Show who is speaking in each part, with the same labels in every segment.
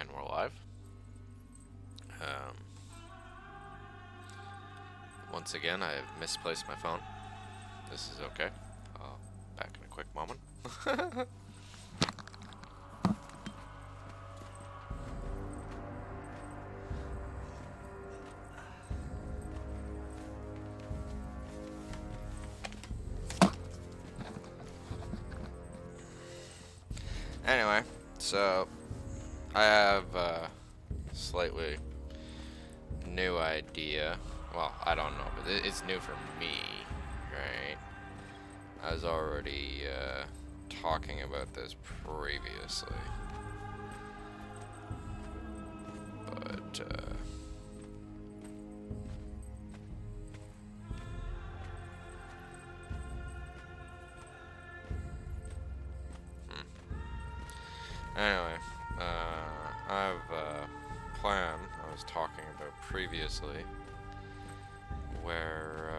Speaker 1: And we're live. Once again, I have misplaced my phone. This is okay. Back in a quick moment. Anyway, so I have a slightly new idea. Well, I don't know, but it's new for me, right? I was already talking about this previously, but anyway, I have a plan I was talking about previously where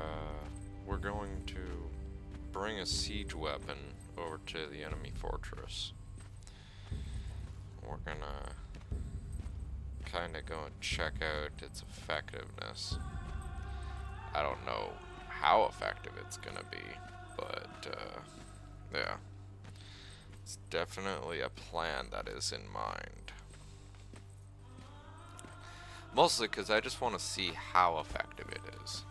Speaker 1: we're going to bring a siege weapon over to the enemy fortress. We're gonna kind of go and check out its effectiveness. I don't know how effective it's gonna be, but yeah. It's definitely a plan that is in mind. Mostly because I just want to see how effective it is.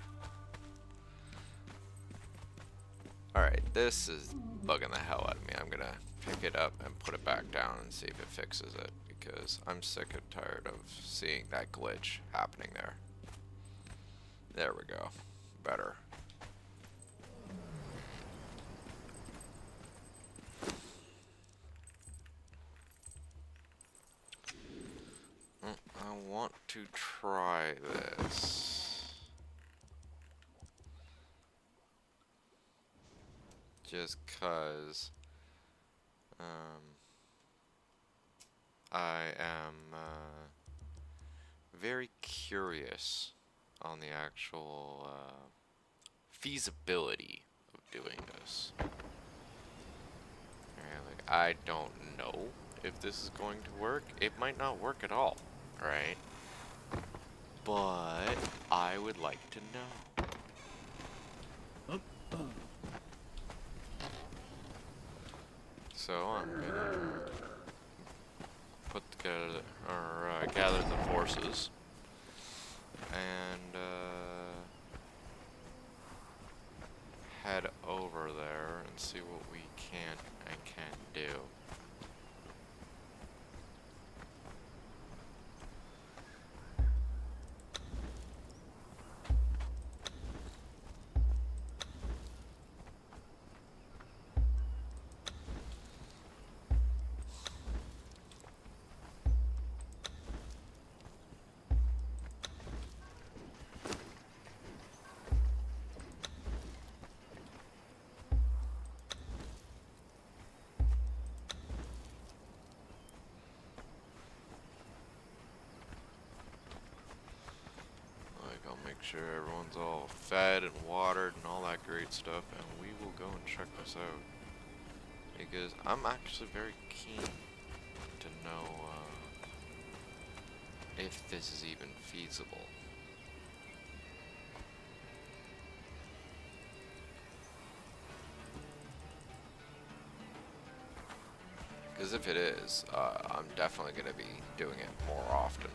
Speaker 1: Alright, this is bugging the hell out of me. I'm gonna pick it up and put it back down and see if it fixes it, because I'm sick and tired of seeing that glitch happening there. There we go. Better. I want to try this. Just cause I am very curious on the actual feasibility of doing this. Like, I don't know if this is going to work. It might not work at all, right? But I would like to know. So I'm gonna put together, or gather the forces, and head over there and see what we can and can't do. I'll make sure everyone's all fed and watered and all that great stuff, and we will go and check this out. Because I'm actually very keen to know if this is even feasible. Because if it is, I'm definitely going to be doing it more often.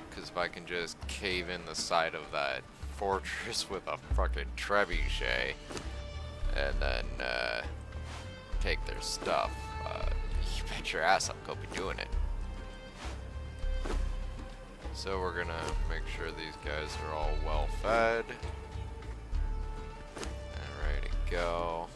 Speaker 1: Because if I can just cave in the side of that fortress with a fucking trebuchet and then take their stuff, you bet your ass I'll go be doing it. So we're gonna make sure these guys are all well fed and ready to go.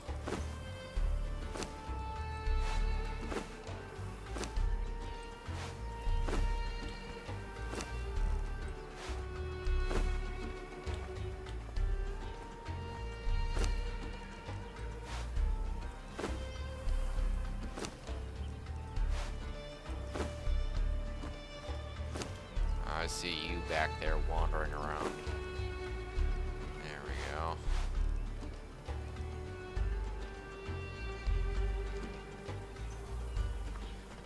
Speaker 1: I see you back there wandering around. There we go.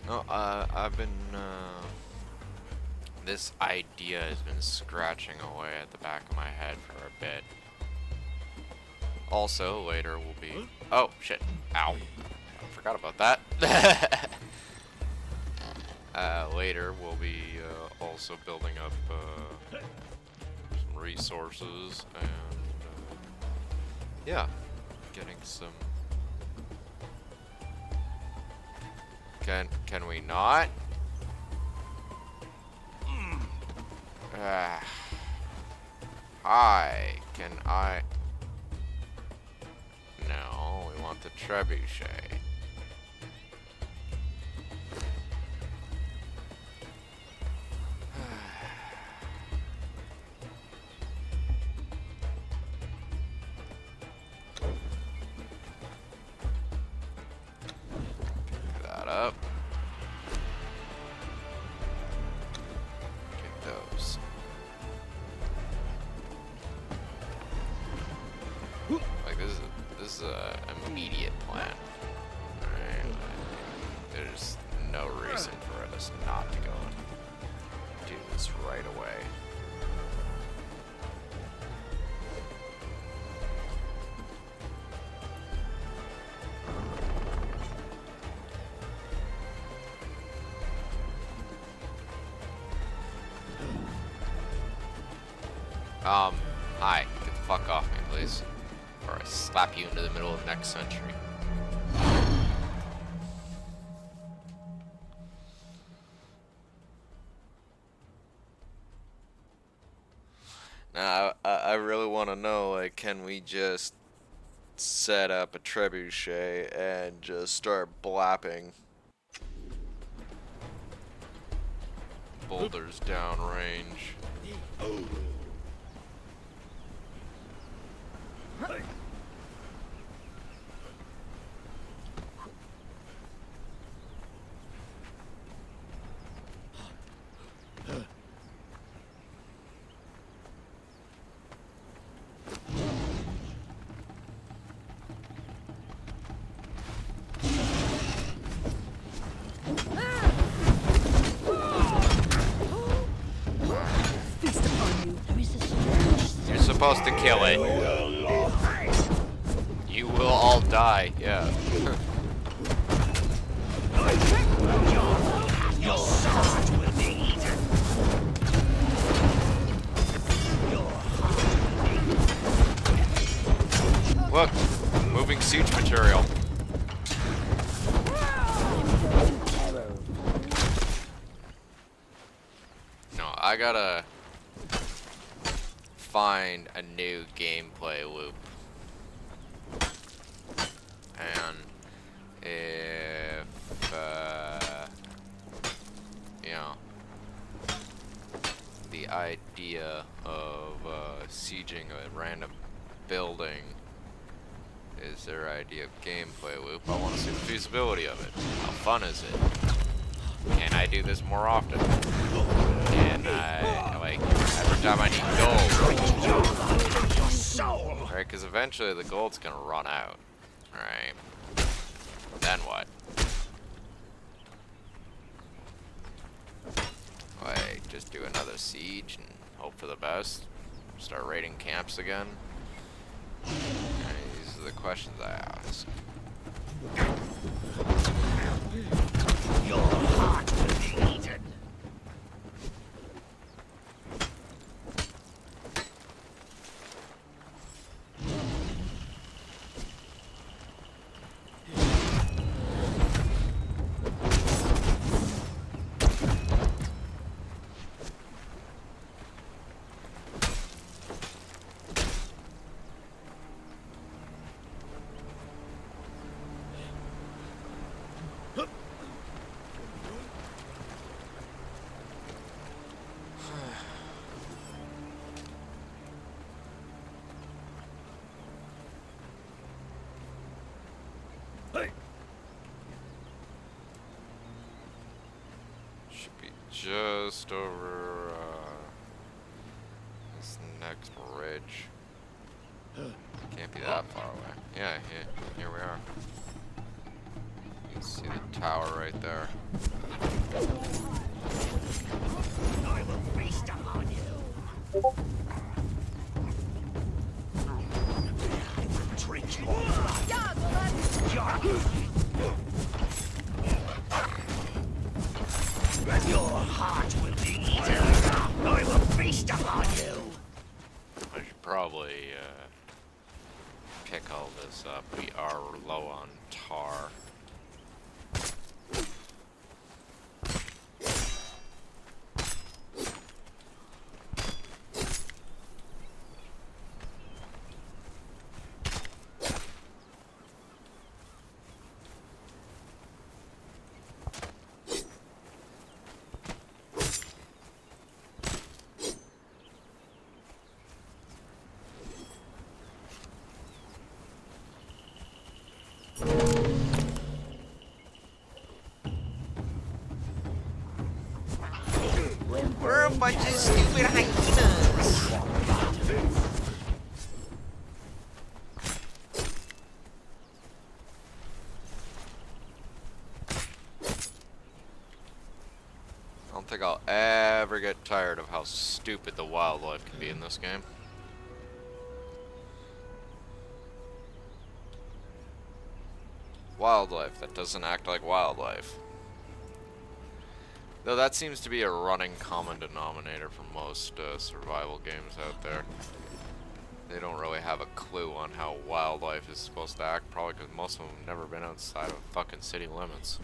Speaker 1: No, I've been, this idea has been scratching away at the back of my head for a bit. Also, later will be, oh, shit, ow, I forgot about that. Later we'll be, also building up, some resources and, yeah, getting some. Can we not? Hi, can I? No, we want the trebuchet. Pick that up. Get those. Like this is a immediate plan. Alright. There's no reason for us not to go and do this right away. Hi, get the fuck off me, please. Or I slap you into the middle of next century. Now, I really want to know, like, can we just set up a trebuchet and just start blapping boulders downrange? You're supposed to kill it. You will all die, yeah.
Speaker 2: Your sword will be eaten.
Speaker 1: Look, moving siege material. No, I gotta find a new gameplay loop. And if, you know, the idea of sieging a random building is their idea of gameplay loop, I want to see the feasibility of it. How fun is it? Can I do this more often? And like, every time I need gold. Right, because eventually the gold's gonna run out. Alright. Then what? Like, just do another siege and hope for the best? Start raiding camps again? These are the questions I ask.
Speaker 2: Your heart will be eaten.
Speaker 1: Should be just over this next ridge. Can't be that far away. Yeah, here we are. See the tower right there.
Speaker 2: I will feast upon you. I will drink your blood. Your heart will be eaten. I will feast upon you.
Speaker 1: I should probably pick all this up. We are low on tar. We're a bunch of stupid hyenas. I don't think I'll ever get tired of how stupid the wildlife can be in this game. Wildlife that doesn't act like wildlife. Though that seems to be a running common denominator for most survival games out there. They don't really have a clue on how wildlife is supposed to act, probably because most of them have never been outside of fucking city limits.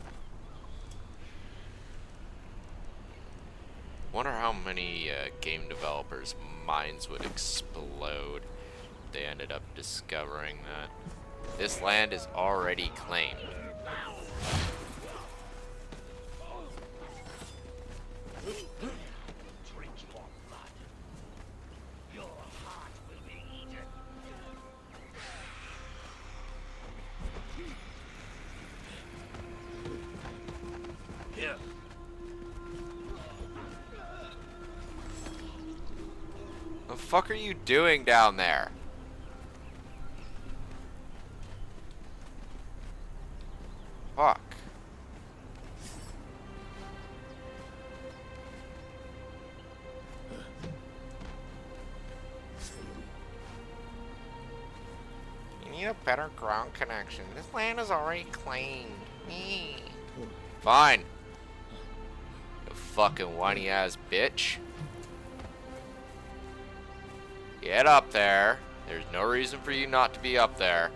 Speaker 1: Wonder how many game developers' minds would explode if they ended up discovering that this land is already claimed.
Speaker 2: Drink your blood. Your heart will be eaten. Here.
Speaker 1: The fuck are you doing down there? Fuck. You need a better ground connection. This land is already claimed. Fine. You fucking whiny ass bitch. Get up there. There's no reason for you not to be up there.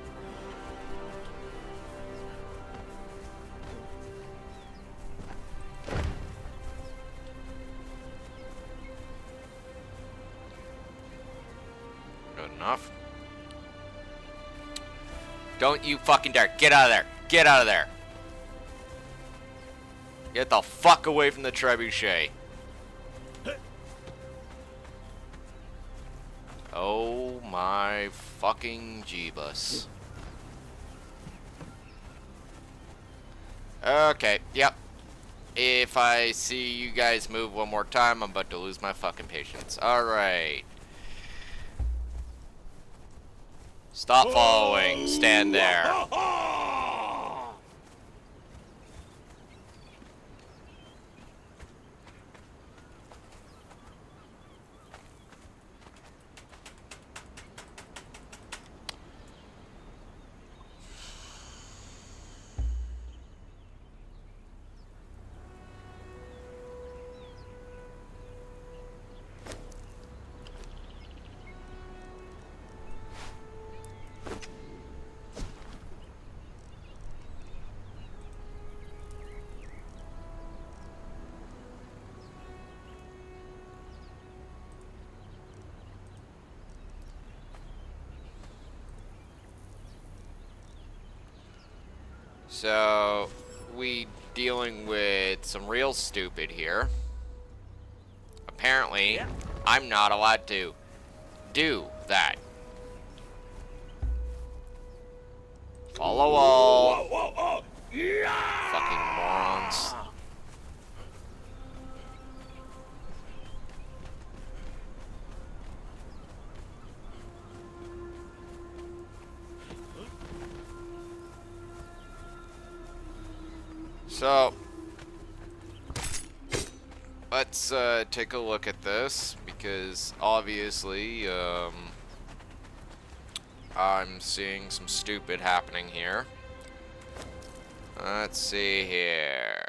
Speaker 1: Good enough. Don't you fucking dare. Get out of there. Get out of there. Get the fuck away from the trebuchet. Oh my fucking Jeebus. Okay, yep. If I see you guys move one more time, I'm about to lose my fucking patience. Alright. Stop following. Stand there. So, we dealing with some real stupid here. Apparently, I'm not allowed to do that. Follow all. Fucking morons. So, let's take a look at this, because obviously, I'm seeing some stupid happening here. Let's see here.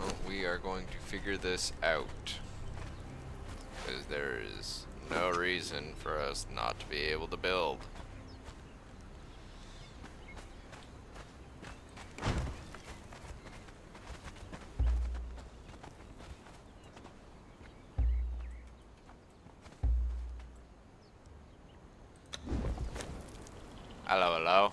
Speaker 1: Well, we are going to figure this out, because there is no reason for us not to be able to build. Hello, hello.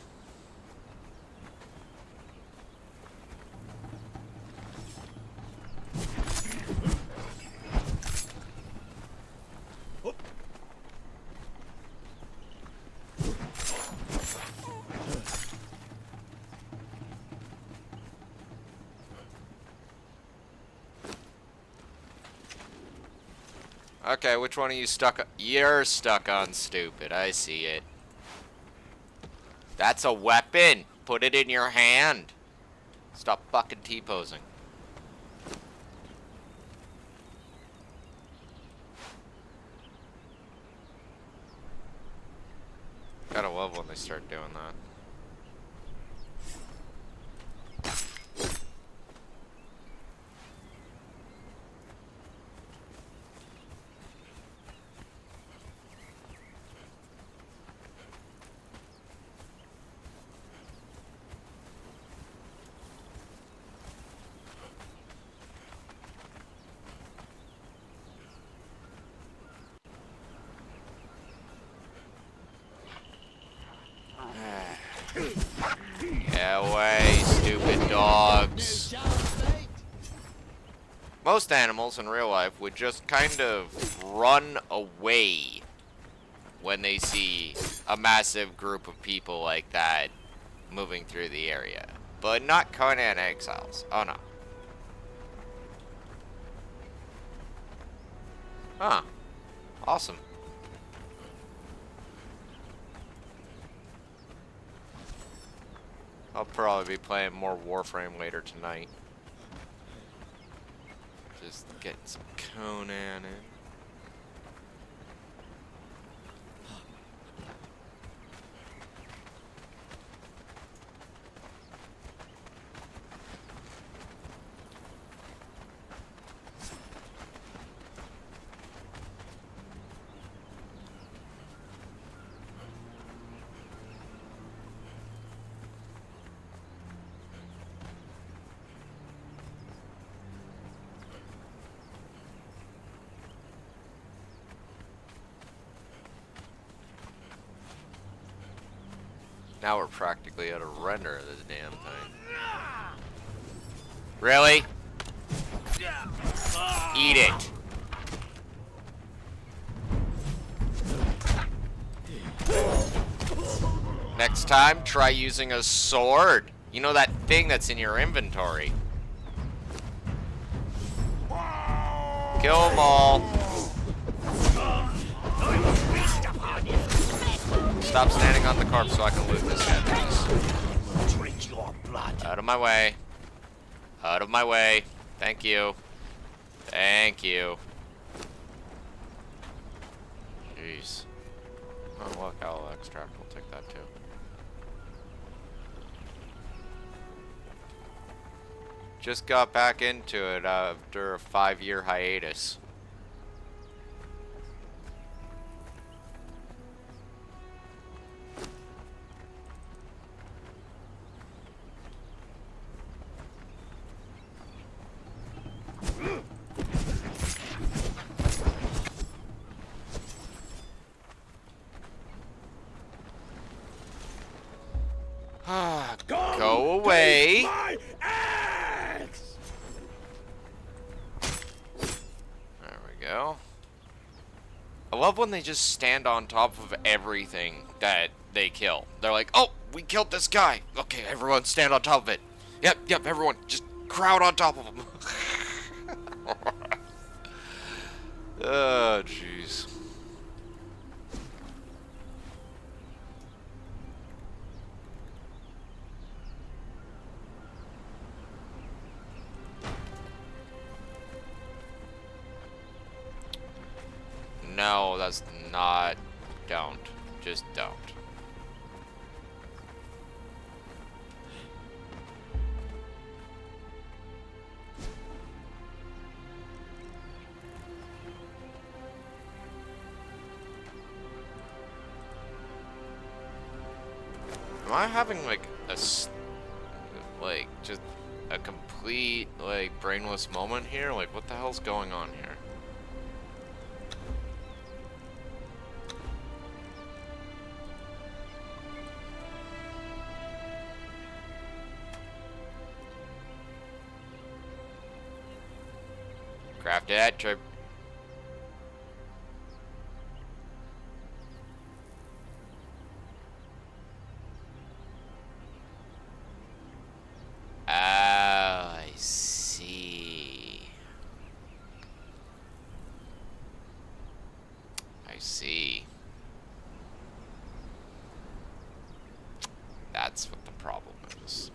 Speaker 1: Okay, which one are you stuck on? You're stuck on stupid. I see it. That's a weapon. Put it in your hand. Stop fucking T-posing. Gotta love when they start doing that. Get away, stupid dogs. Most animals in real life would just kind of run away when they see a massive group of people like that moving through the area. But not Conan Exiles. Oh no. Huh. Awesome. I'll probably be playing more Warframe later tonight. Just getting some Conan in. Now we're practically out of render of this damn thing. Really? Eat it. Next time, try using a sword. You know that thing that's in your inventory. Kill them all. Stop standing on the corpse so I can loot this guy, please.
Speaker 2: Drink your blood.
Speaker 1: Out of my way. Out of my way. Thank you. Thank you. Jeez. Oh, look, Owl Extract. We'll take that too. Just got back into it after a 5-year hiatus. away.
Speaker 2: My axe!
Speaker 1: There we go. I love when they just stand on top of everything that they kill. They're like, oh, we killed this guy. Okay, everyone stand on top of it. Yep, everyone just crowd on top of him. Oh, jeez. No, that's not. Don't. Just don't. Am I having like just a complete like brainless moment here? Like what the hell's going on here? Craft that trip. Oh, I see. I see. That's what the problem is.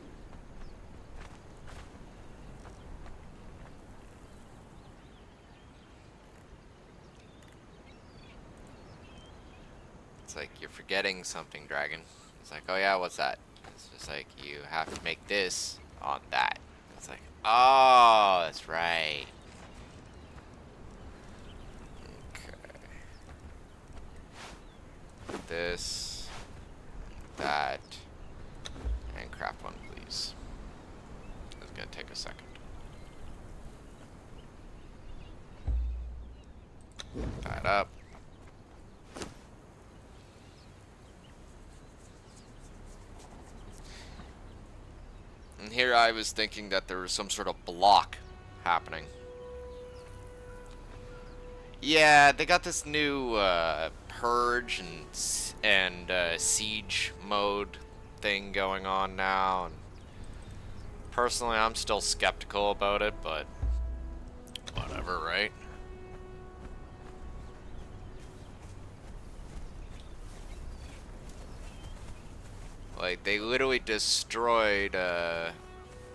Speaker 1: It's like, you're forgetting something, Dragon. It's like, oh yeah, what's that? It's just like, you have to make this on that. It's like, oh, that's right. Okay. This, that, and craft one, please. It's gonna take a second. That up. And here I was thinking that there was some sort of block happening. Yeah, they got this new purge and siege mode thing going on now. And personally, I'm still skeptical about it, but whatever, right? Like, they literally destroyed a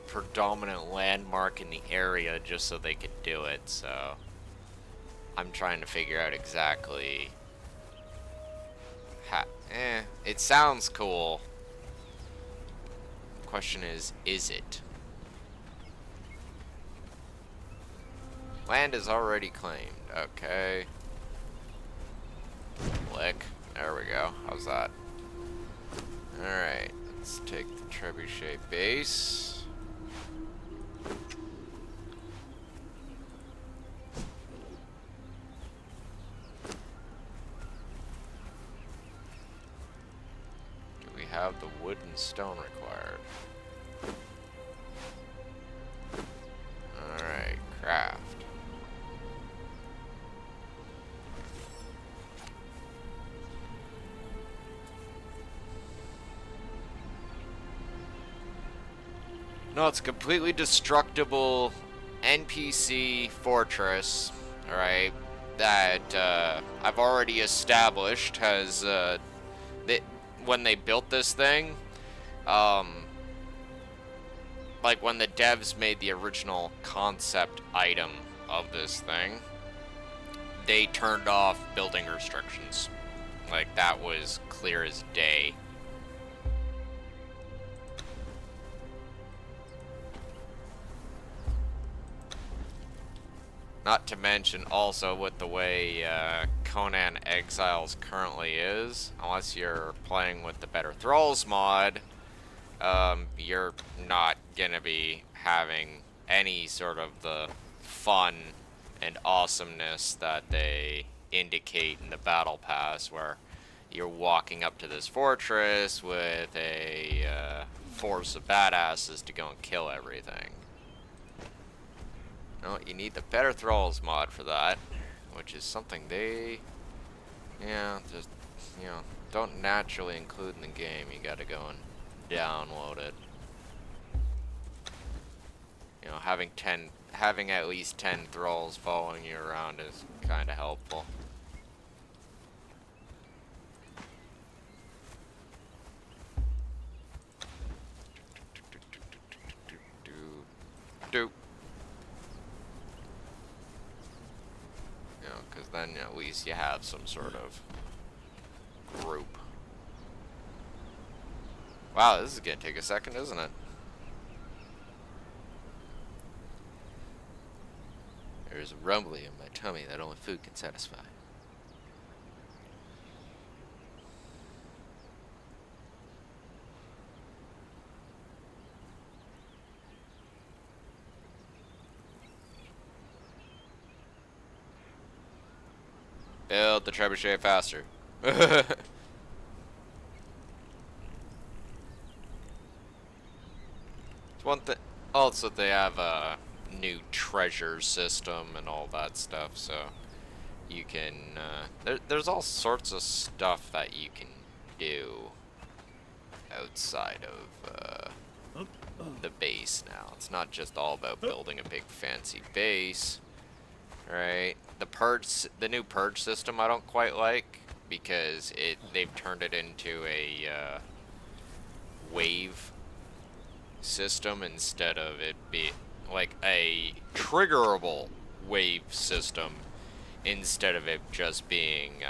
Speaker 1: predominant landmark in the area just so they could do it, so I'm trying to figure out exactly how. It sounds cool. Question is it? Land is already claimed. Okay. Click. There we go. How's that? Alright, let's take the trebuchet base. Do we have the wood and stone required? Alright, craft. No, it's a completely destructible NPC fortress, alright, that I've already established has, when they built this thing, like when the devs made the original concept item of this thing, they turned off building restrictions. Like, that was clear as day. Not to mention also with the way Conan Exiles currently is, unless you're playing with the Better Thralls mod, you're not gonna be having any sort of the fun and awesomeness that they indicate in the battle pass, where you're walking up to this fortress with a force of badasses to go and kill everything. No, you need the Better Thralls mod for that, which is something they, yeah, just, you know, don't naturally include in the game. You gotta go and download it. You know, having at least 10 thralls following you around is kind of helpful. Do. You know, because then at least you have some sort of group. Wow, this is gonna take a second, isn't it? There's a rumbling in my tummy that only food can satisfy. Build the trebuchet faster. It's one thing. Also, they have a new treasure system and all that stuff, so you can. There's all sorts of stuff that you can do outside of the base now. It's not just all about building a big fancy base. Right, the new purge system I don't quite like because they've turned it into a wave system instead of it be like a triggerable wave system instead of it just being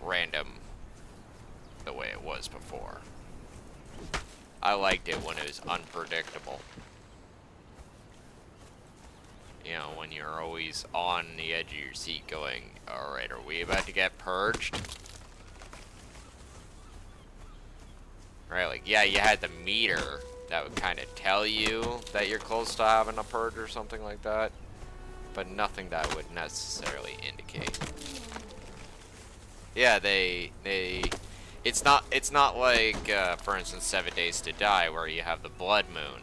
Speaker 1: random the way it was before. I liked it when it was unpredictable. You know, when you're always on the edge of your seat going, alright, are we about to get purged? Right, like, yeah, you had the meter that would kind of tell you that you're close to having a purge or something like that, but nothing that would necessarily indicate. Yeah, it's not like, for instance, 7 Days to Die, where you have the blood moon,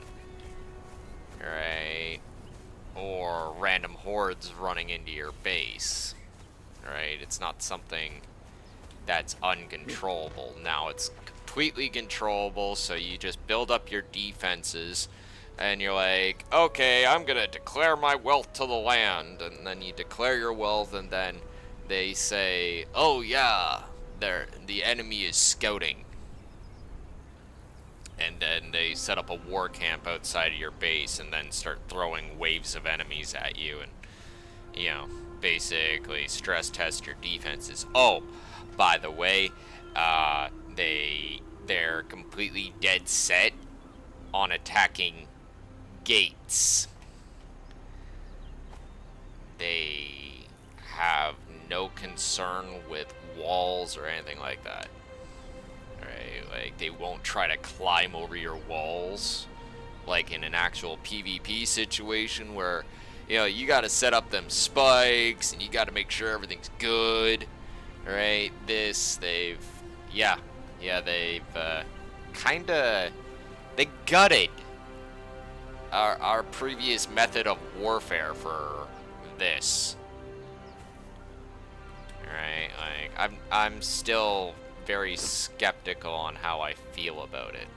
Speaker 1: right? Or random hordes running into your base, right? It's not something that's uncontrollable. Now it's completely controllable, so you just build up your defenses, and you're like, okay, I'm gonna declare my wealth to the land, and then you declare your wealth, and then they say, oh yeah, the enemy is scouting. And then they set up a war camp outside of your base and then start throwing waves of enemies at you and, you know, basically stress test your defenses. Oh, by the way, they're completely dead set on attacking gates. They have no concern with walls or anything like that. Right, like they won't try to climb over your walls like in an actual PvP situation where, you know, you got to set up them spikes and you got to make sure everything's good. Right, they've kinda, they gutted our previous method of warfare for this. Right, like I'm still very skeptical on how I feel about it.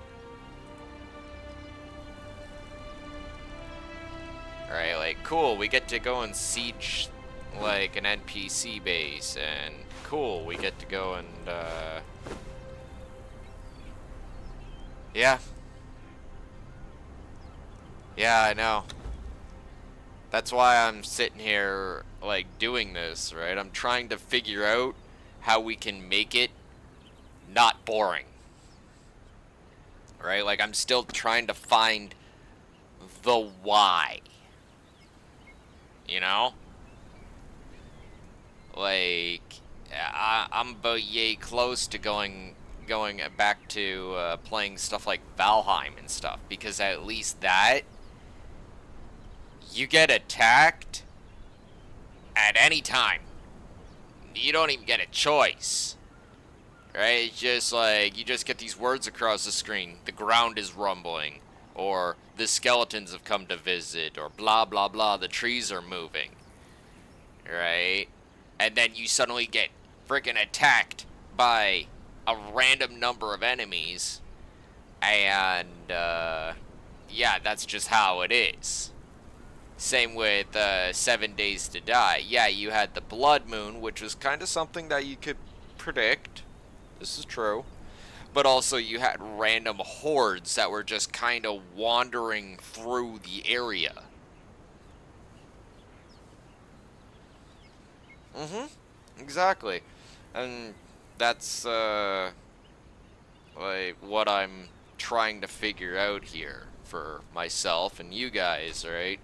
Speaker 1: Alright, like, cool, we get to go and siege, like, an NPC base, and cool, we get to go and, yeah. Yeah, I know. That's why I'm sitting here, like, doing this, right? I'm trying to figure out how we can make it not boring, right? Like, I'm still trying to find the why, you know? Like, I'm about yay close to going back to playing stuff like Valheim and stuff, because at least that, you get attacked at any time. You don't even get a choice. right? It's just like, you just get these words across the screen. The ground is rumbling, or the skeletons have come to visit, or blah, blah, blah, the trees are moving, right? And then you suddenly get freaking attacked by a random number of enemies, and, yeah, that's just how it is. Same with 7 Days to Die. Yeah, you had the Blood Moon, which was kind of something that you could predict. This is true. But also you had random hordes that were just kind of wandering through the area. Exactly. And that's like what I'm trying to figure out here for myself and you guys, right?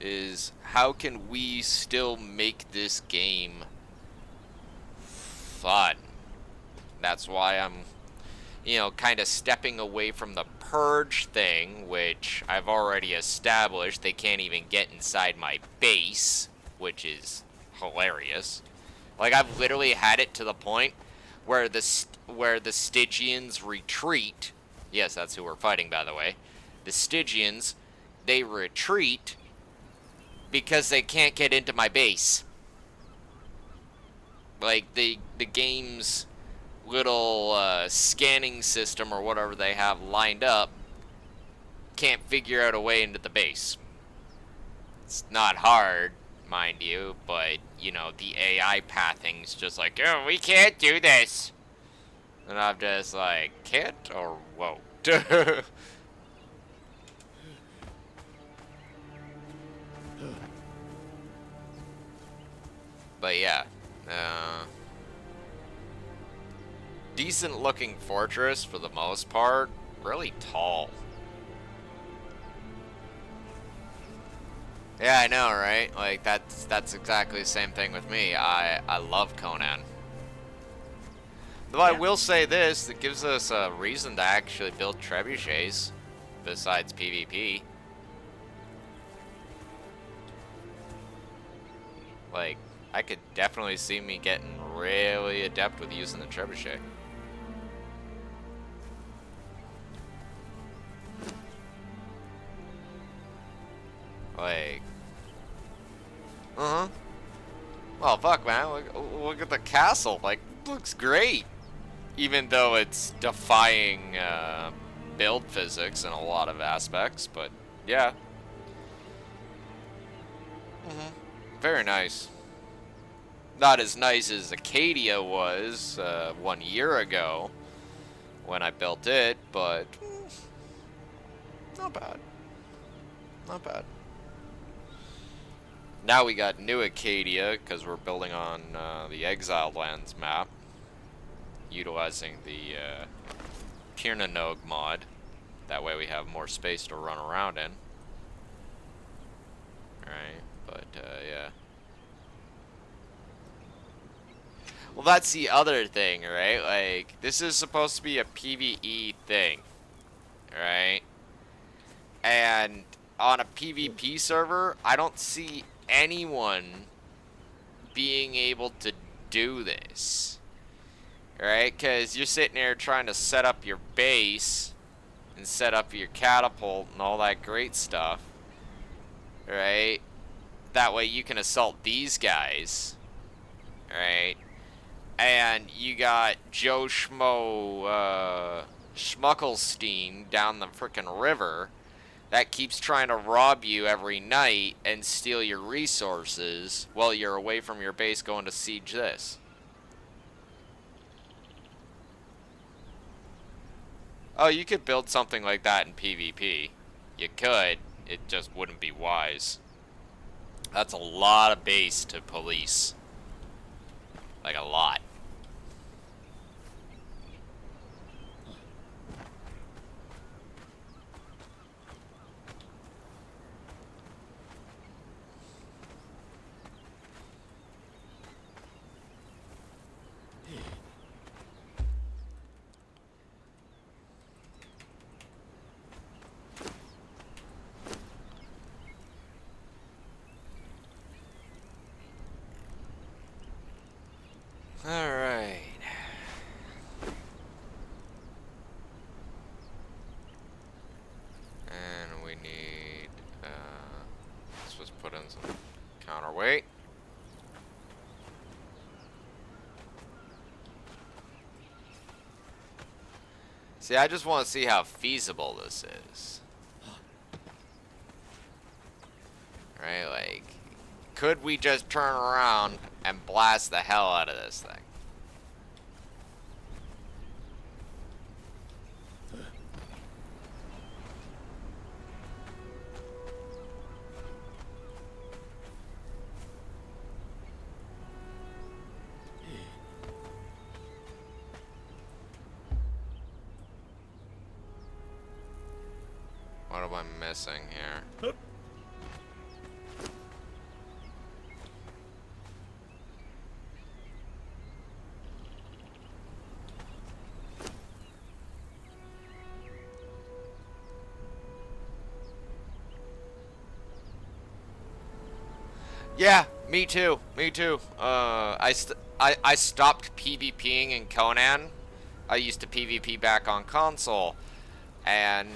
Speaker 1: Is how can we still make this game fun? That's why I'm, kind of stepping away from the purge thing, which I've already established they can't even get inside my base, which is hilarious. Like, I've literally had it to the point where the Stygians retreat. Yes, that's who we're fighting, by the way. The Stygians, they retreat because they can't get into my base. Like, the game's little scanning system or whatever they have lined up can't figure out a way into the base. It's not hard, mind you, but, the AI pathing's just like, oh, we can't do this. And I'm just like, can't or won't? But yeah, decent looking fortress for the most part, really tall. Yeah, I know, right? Like, that's exactly the same thing with me. I love Conan. Though I will say this, it gives us a reason to actually build trebuchets, besides PvP. Like, I could definitely see me getting really adept with using the trebuchet. Like, well, fuck, man. Look at the castle. Like, looks great. Even though it's defying build physics in a lot of aspects, but yeah. Very nice. Not as nice as Acadia was 1 year ago when I built it, but not bad. Not bad. Now we got New Acadia because we're building on the Exiled Lands map, utilizing the Tirnanog mod. That way we have more space to run around in. Right, but yeah. Well, that's the other thing, right? Like, this is supposed to be a PvE thing, right? And on a PvP server, I don't see anyone being able to do this, right? Because you're sitting there trying to set up your base and set up your catapult and all that great stuff, right? That way you can assault these guys, right? And you got Joe Schmo Schmuckelstein down the frickin' river that keeps trying to rob you every night and steal your resources while you're away from your base going to siege this. Oh, you could build something like that in PvP. You could. It just wouldn't be wise. That's a lot of base to police. Like, a lot. Alright. wait. See, I just want to see how feasible this is. Right, like, could we just turn around and blast the hell out of this thing? What am I missing here? Yeah, me too. Me too. I stopped PvPing in Conan. I used to PvP back on console, and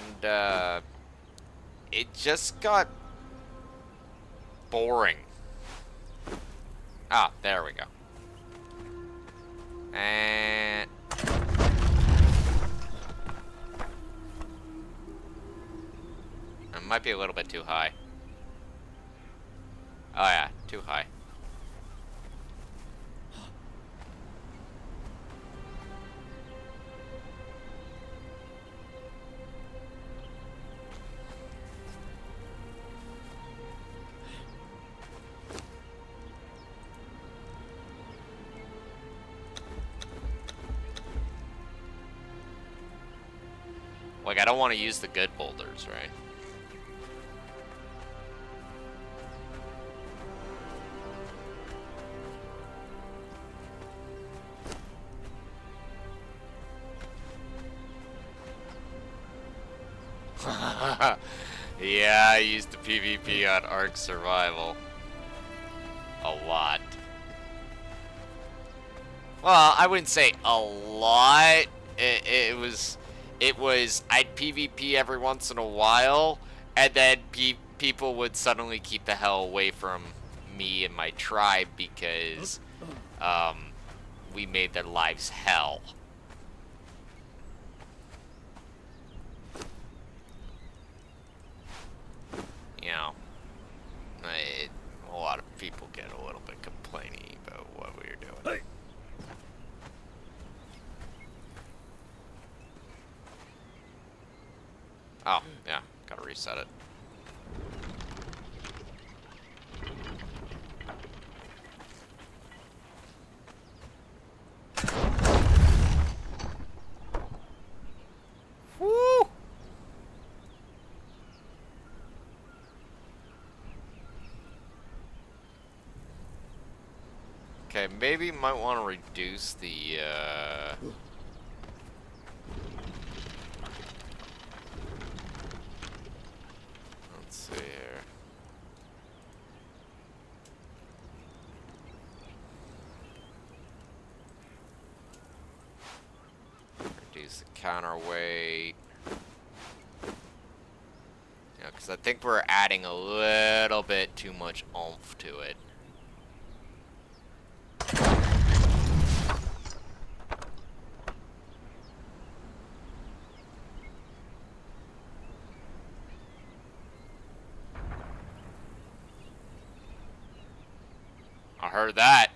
Speaker 1: it just got boring. Ah, there we go. And it might be a little bit too high. Oh yeah, too high. Like, I don't want to use the good boulders, right? Yeah, I used the PvP on Ark Survival. A lot. Well, I wouldn't say a lot. It was I'd PvP every once in a while, and then people would suddenly keep the hell away from me and my tribe because we made their lives hell. You know, a lot of people get a little bit complaining about what we were doing.
Speaker 2: Hey.
Speaker 1: Oh, yeah, gotta reset it. Woo! Okay, maybe might want to reduce the, let's see here. Reduce the counterweight. Yeah, because I think we're adding a little bit too much oomph to it. I heard that.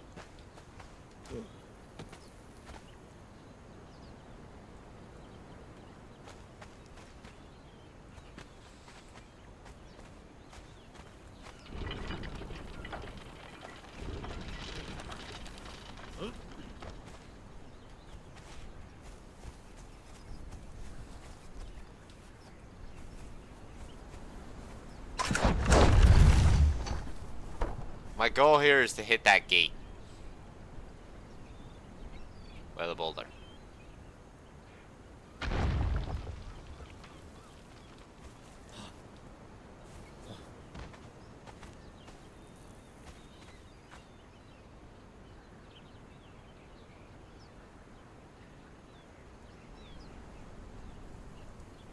Speaker 1: My goal here is to hit that gate. By the boulder.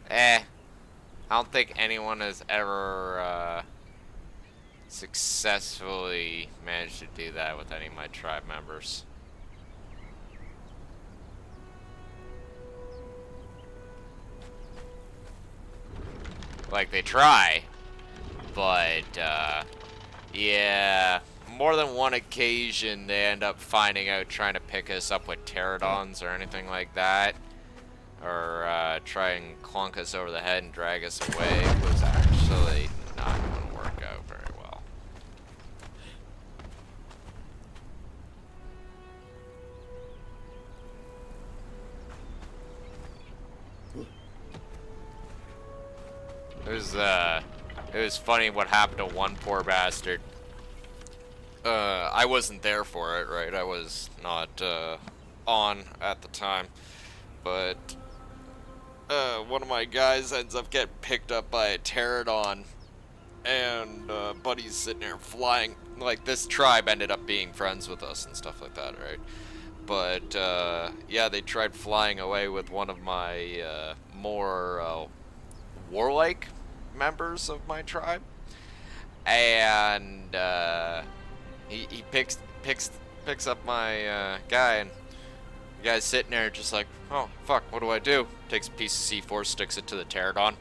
Speaker 1: I don't think anyone has ever successfully managed to do that with any of my tribe members. Like, they try, but, yeah, more than one occasion they end up finding out trying to pick us up with pterodons or anything like that, or try and clunk us over the head and drag us away. It was actually not going to work out very well. It was funny what happened to one poor bastard. I wasn't there for it, right? I was not on at the time, but one of my guys ends up getting picked up by a pterodon, and Buddy's sitting there flying. Like, this tribe ended up being friends with us and stuff like that, right? But yeah, they tried flying away with one of my more warlike members of my tribe, and he picks up my guy, and the guy's sitting there just like, oh fuck, what do I do? Takes a piece of C4, sticks it to the pterodon.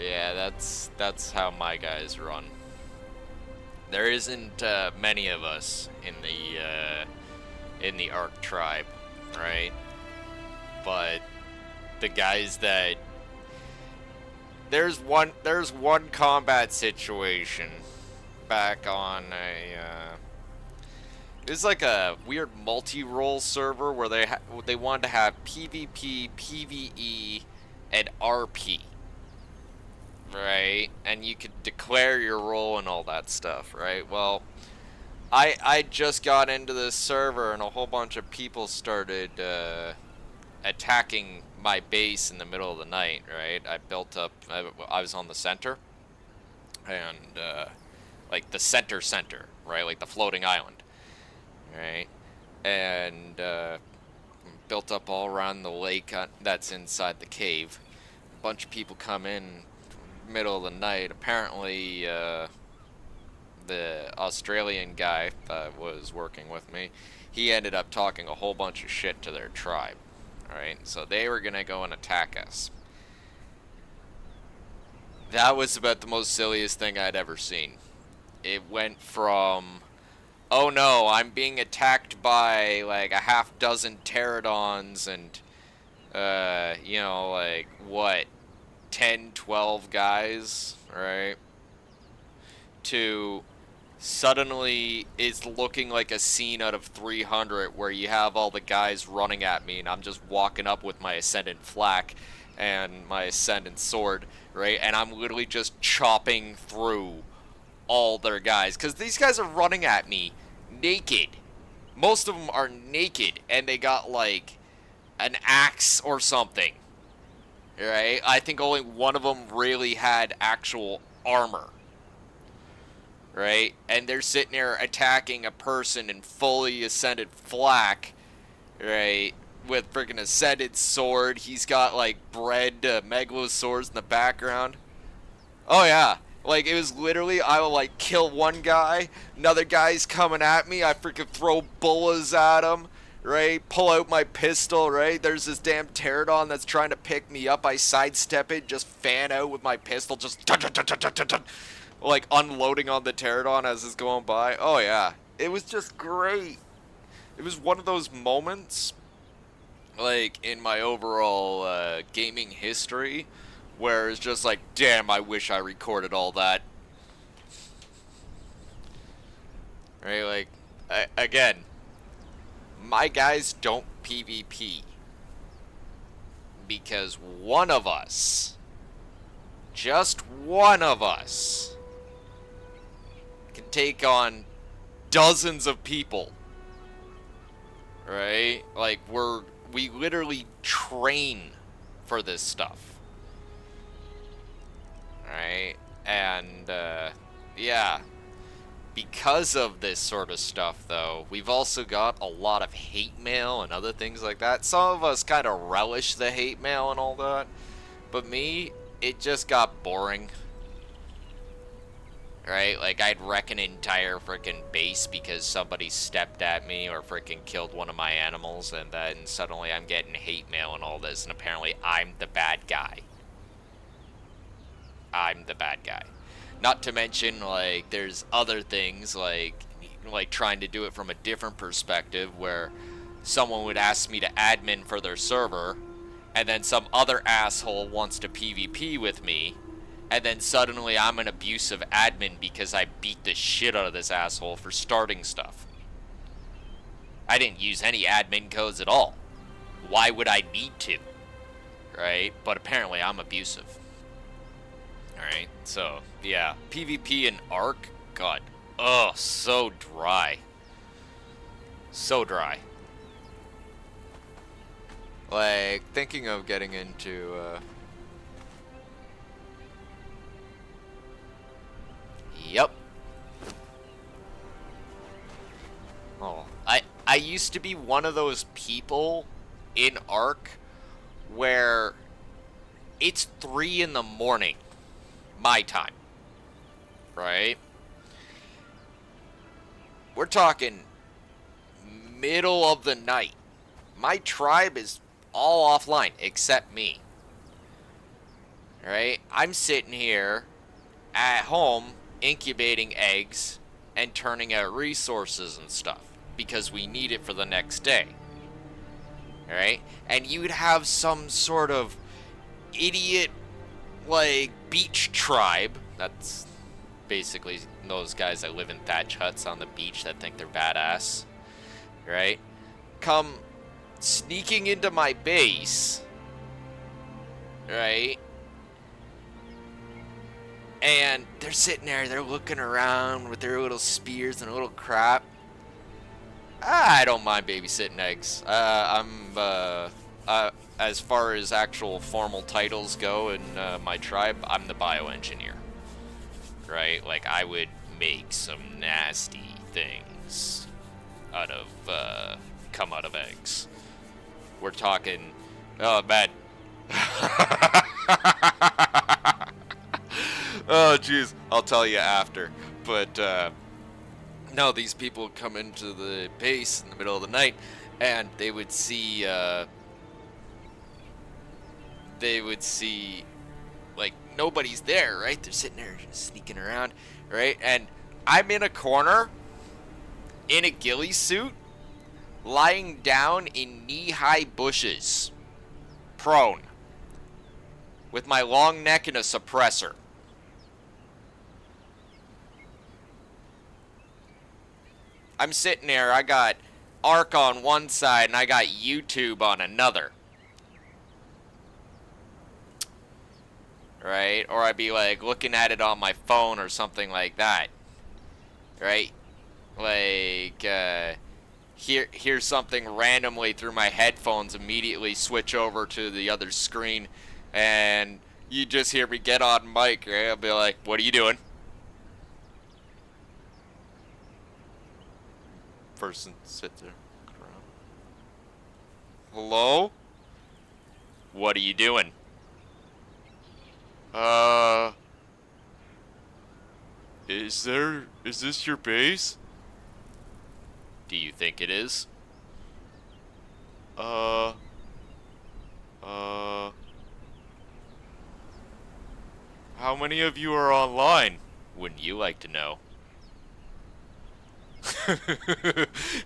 Speaker 1: Yeah, that's how my guys run. There isn't many of us in the Ark tribe, right? But the guys that there's one combat situation back on a it was like a weird multi-role server where they wanted to have PvP, PvE, and RP. Right, and you could declare your role and all that stuff, right? Well, I just got into this server and a whole bunch of people started attacking my base in the middle of the night, right? I built up, I was on the center, and like the center, right? Like the floating island, right? And built up all around the lake that's inside the cave. A bunch of people come in middle of the night. Apparently the Australian guy that was working with me, he ended up talking a whole bunch of shit to their tribe. Alright, so they were gonna go and attack us. That was about the most silliest thing I'd ever seen. It went from, oh no, I'm being attacked by like a half dozen pterodons and you know, like what, 10, 12 guys, right? To suddenly it's looking like a scene out of 300 where you have all the guys running at me and I'm just walking up with my Ascendant Flak and my Ascendant Sword, right? And I'm literally just chopping through all their guys, because these guys are running at me naked. Most of them are naked and they got like an axe or something. Right? I think only one of them really had actual armor. Right? And they're sitting there attacking a person in fully Ascended Flak. Right? With freaking Ascended Sword. He's got like bred Megalosaurs in the background. Oh yeah. Like, it was literally, I will like kill one guy. Another guy's coming at me. I freaking throw bullets at him. Right, pull out my pistol, right? There's this damn pterodon that's trying to pick me up. I sidestep it, just fan out with my pistol, just like unloading on the pterodon as it's going by. Oh yeah, it was just great. It was one of those moments, like, in my overall gaming history, where it's just like, damn, I wish I recorded all that. Right, like, again, my guys don't PvP because one of us, just one of us, can take on dozens of people, right? Like, we literally train for this stuff. And, yeah. Because of this sort of stuff, though, we've also got a lot of hate mail and other things like that. Some of us kind of relish the hate mail and all that. But me, it just got boring. Right? Like, I'd wreck an entire freaking base because somebody stepped at me or freaking killed one of my animals, and then suddenly I'm getting hate mail and all this, and apparently I'm the bad guy. I'm the bad guy. Not to mention, like, there's other things, like trying to do it from a different perspective, where someone would ask me to admin for their server, and then some other asshole wants to PvP with me, and then suddenly I'm an abusive admin because I beat the shit out of this asshole for starting stuff. I didn't use any admin codes at all. Why would I need to? Right? But apparently I'm abusive. Alright, so, yeah. PvP and Arc, God. Oh, so dry. So dry. Like, thinking of getting into, Yep. Oh, I used to be one of those people in Arc where it's 3 in the morning, my time, right? We're talking middle of the night. My tribe is all offline except me, right? I'm sitting here at home incubating eggs and turning out resources and stuff because we need it for the next day. Alright? And you'd have some sort of idiot, like, beach tribe. That's basically those guys that live in thatch huts on the beach that think they're badass. Right? Come sneaking into my base. Right? And they're sitting there, they're looking around with their little spears and little crap. I don't mind babysitting eggs. As far as actual formal titles go in my tribe, I'm the bioengineer. Right? Like, I would make some nasty things come out of eggs. We're talking, oh man. Oh, jeez. I'll tell you after. But, no, these people come into the base in the middle of the night, and they would see, like, nobody's there, right? They're sitting there just sneaking around, right? And I'm in a corner, in a ghillie suit, lying down in knee-high bushes, prone, with my long neck and a suppressor. I'm sitting there, I got Arc on one side and I got YouTube on another. Right? Or I'd be like looking at it on my phone or something like that. Right? Like, hear something randomly through my headphones, immediately switch over to the other screen, and you just hear me get on mic, right? I'll be like, what are you doing? Person sits there, look around. Hello? What are you doing? Is this your base? Do you think it is? How many of you are online? Wouldn't you like to know?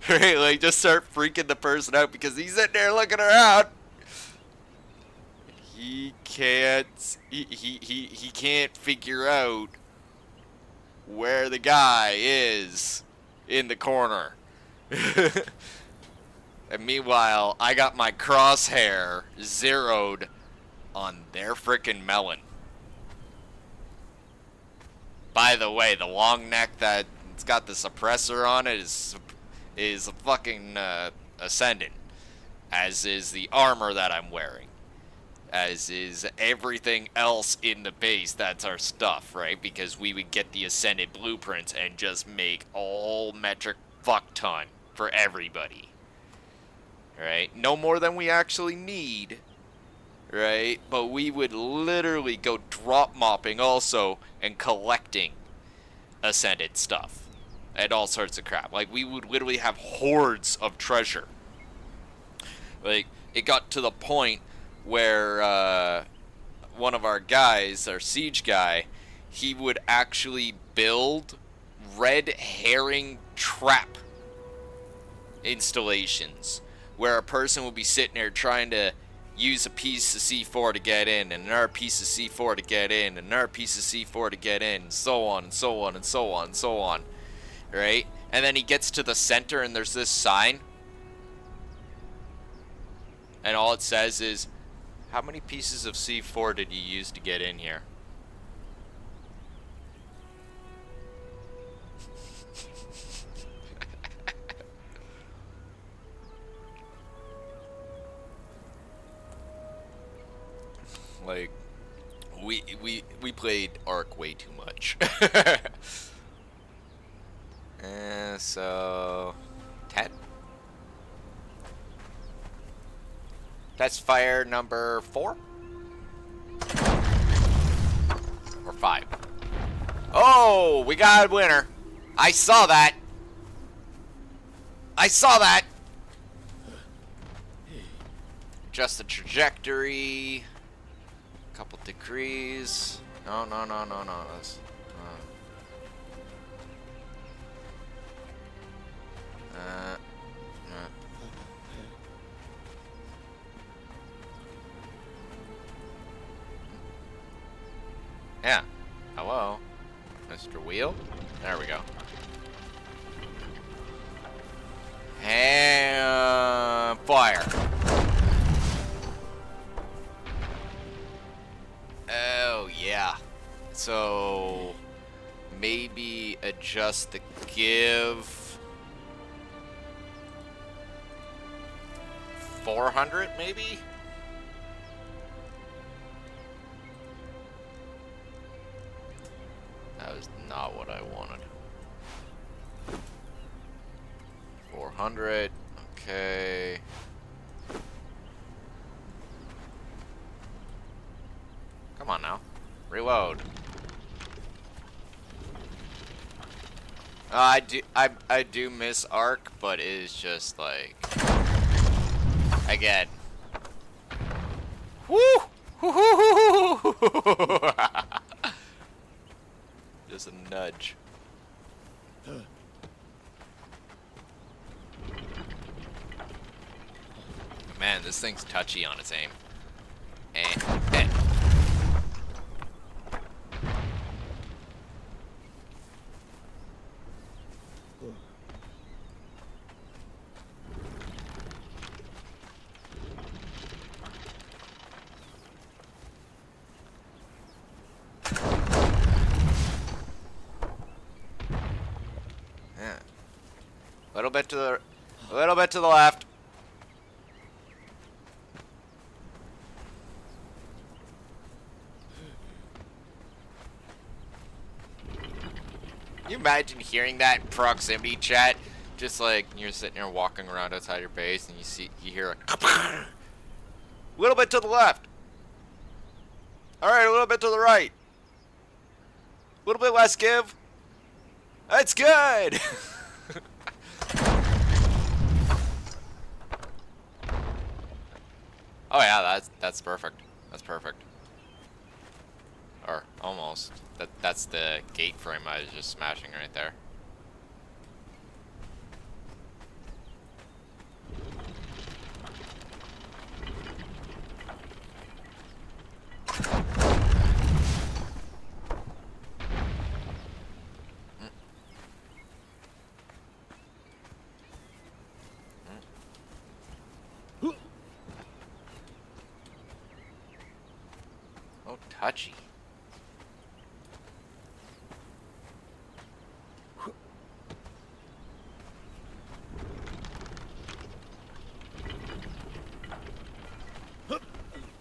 Speaker 1: Right, like, just start freaking the person out because he's sitting there looking around. He can't figure out where the guy is in the corner. And meanwhile, I got my crosshair zeroed on their frickin' melon. By the way, the long neck that it's got the suppressor on it is fucking ascendant, as is the armor that I'm wearing. as is everything else in the base that's our stuff, right? Because we would get the Ascended blueprints and just make a whole metric fuck ton for everybody. Right? No more than we actually need. Right? But we would literally go drop mopping also and collecting Ascended stuff. And all sorts of crap. Like, we would literally have hordes of treasure. Like, it got to the point where one of our guys, our siege guy, he would actually build red herring trap installations where a person would be sitting there trying to use a piece of C4 to get in, and another piece of C4 to get in, and another piece of C4 to get in, and so on and so on and so on and so on, right? And then he gets to the center and there's this sign, and all it says is, how many pieces of C4 did you use to get in here? Like, we played Ark way too much. So 10. That's fire number 4 or 5. Oh, we got a winner. I saw that. I saw that. Adjust the trajectory. Couple degrees. No. That's, yeah. Hello, Mr. Wheel. There we go. And fire. Oh, yeah. So, maybe adjust the give. 400, maybe? That was not what I wanted. 400, okay. Come on now. Reload. I do miss Ark, but it is just like, again. Woo! Just a nudge. Man, this thing's touchy on its aim. And. A little bit to the left. Can you imagine hearing that in proximity chat? Just like you're sitting there walking around outside your base and you hear a little bit to the left. Alright, a little bit to the right. A little bit less give. That's good. Oh yeah, that's perfect. That's perfect. Or almost. That's the gate frame I was just smashing right there. Oh, touchy.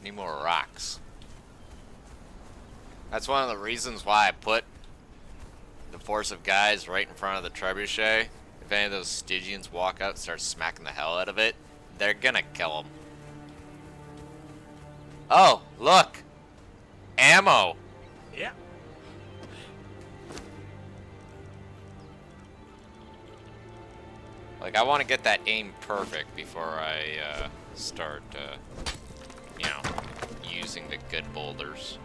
Speaker 1: Need more rocks. That's one of the reasons why I put the force of guys right in front of the trebuchet. If any of those Stygians walk out and start smacking the hell out of it, they're gonna kill them. Oh, look! Ammo!
Speaker 2: Yeah.
Speaker 1: Like, I want to get that aim perfect before I start, you know, using the good boulders.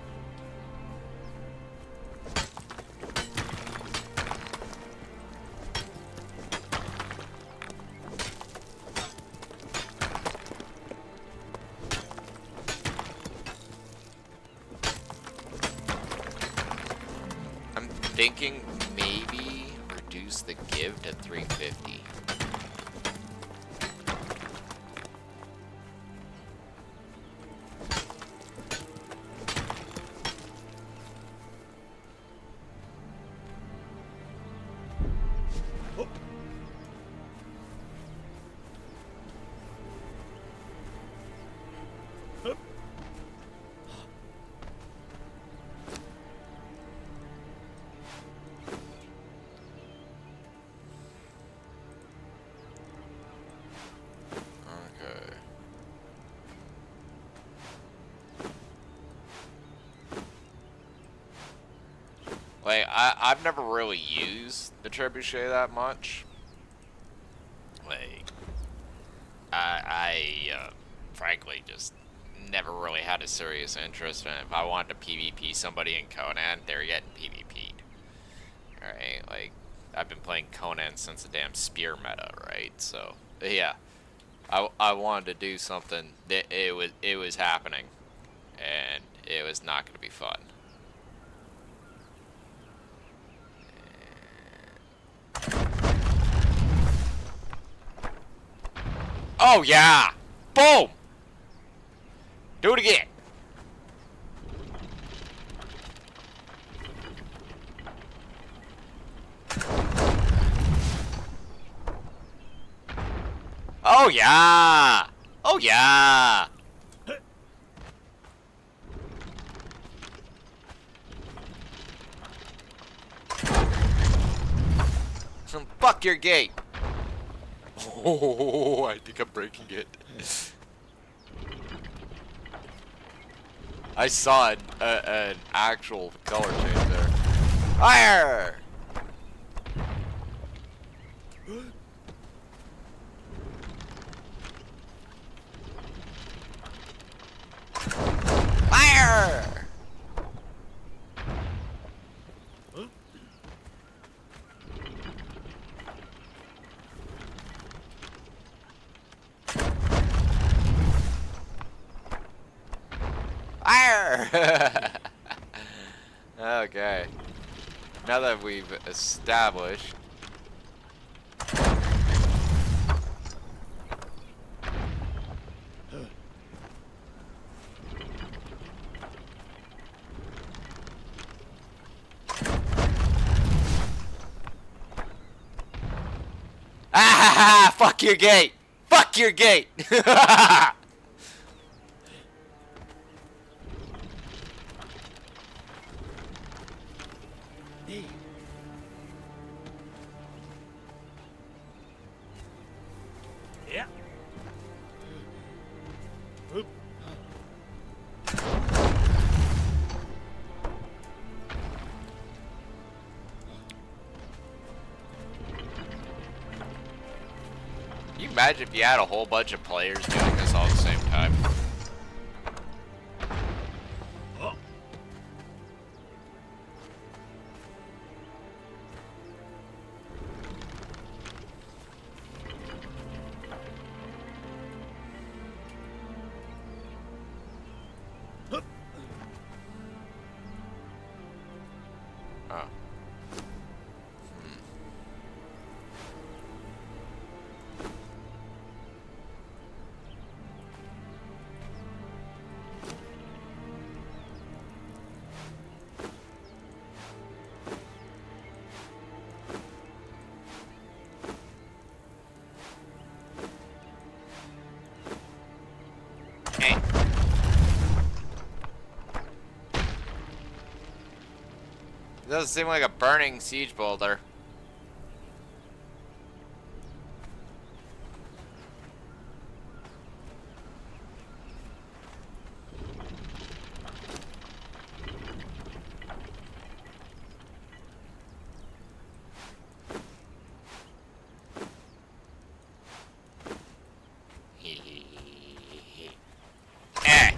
Speaker 1: I'm thinking maybe reduce the give to 350. Like, I've never really used the trebuchet that much. Like, I frankly just never really had a serious interest in it. If I wanted to PvP somebody in Conan, they're getting PvP'd. Alright, like, I've been playing Conan since the damn spear meta, right? So, yeah. I wanted to do something that it was happening. And it was not going to be fun. Oh, yeah! Boom! Do it again! Oh, yeah! Oh, yeah! Fuck your gate! Oh, I think I'm breaking it. I saw an actual color change there. Fire! Fire! Fire! Okay. Now that we've established. Ah! Fuck your gate! Fuck your gate!
Speaker 2: Yeah. Oop.
Speaker 1: Can you imagine if you had a whole bunch of players doing this all at the same time?
Speaker 2: Oh. Hup.
Speaker 1: Oh. Hey. It doesn't seem like a burning siege boulder. Eh.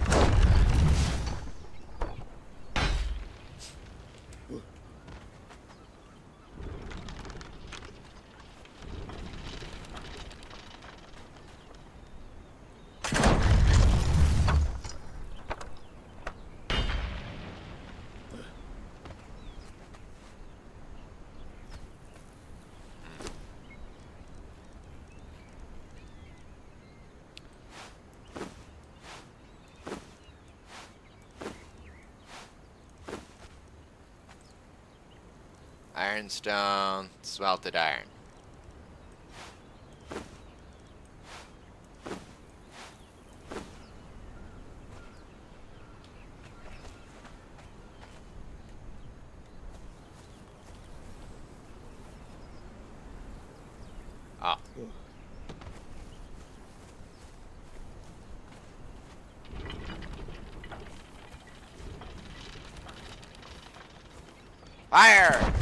Speaker 1: Ironstone, smelted iron. Oh. Fire!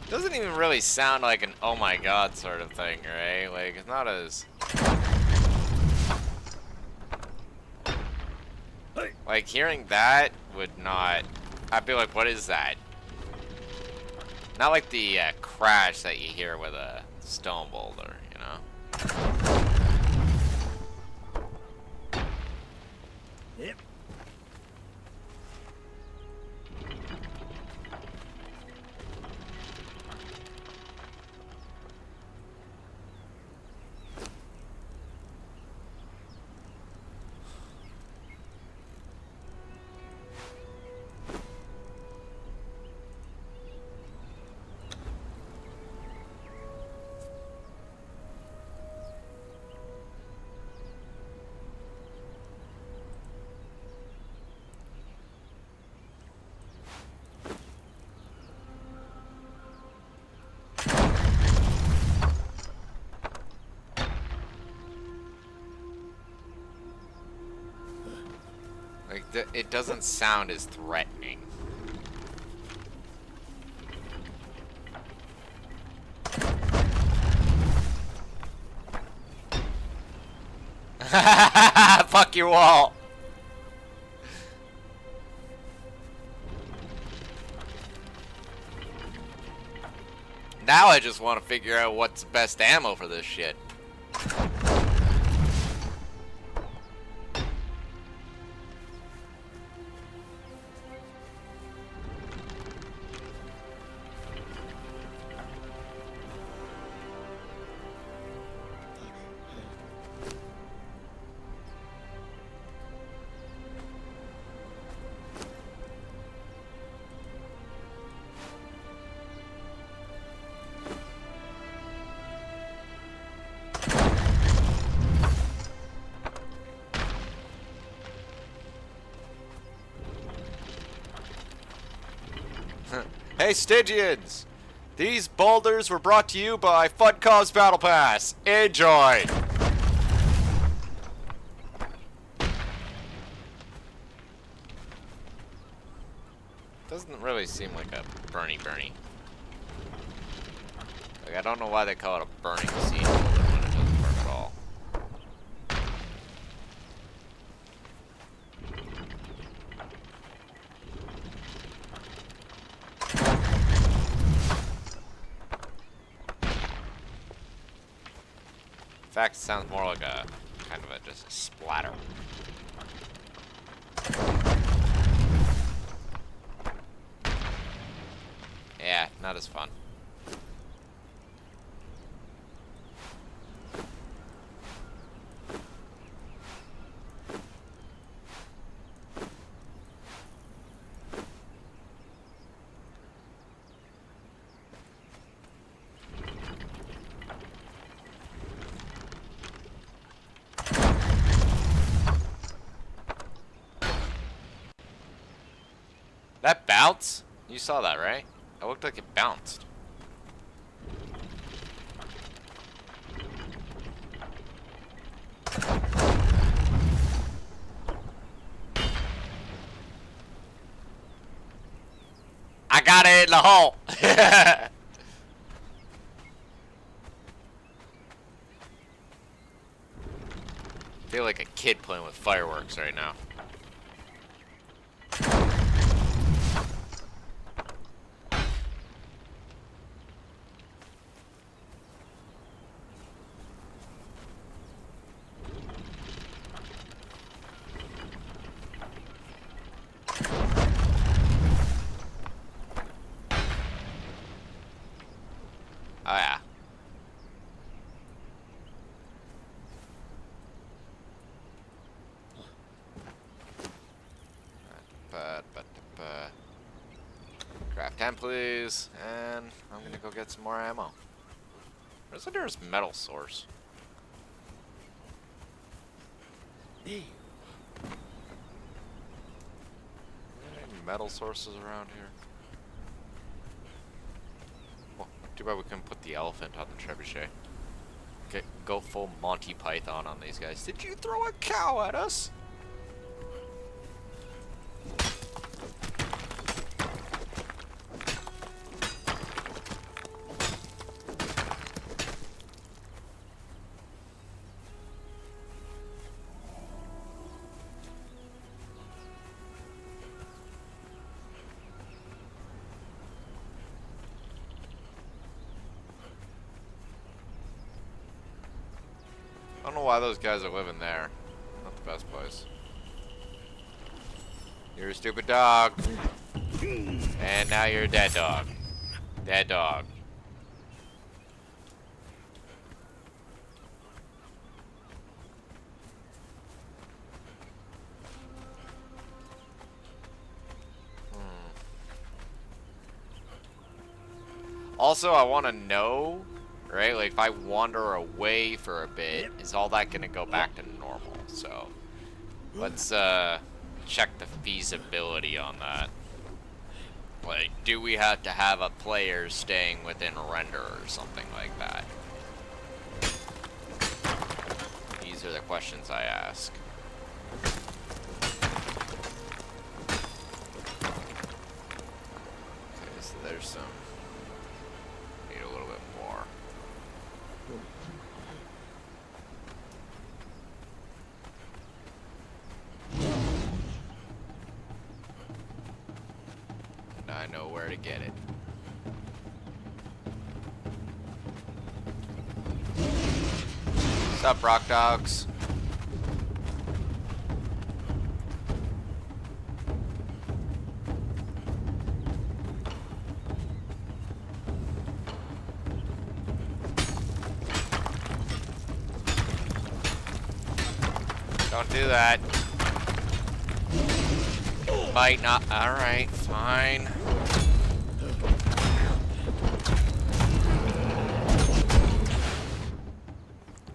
Speaker 1: Doesn't even really sound like an oh my god sort of thing, right? Like, it's not as... Like, hearing that would not... I'd be like, what is that? Not like the crash that you hear with a stone boulder, you know?
Speaker 2: Yep.
Speaker 1: Like, it doesn't sound as threatening. Fuck your wall! Now I just want to figure out what's the best ammo for this shit. Hey Stygians! These boulders were brought to you by FUDCO's Battle Pass. Enjoy! Doesn't really seem like a burny. Like, I don't know why they call it a burning siege boulder when it doesn't burn at all. fact, it sounds more like a kind of a just a splatter. Yeah, not as fun. That bounce? You saw that, right? It looked like it bounced. I got it in the hole! I feel like a kid playing with fireworks right now. Oh yeah. Craft 10, please. And I'm gonna go get some more ammo. Where's the nearest metal source? Any metal sources around here? Well, too bad we couldn't put the elephant on the trebuchet. Okay, go full Monty Python on these guys. Did you throw a cow at us? I don't know why those guys are living there. Not the best place. You're a stupid dog. And now you're a dead dog. Dead dog. Also, I want to know, right? Like, if I wander away for a bit, is all that going to go back to normal? So, let's check the feasibility on that. Like, do we have to have a player staying within render or something like that? These are the questions I ask. Okay, so there's some... Need a little bit more. And I know where to get it. What's up, rock dogs? Don't do that. Might not. Alright, fine.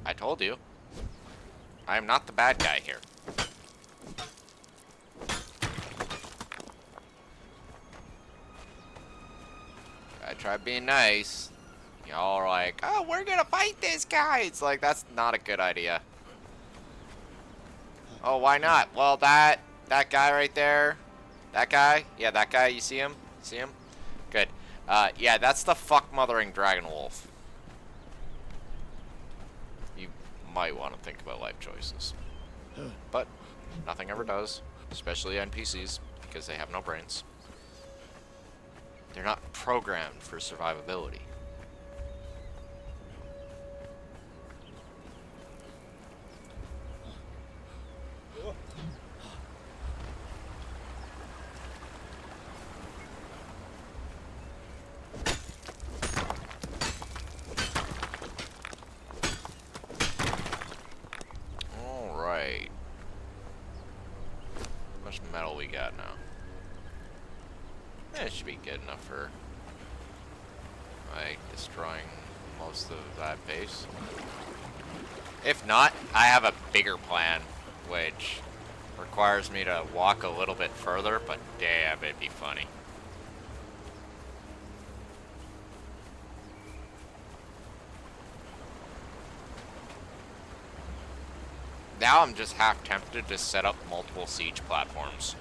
Speaker 1: I told you. I am not the bad guy here. I tried being nice. Y'all are like, oh, we're gonna fight this guy. It's like, that's not a good idea. Oh, why not? Well, that guy right there. That guy? Yeah, that guy. You see him? See him? Good. Yeah, that's the fuck-mothering dragon wolf. You might want to think about life choices. But nothing ever does. Especially NPCs, because they have no brains. They're not programmed for survivability. enough for like destroying most of that base. If not, I have a bigger plan, which requires me to walk a little bit further, but damn, it'd be funny. Now I'm just half tempted to set up multiple siege platforms.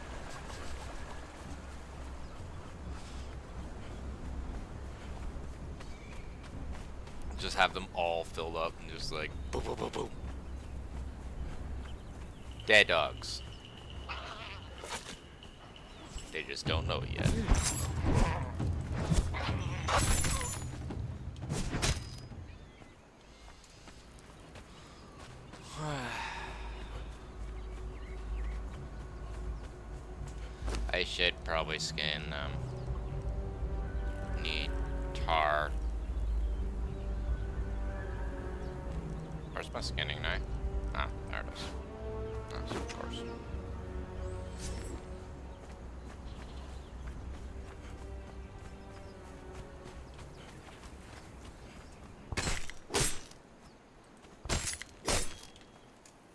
Speaker 1: Just have them all filled up and just like boom, boom, boom, boom. Dead dogs. They just don't know it yet. I should probably scan them. Need tar. Where's my scanning knife? Ah, there it is. Nice, of course.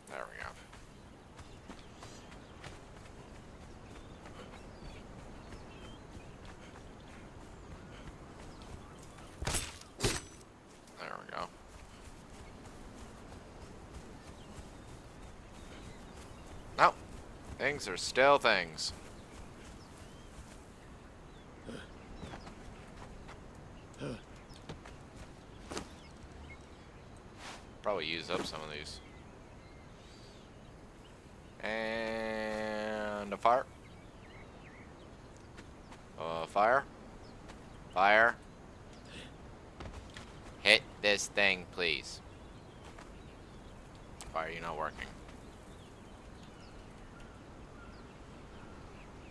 Speaker 1: There we go. There we go. No, things are still things. Probably use up some of these. And a fire. Fire. Fire. Hit this thing, please. Why are you not working?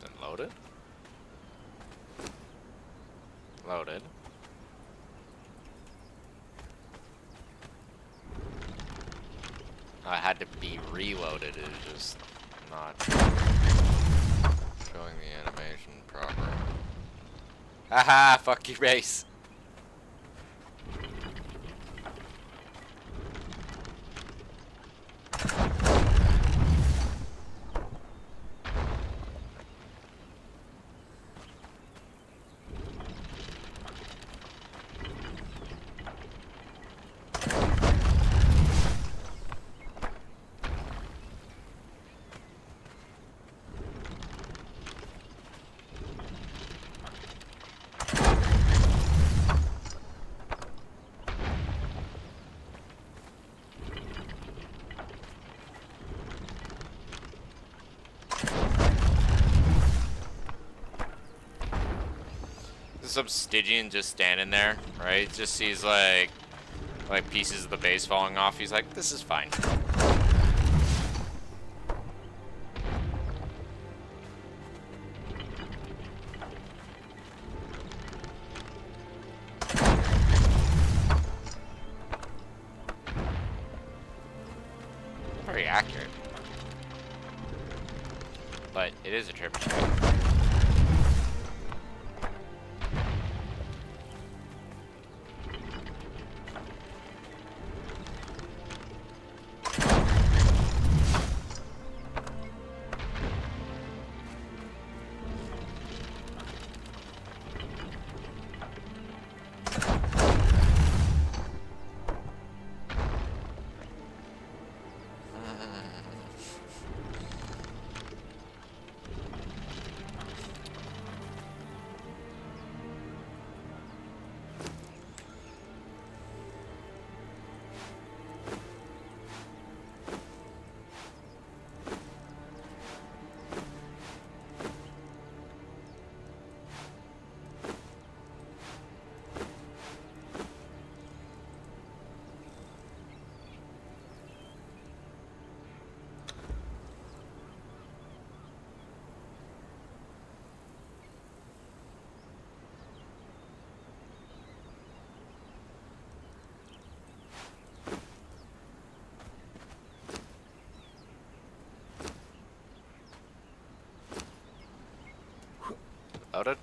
Speaker 1: Then loaded. Loaded. I had to be reloaded. It was just not showing the animation proper. Haha, fuck your base. Some Stygian just standing there, right? Just sees like pieces of the base falling off. He's like, this is fine. Very accurate. But it is a trebuchet. Loaded.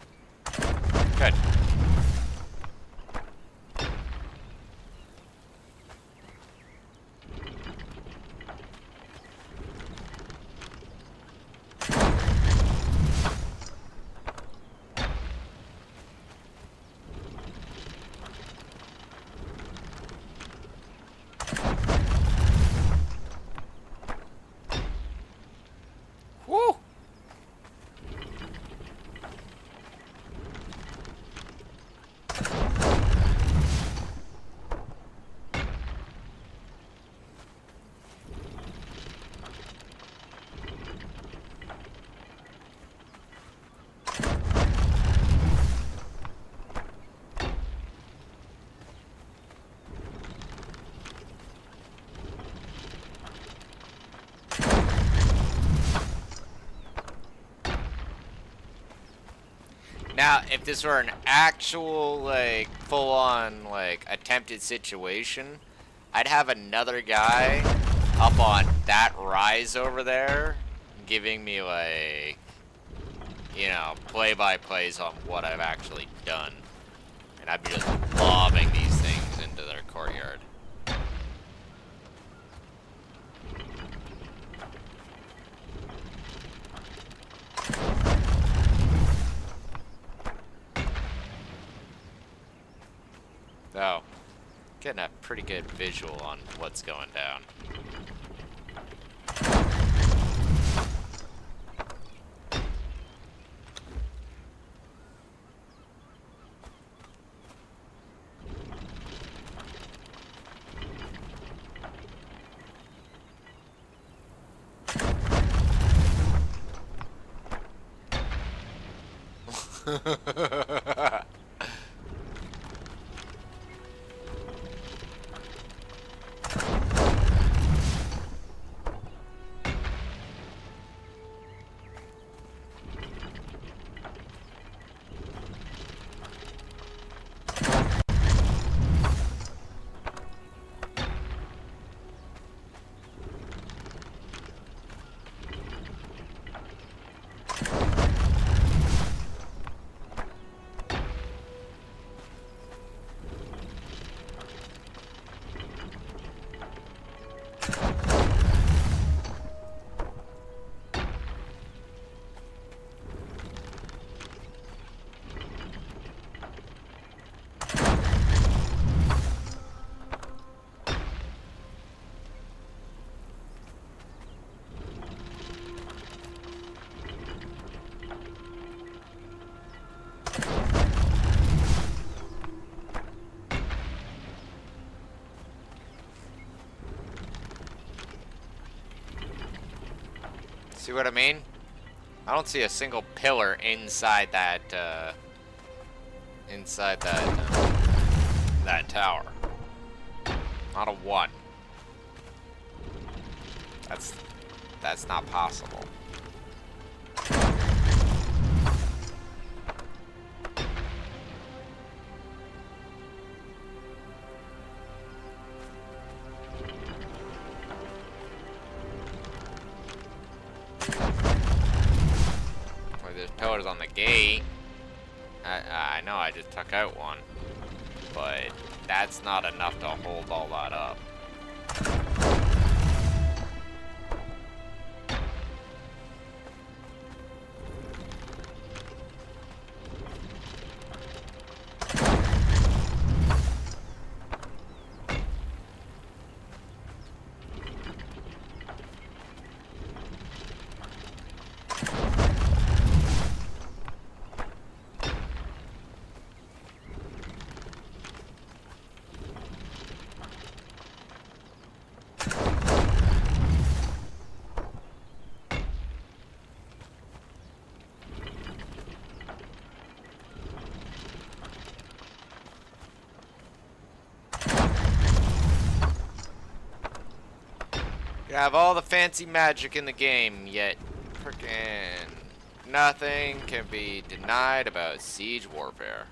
Speaker 1: Now, if this were an actual, like, full-on, like, attempted situation, I'd have another guy up on that rise over there giving me, like, you know, play-by-plays on what I've actually done. And I'd be just lobbing these things into their courtyard. So, getting a pretty good visual on what's going down. See what I mean? I don't see a single pillar inside that, that tower. Not a one. That's not possible. There's pillars on the gate. I know I just took out one, but that's not enough to hold all that up. You have all the fancy magic in the game, yet frickin' nothing can be denied about siege warfare.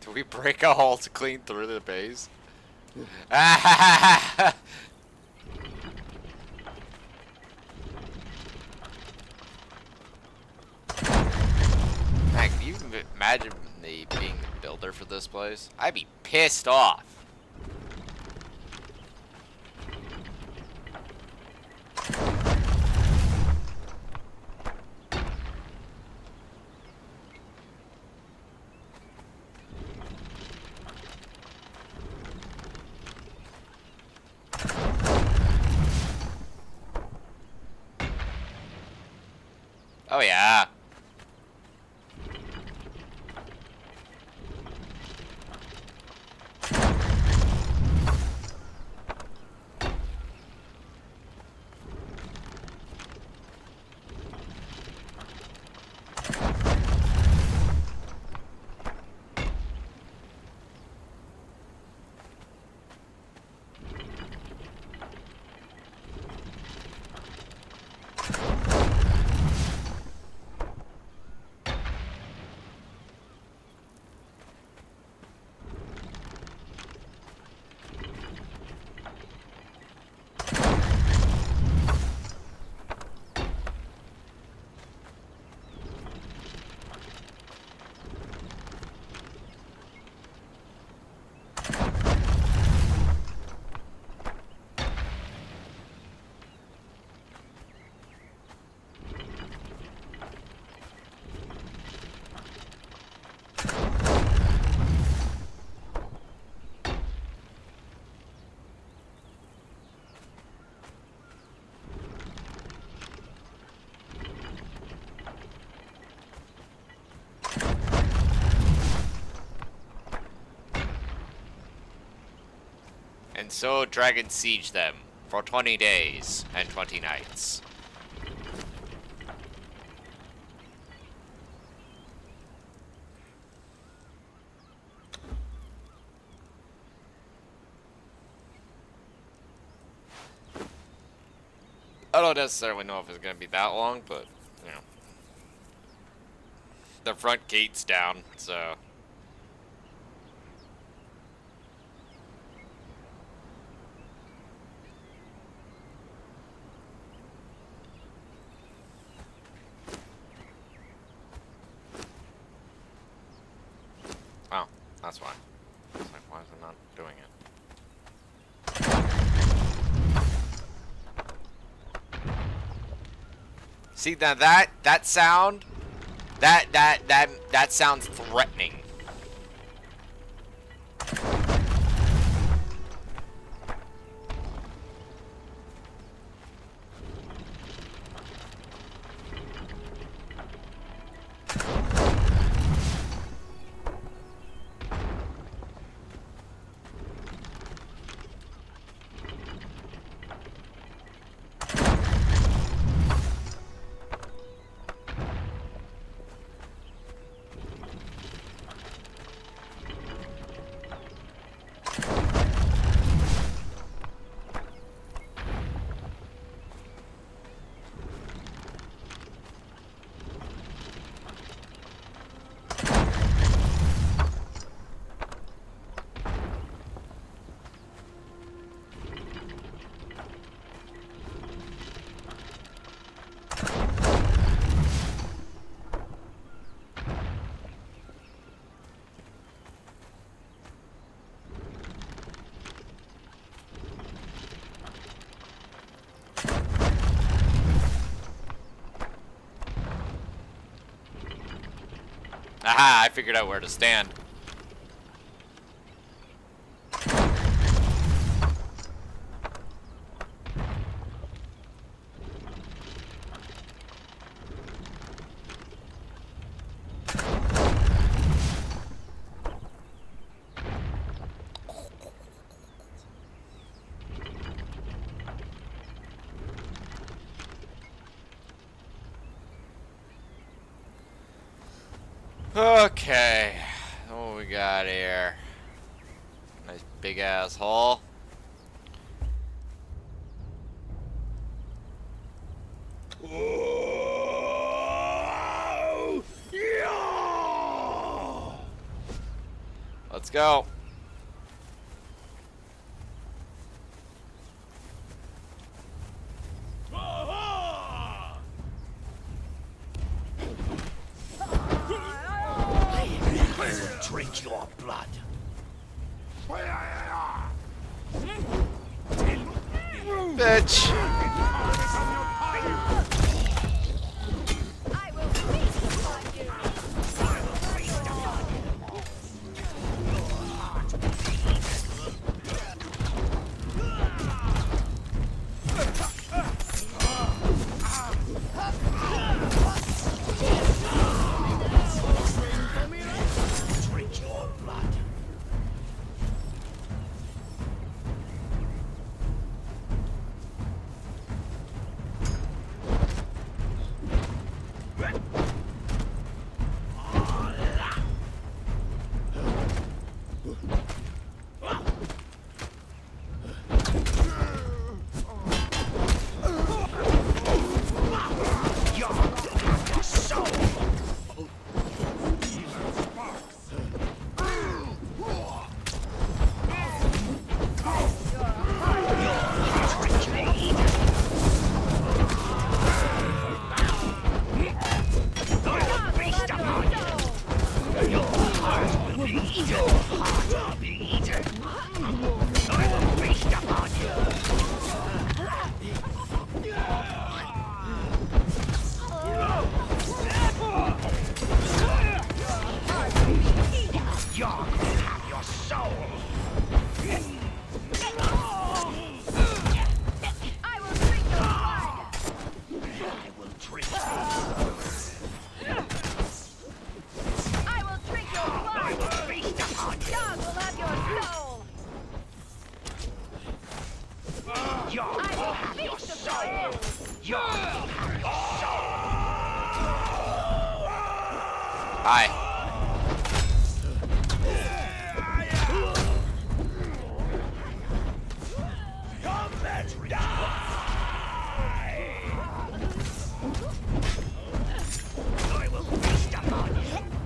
Speaker 1: Do we break a hole to clean through the base? Man, can you even imagine me being the builder for this place. I'd be pissed off. Oh yeah. And so Dragon Siege them for 20 days and 20 nights. I don't necessarily know if it's going to be that long, but, you know. The front gate's down, so... Oh, that's why. I was like, why is it not doing it? See, now that sound, that sounds threatening. Aha, I figured out where to stand. Okay, what we got here? Nice big ass hole. Let's go. Bitch!
Speaker 3: I will feast upon you.
Speaker 2: Drink your blood.
Speaker 1: Hi.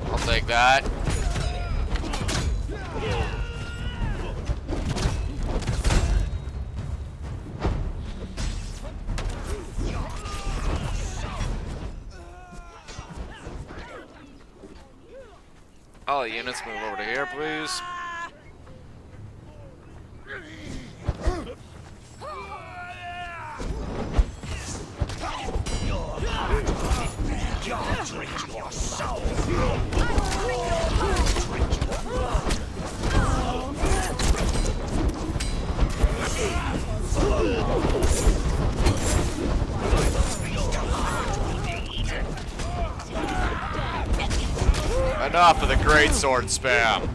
Speaker 1: I'll take that. All units move over to here, please. Enough of the greatsword spam.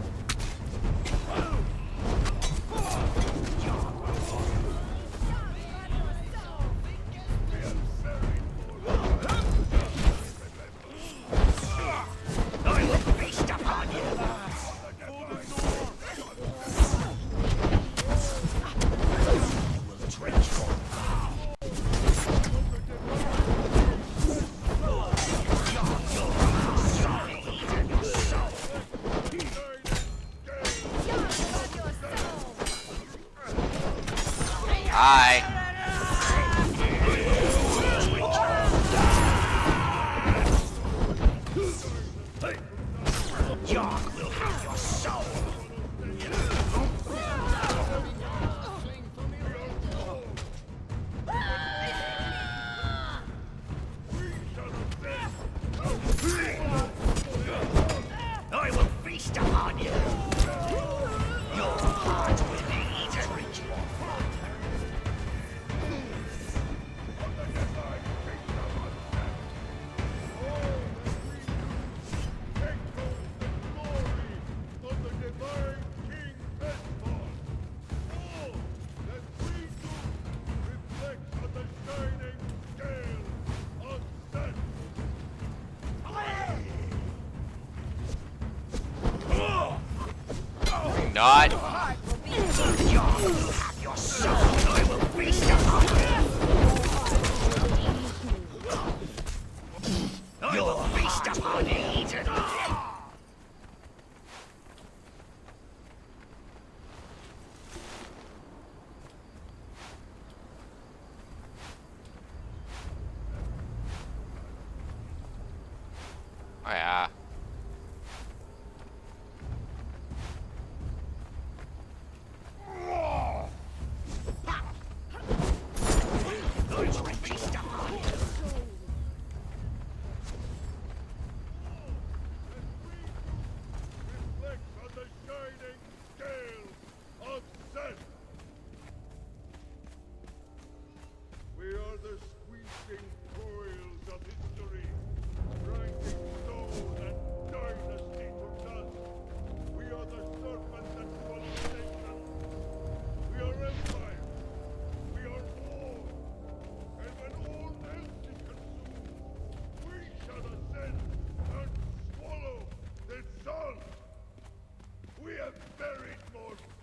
Speaker 1: Hi.
Speaker 2: Yark will have your soul. I will feast upon you. Your heart will be eaten.
Speaker 1: Not.
Speaker 2: Yark will have your soul. I will feast upon you. I will feast upon you, eaten.
Speaker 1: Oh yeah.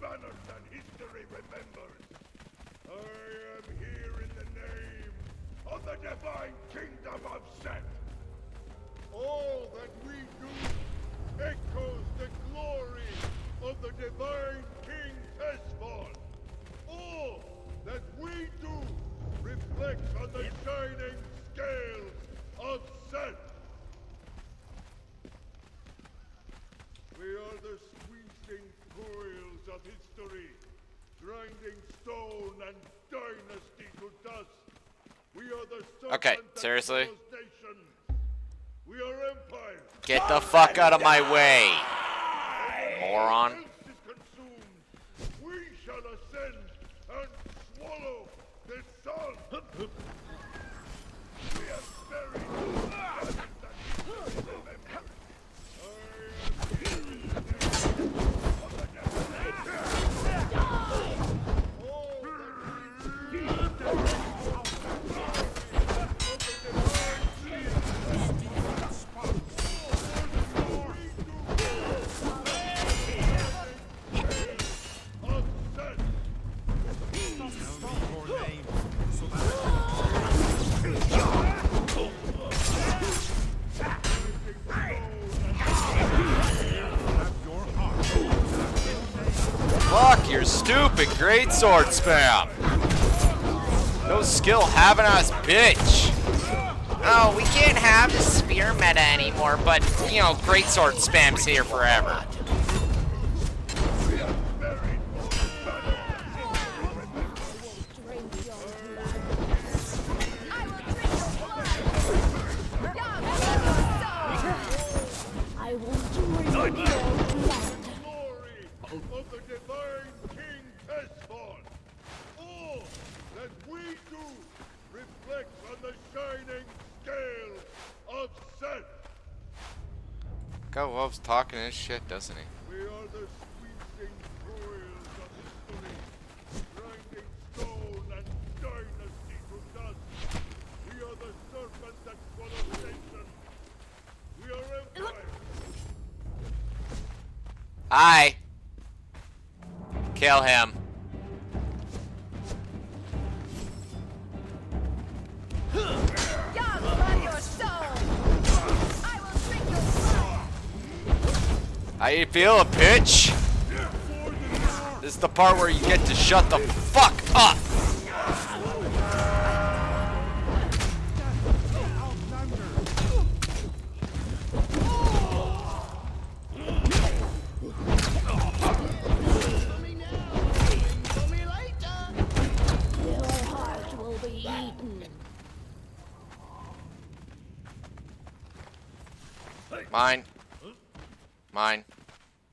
Speaker 4: banners than history remembers. I am here in the name of the divine kingdom of Set. All that we do echoes the glory of the divine King Tesfon. All that we do reflects on the shining scales of Set. We are the squeezing coils of history, grinding stone and dynasty to dust. We are the serpent
Speaker 1: Okay,
Speaker 4: that
Speaker 1: seriously?
Speaker 4: swallows nations. We are empire.
Speaker 1: Get the fuck out of my way, moron.
Speaker 4: Else is consumed. We shall ascend and swallow the sun. We have buried the banners that history remembers. I am here in the name of the divine. All that we do
Speaker 1: Fuck your stupid greatsword spam. No skill having ass bitch. Oh, we can't have the spear meta anymore, but you know, greatsword spam's here forever.
Speaker 3: Drink your blood. I will drink your blood. I will drink your blood.
Speaker 4: glory of the divine King Tesfon. All that we do reflects on the shining scales of Set.
Speaker 1: God loves talking his shit, doesn't he?
Speaker 4: We are the squeezing coils of history, grinding stone and dynasty to dust. We are the serpent that swallows nations. We are empire.
Speaker 1: Hi. Kill him.
Speaker 3: Young by your soul. I will drink your blood.
Speaker 1: How you feeling, bitch? This is the part where you get to shut the fuck up.
Speaker 3: Your heart will be eaten.
Speaker 1: Mine. Mine.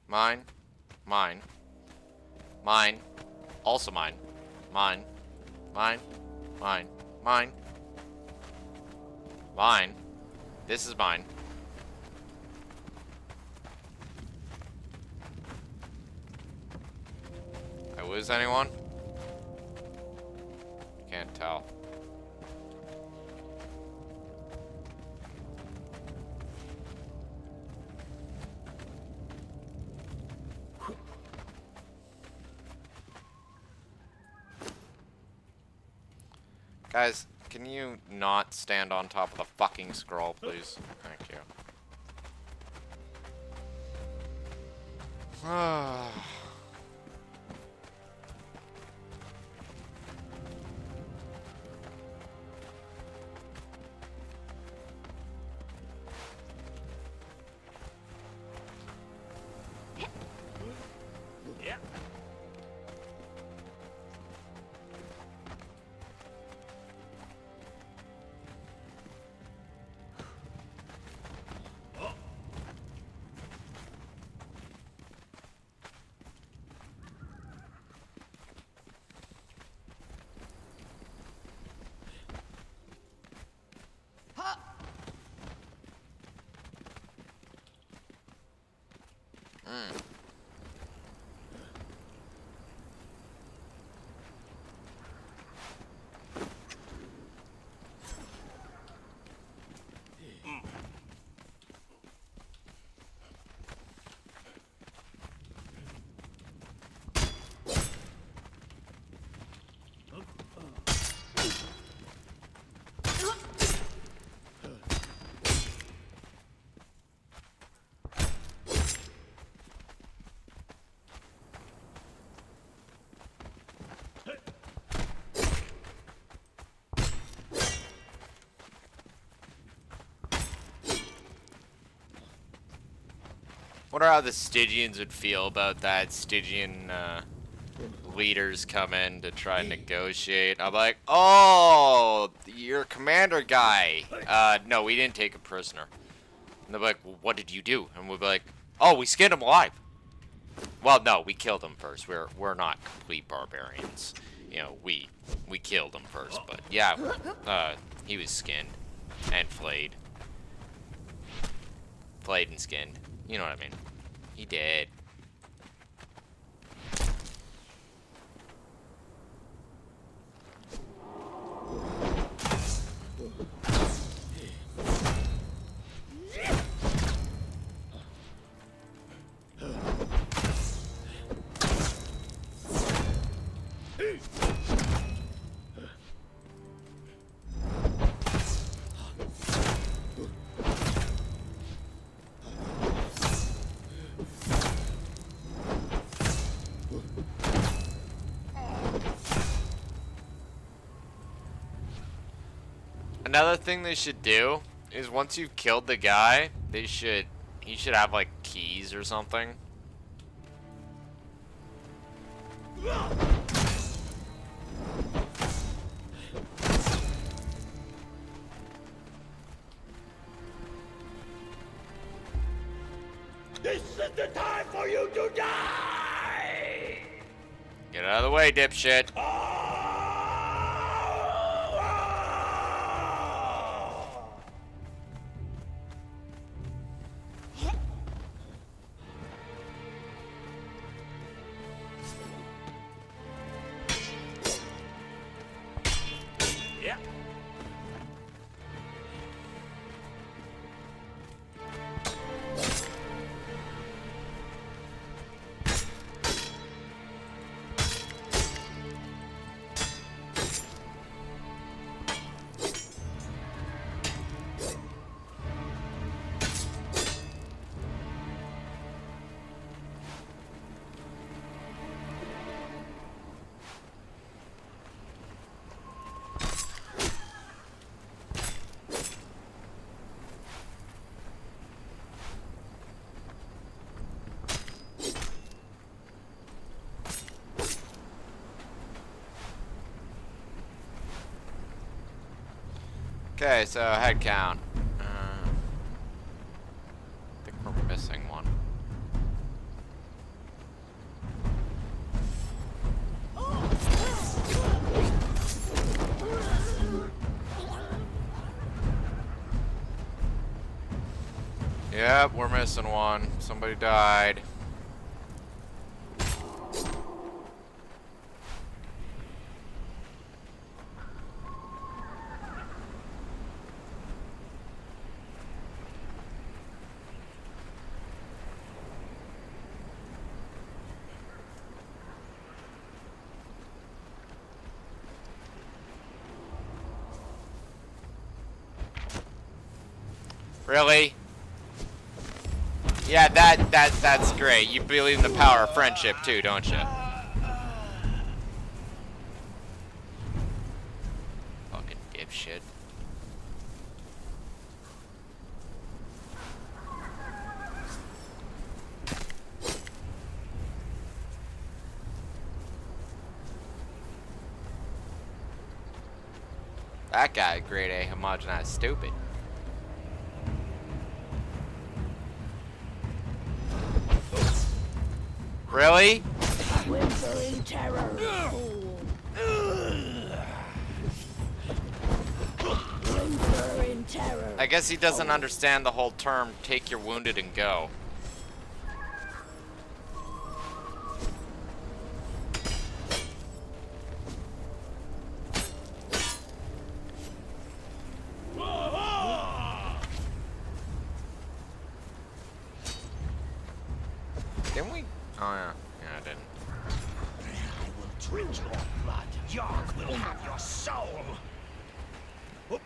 Speaker 1: Mine. Mine. Mine. Also mine. Mine. Mine. Mine. Mine. Mine. This is mine. I lose anyone? Can't tell. Guys, can you not stand on top of the fucking scroll, please? Thank you.
Speaker 2: Yeah.
Speaker 1: Wonder how the Stygians would feel about that. Stygian leaders come in to try and negotiate. I'm like, oh, you're a commander guy. No, we didn't take a prisoner. And they're like, well, what did you do? And we'll be like, oh, we skinned him alive. Well, no, we killed him first. We're not complete barbarians. You know, we killed him first. But yeah, he was skinned and flayed. Flayed and skinned. You know what I mean. He did. Another thing they should do is once you've killed the guy, he should have like keys or something.
Speaker 2: This is the time for you to die!
Speaker 1: Get out of the way, dipshit.
Speaker 2: Yeah.
Speaker 1: Okay, so head count. I think we're missing one. Yep, we're missing one. Somebody died. Really? Yeah, that's great. You believe in the power of friendship too, don't you? Fucking dipshit. That guy, grade A, homogenized, stupid. Really?
Speaker 3: Whimpering terror. Whimpering terror.
Speaker 1: I guess he doesn't understand the whole term, take your wounded and go. Didn't we? Oh yeah. Yeah, I didn't.
Speaker 2: I will drink your blood. Yarg will have your soul. Whoop.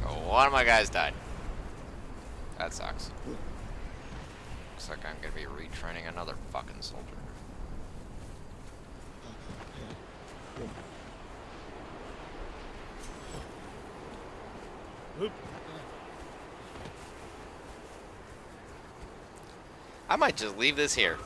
Speaker 1: So one of my guys died. That sucks. Looks like I'm gonna be retraining another fucking soldier. I might just leave this here.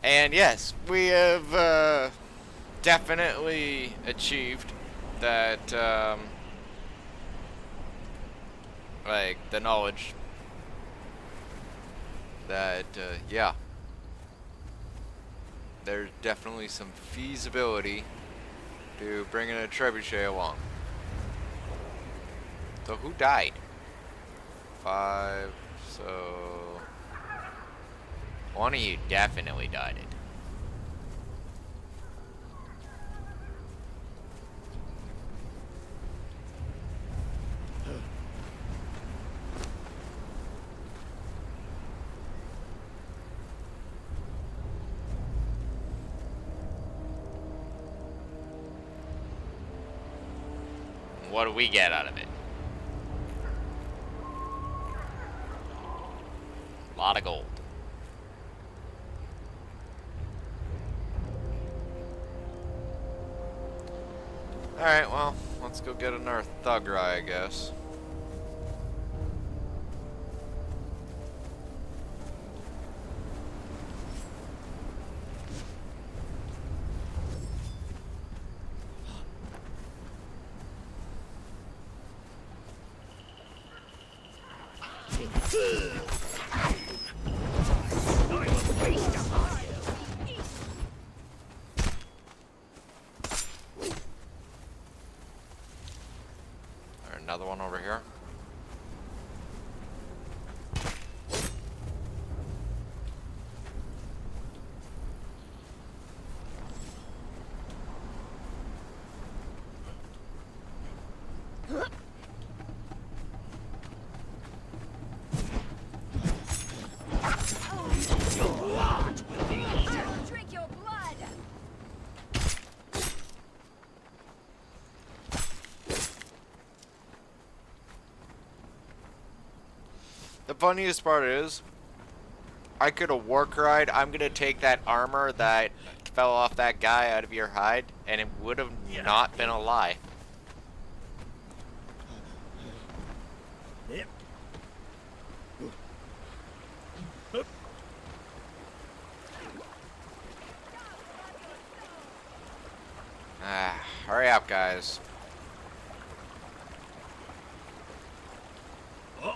Speaker 1: And yes, we have definitely achieved that, like, the knowledge that, yeah, there's definitely some feasibility to bringing a trebuchet along. So who died? 5, so one of you definitely died it. What do we get out of it? A lot of gold. Alright, well, let's go get another thug rye, I guess.
Speaker 2: I will feast upon you.
Speaker 1: There's another one over here.
Speaker 2: Your heart will be
Speaker 3: I
Speaker 2: eaten.
Speaker 3: will drink your blood.
Speaker 1: The funniest part is, I could have war cried, I'm gonna take that armor that fell off that guy out of your hide, and it would have not been a lie.
Speaker 2: Yep.
Speaker 1: Ah, hurry up, guys.
Speaker 2: Oh.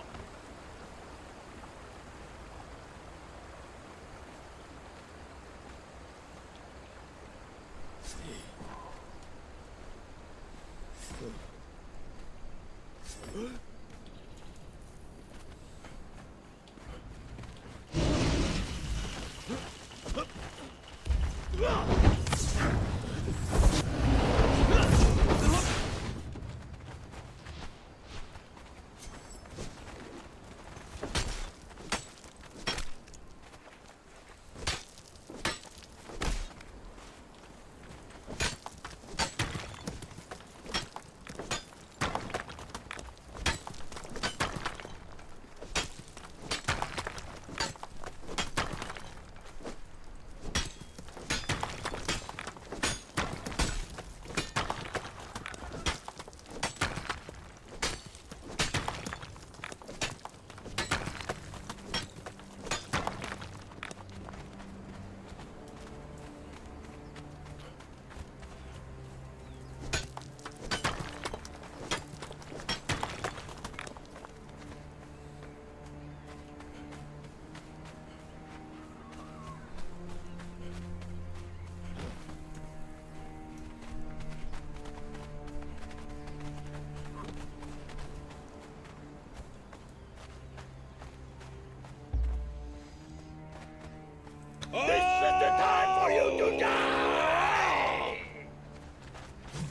Speaker 4: This is the time for you to die!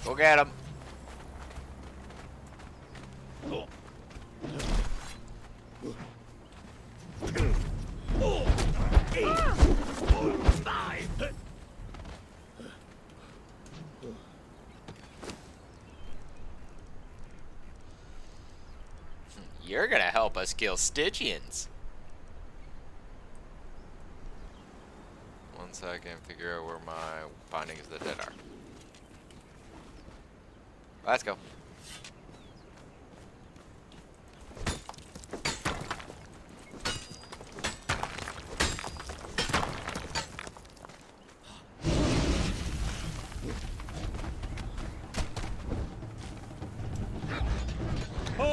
Speaker 1: Go get him. You're gonna help us kill Stygians. 1 so I can figure out where my bindings of the dead are. Let's go.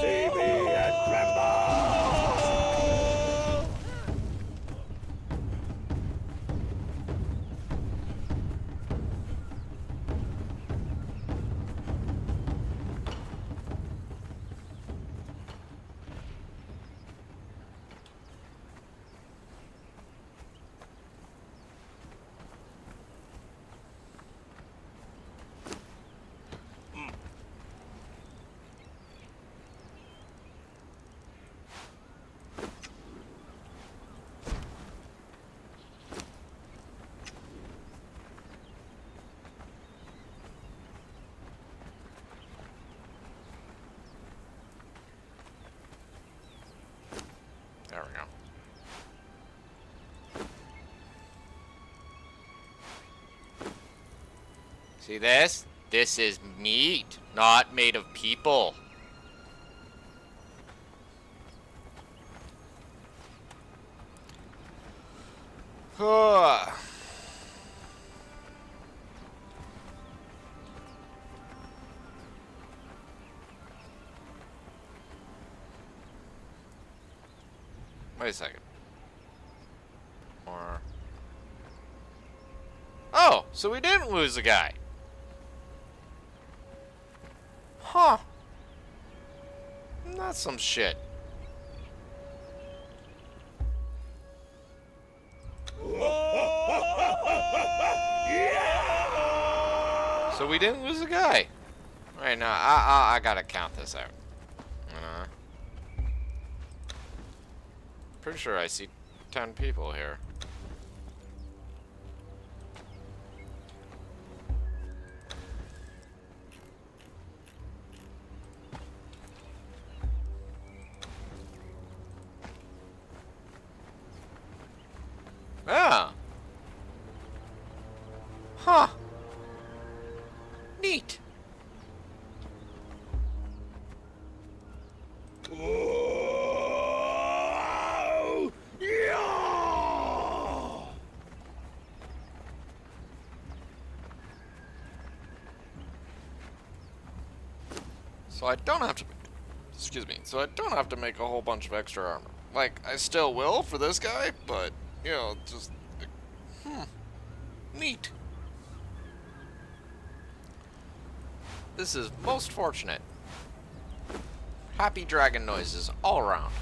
Speaker 4: See me and tremble!
Speaker 1: There we go. See this? This is meat, not made of people. Wait a second. Or... Oh, so we didn't lose a guy. Huh. That's some shit. So we didn't lose a guy. Right now, I gotta count this out. Pretty sure I see 10 people here. Ah. Huh. Neat.
Speaker 4: Oh, yeah!
Speaker 1: So I don't have to, excuse me, so I don't have to make a whole bunch of extra armor. Like, I still will for this guy, but, you know, just, neat. This is most fortunate. Happy dragon noises all around.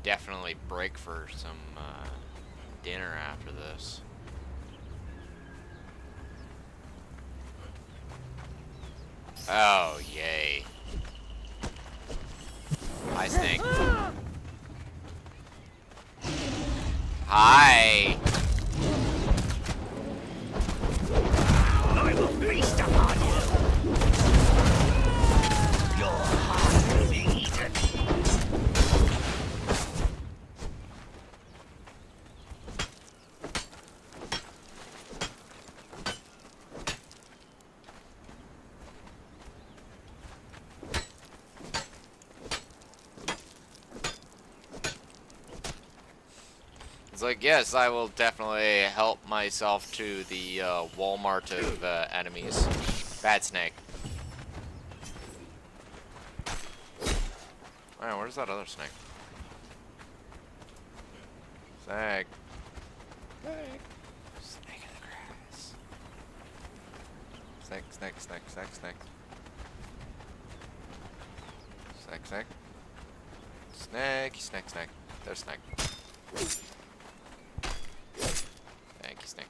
Speaker 1: definitely break for some dinner after this. Oh, yay. Hi, Snake. Hi.
Speaker 2: I will feast upon you. Your heart will be eaten.
Speaker 1: It's like, yes, I will definitely help myself to the Walmart of enemies. Bad Snake. Alright, where's that other snake? Snake. Snake. Snake in the grass. Snake, snake, snake, snake, snake. Snake, snake. Snake, snake, snake. There's snake. Thank you, snake.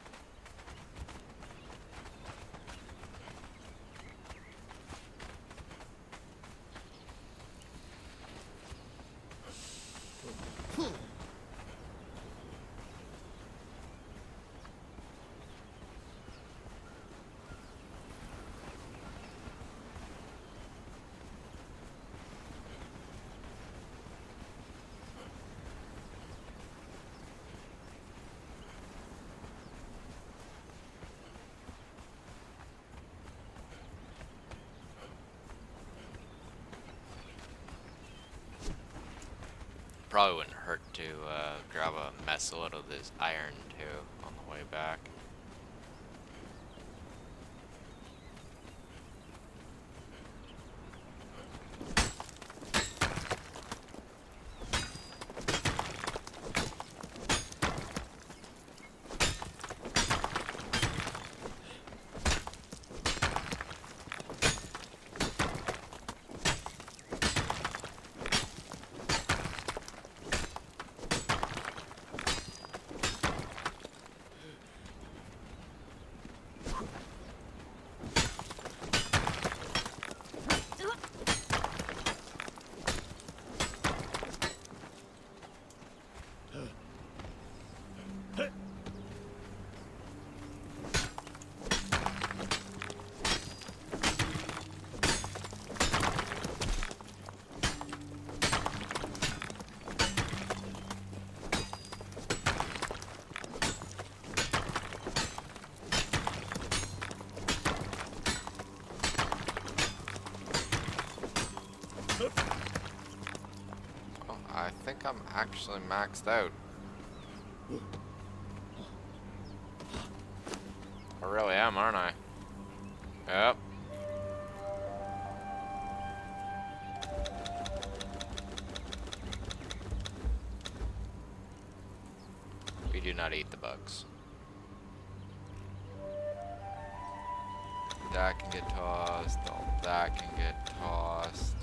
Speaker 1: Probably wouldn't hurt to grab a mess load of this iron too on the way back. Oh, I think I'm actually maxed out. I really am, aren't I? Yep. We do not eat the bugs. That can get tossed, all that can get tossed.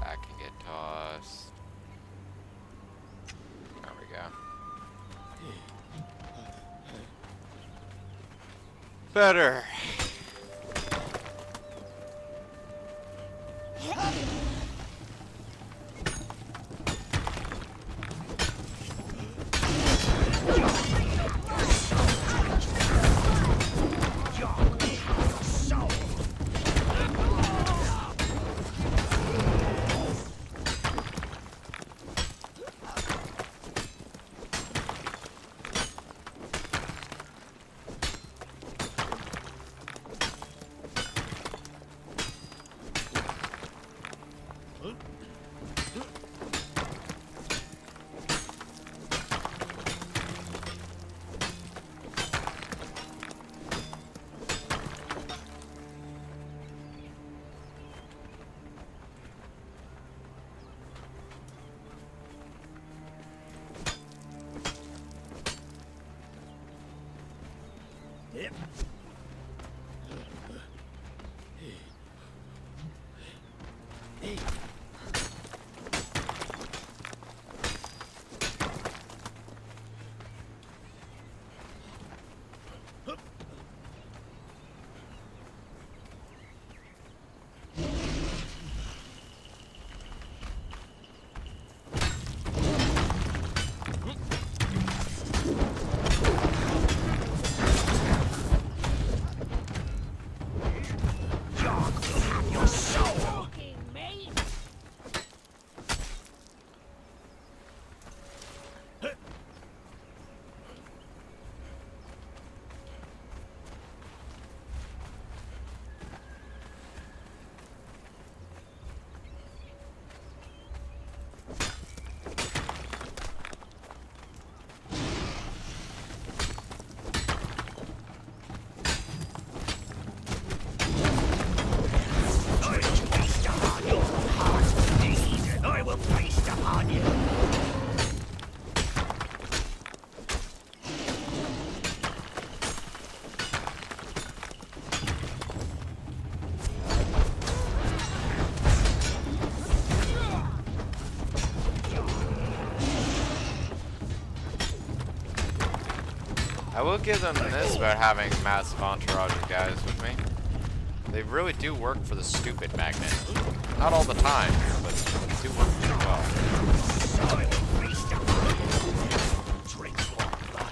Speaker 1: That can get tossed. There we go. Better.
Speaker 2: I will feast upon you.
Speaker 1: I will give them this about having massive entourage of guys with me. They really do work for the stupid magnet. Not all the time, but they do work pretty well.
Speaker 2: I will feast upon you. Drink your blood.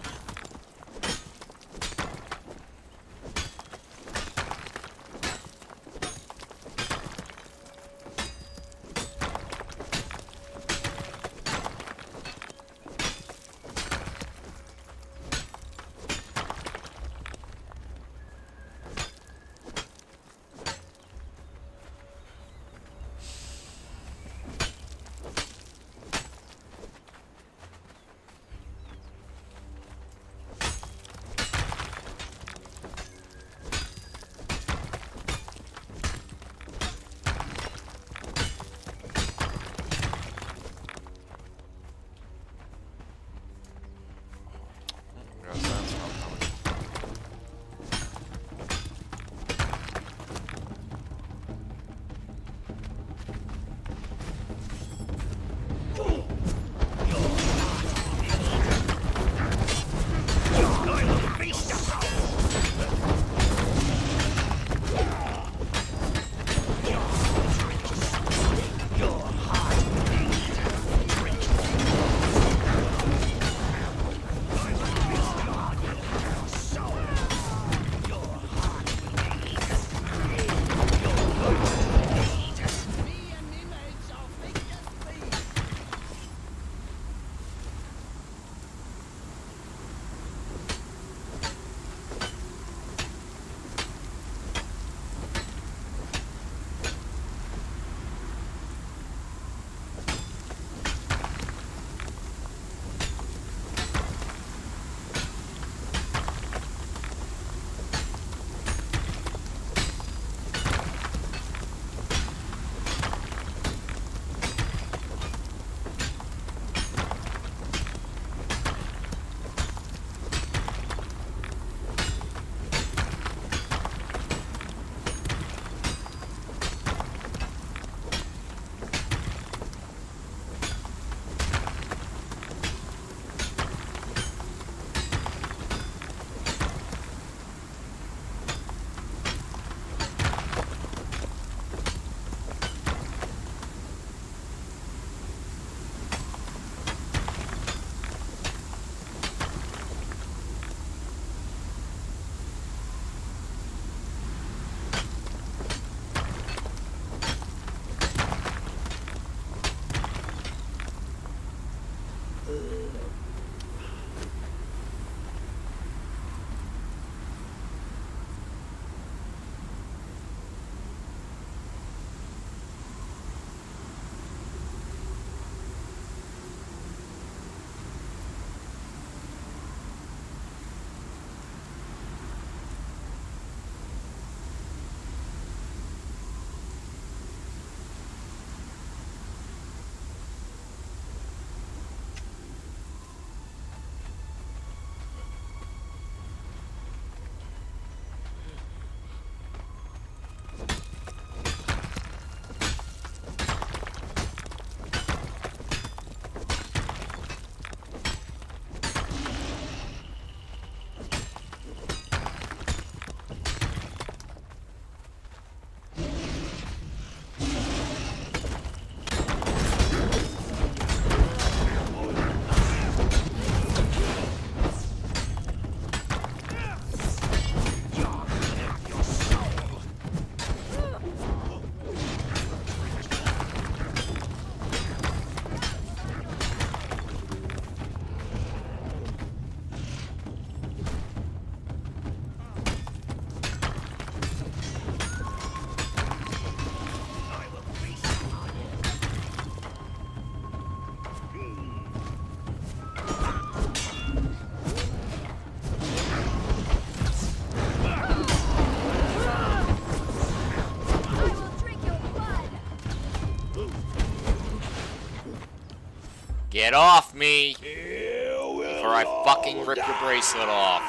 Speaker 1: Get off me!
Speaker 4: You will
Speaker 1: Before I fucking rip your
Speaker 4: die.
Speaker 1: bracelet off.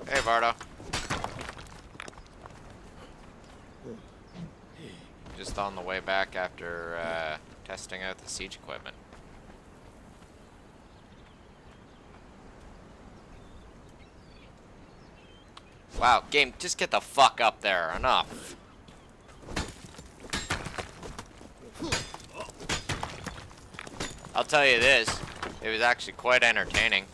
Speaker 1: Hey, Vardo. Just on the way back after testing out the siege equipment. Wow, game, just get the fuck up there. Enough. I'll tell you this, it was actually quite entertaining.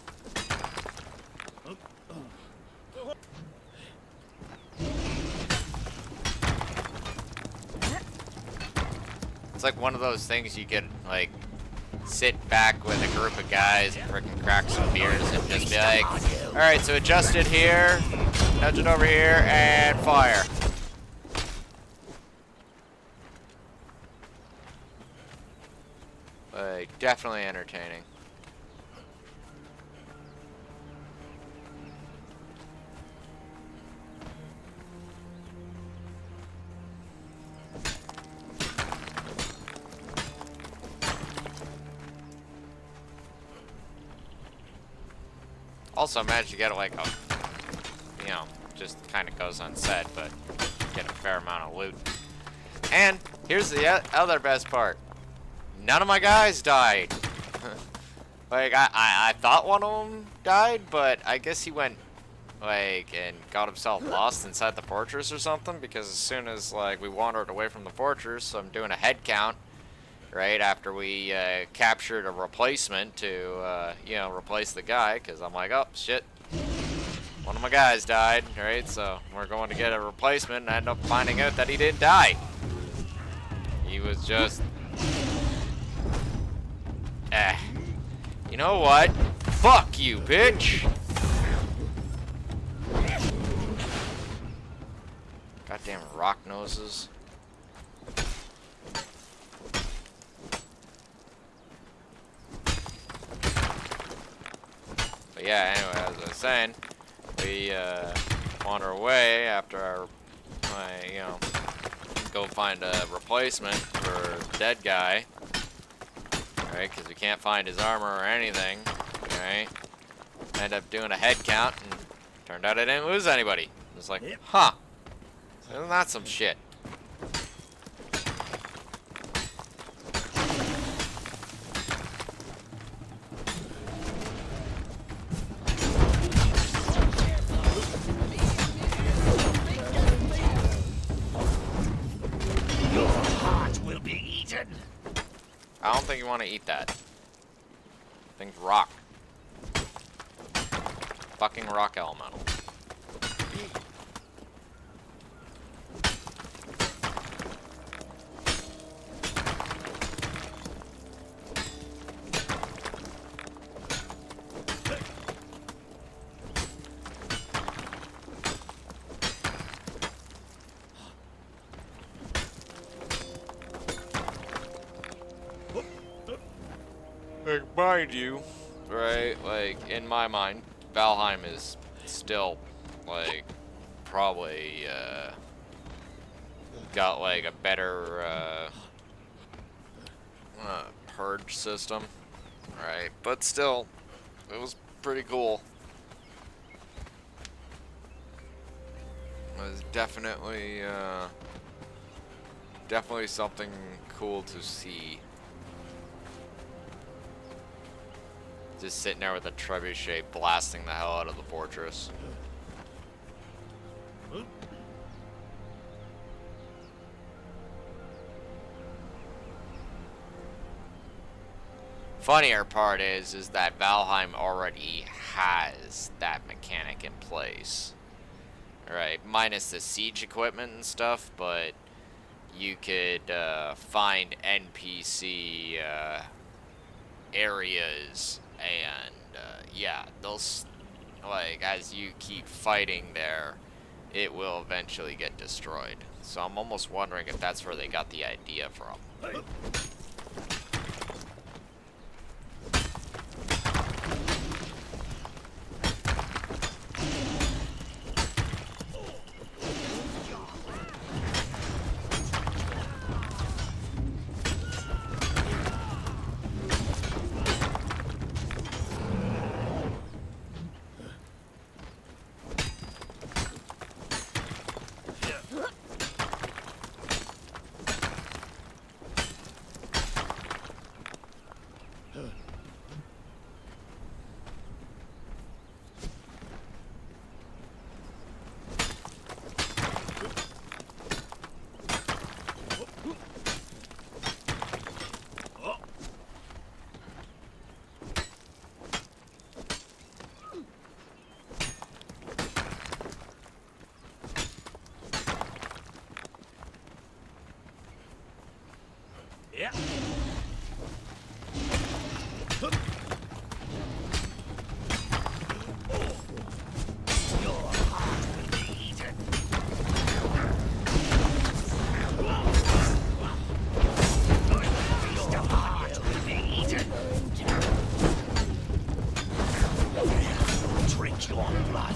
Speaker 1: It's like one of those things you could, like, sit back with a group of guys and frickin' crack some beers and just be like, alright, so adjust it here, nudge it over here, and fire. Like, definitely entertaining. Also managed to get like a, you know, just kind of goes unsaid, but get a fair amount of loot. And here's the other best part. None of my guys died. Like, I thought one of them died, but I guess he went, like, and got himself lost inside the fortress or something, because as soon as, like, we wandered away from the fortress, so I'm doing a head count, right, after we captured a replacement to, you know, replace the guy, because I'm like, oh, shit, one of my guys died, right, so we're going to get a replacement, and I end up finding out that he didn't die. He was just... You know what? Fuck you, bitch! Goddamn rock noses. But yeah, anyway, as I was saying, we wander away after our, you know, go find a replacement for the dead guy. Right, because we can't find his armor or anything, right? End up doing a head count, and turned out I didn't lose anybody. It was like, huh, isn't that some shit?
Speaker 2: Your heart will be eaten.
Speaker 1: I don't think you want to eat that. Thing's rock. Fucking rock elemental. Like, mind you, right, like, in my mind, Valheim is still, like, probably, got, like, a better, purge system, right, but still, it was pretty cool. It was definitely, definitely something cool to see. Just sitting there with a trebuchet blasting the hell out of the fortress. Funnier part is that Valheim already has that mechanic in place. right? Minus the siege equipment and stuff, but you could find NPC areas, and yeah, those, like, as you keep fighting there, it will eventually get destroyed. So I'm almost wondering if that's where they got the idea from.
Speaker 2: Yeah. Your heart will be eaten. Feast upon you will be eaten. Drink your blood.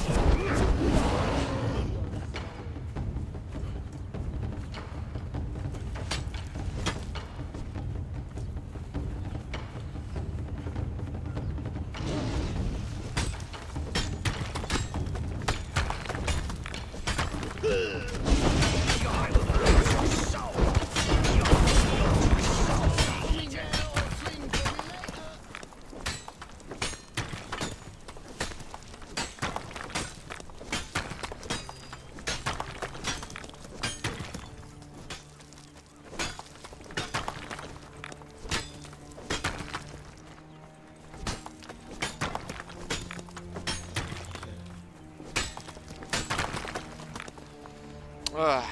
Speaker 1: Ugh.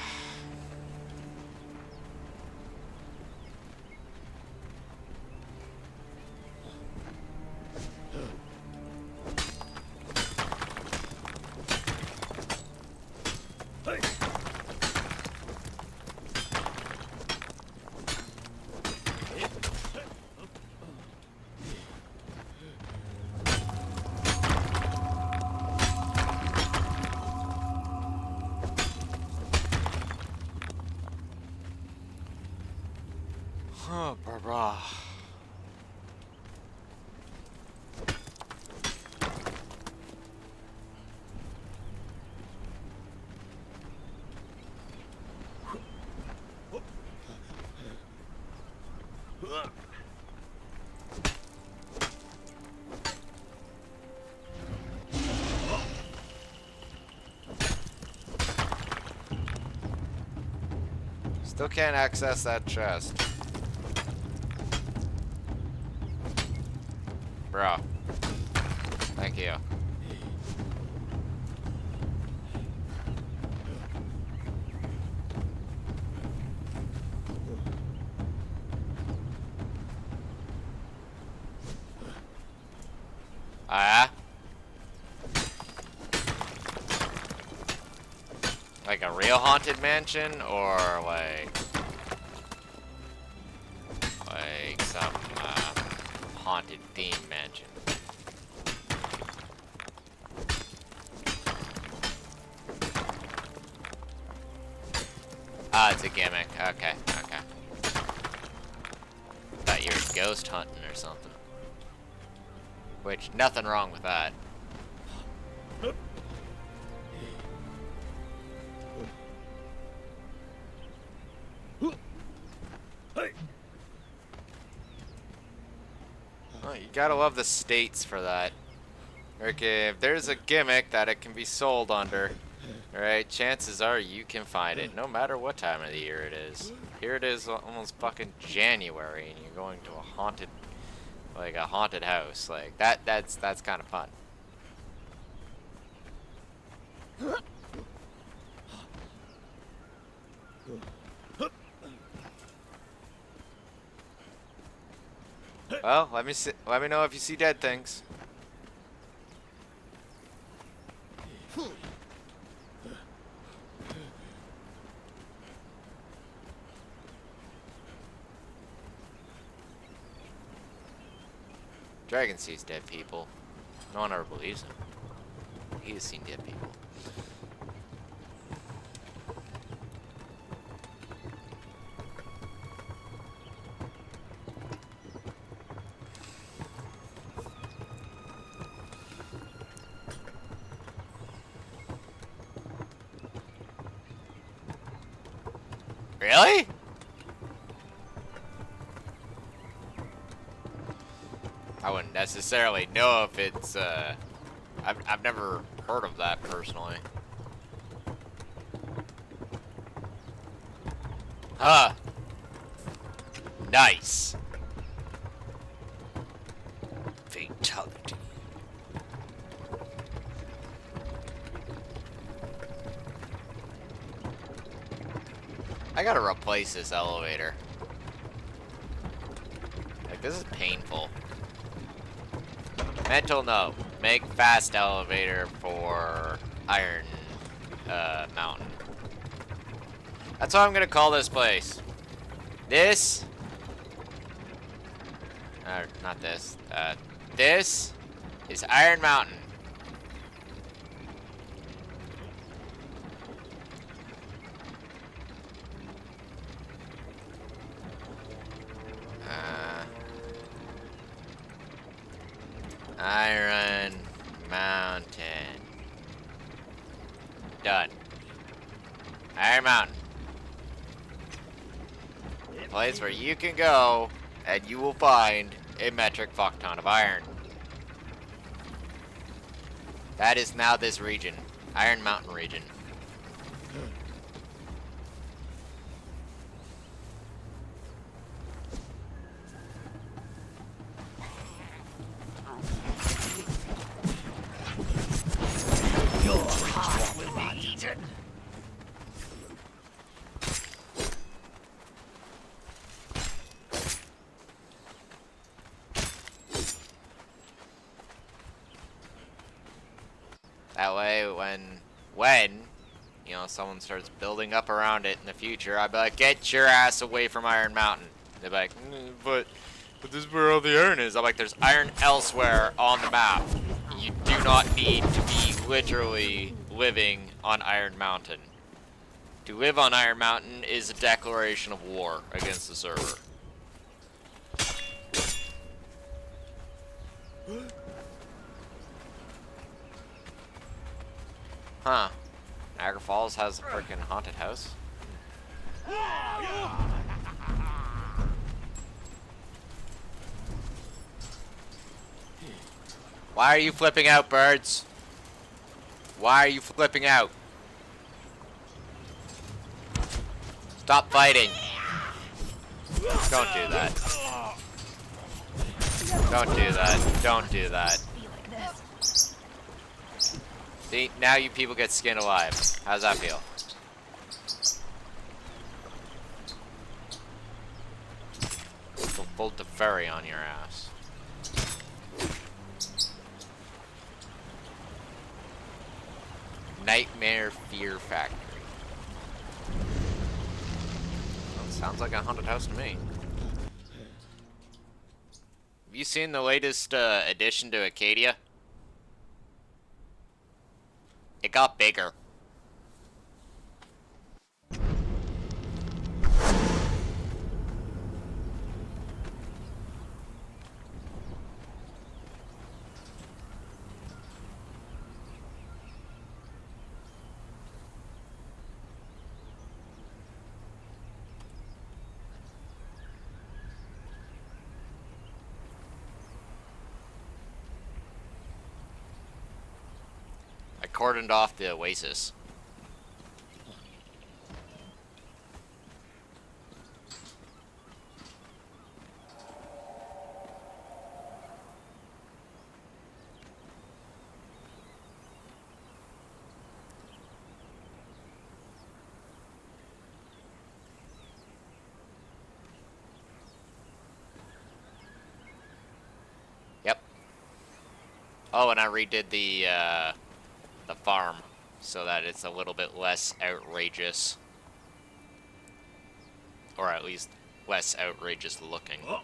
Speaker 1: Oh, brah. Still can't access that chest. Bro. Thank you. Ah? Like a real haunted mansion, or like some haunted theme mansion? Ah, it's a gimmick. Okay, okay. Thought you were ghost hunting or something. Which, nothing wrong with that. Well, you gotta love the states for that. Okay, if there's a gimmick that it can be sold under, alright, chances are you can find it, no matter what time of the year it is. Here it is, almost fucking January, and you're going to a haunted, like a haunted house. Like, that's kind of fun. Well, let me see. Let me know if you see dead things. Dragon sees dead people. No one ever believes him. He has seen dead people. Really? I wouldn't necessarily know if it's, I've never heard of that personally. Huh. Nice. Fatality. I gotta replace this elevator. Like, this is painful. Mental note. Make fast elevator for Iron Mountain. That's what I'm gonna call this place. This... not this. This is Iron Mountain. Iron Mountain. Done. Iron Mountain. A place where you can go and you will find a metric fuck ton of iron. That is now this region. Iron Mountain region.
Speaker 2: Your heart will be eaten.
Speaker 1: That way, when, you know, someone starts building up around it in the future, I'd be like, get your ass away from Iron Mountain. They'd be like, but this is where all the iron is. I'm like, there's iron elsewhere on the map. You do not need to be literally living on Iron Mountain. To live on Iron Mountain is a declaration of war against the server. Huh. Niagara Falls has a freaking haunted house. Why are you flipping out, birds? Why are you flipping out? Stop fighting. Don't do that. Don't do that. Don't do that. See, now you people get skinned alive. How's that feel? Full Teferi on your ass. Nightmare Fear Factory. Well, sounds like a haunted house to me. Have you seen the latest addition to Acadia? It got bigger. I cordoned off the oasis. Oh, and I redid the farm so that it's a little bit less outrageous, or at least less outrageous looking.
Speaker 2: Oh.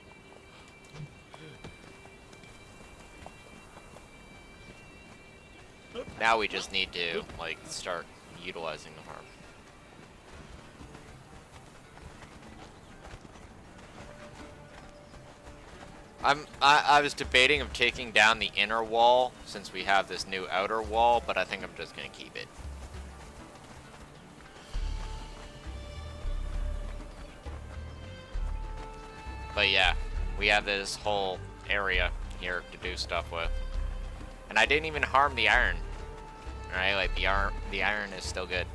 Speaker 1: Now we just need to like start utilizing the farm. I was debating of taking down the inner wall since we have this new outer wall, but I think I'm just gonna keep it. But yeah, we have this whole area here to do stuff with. And I didn't even harm the iron. Alright, like the iron is still good.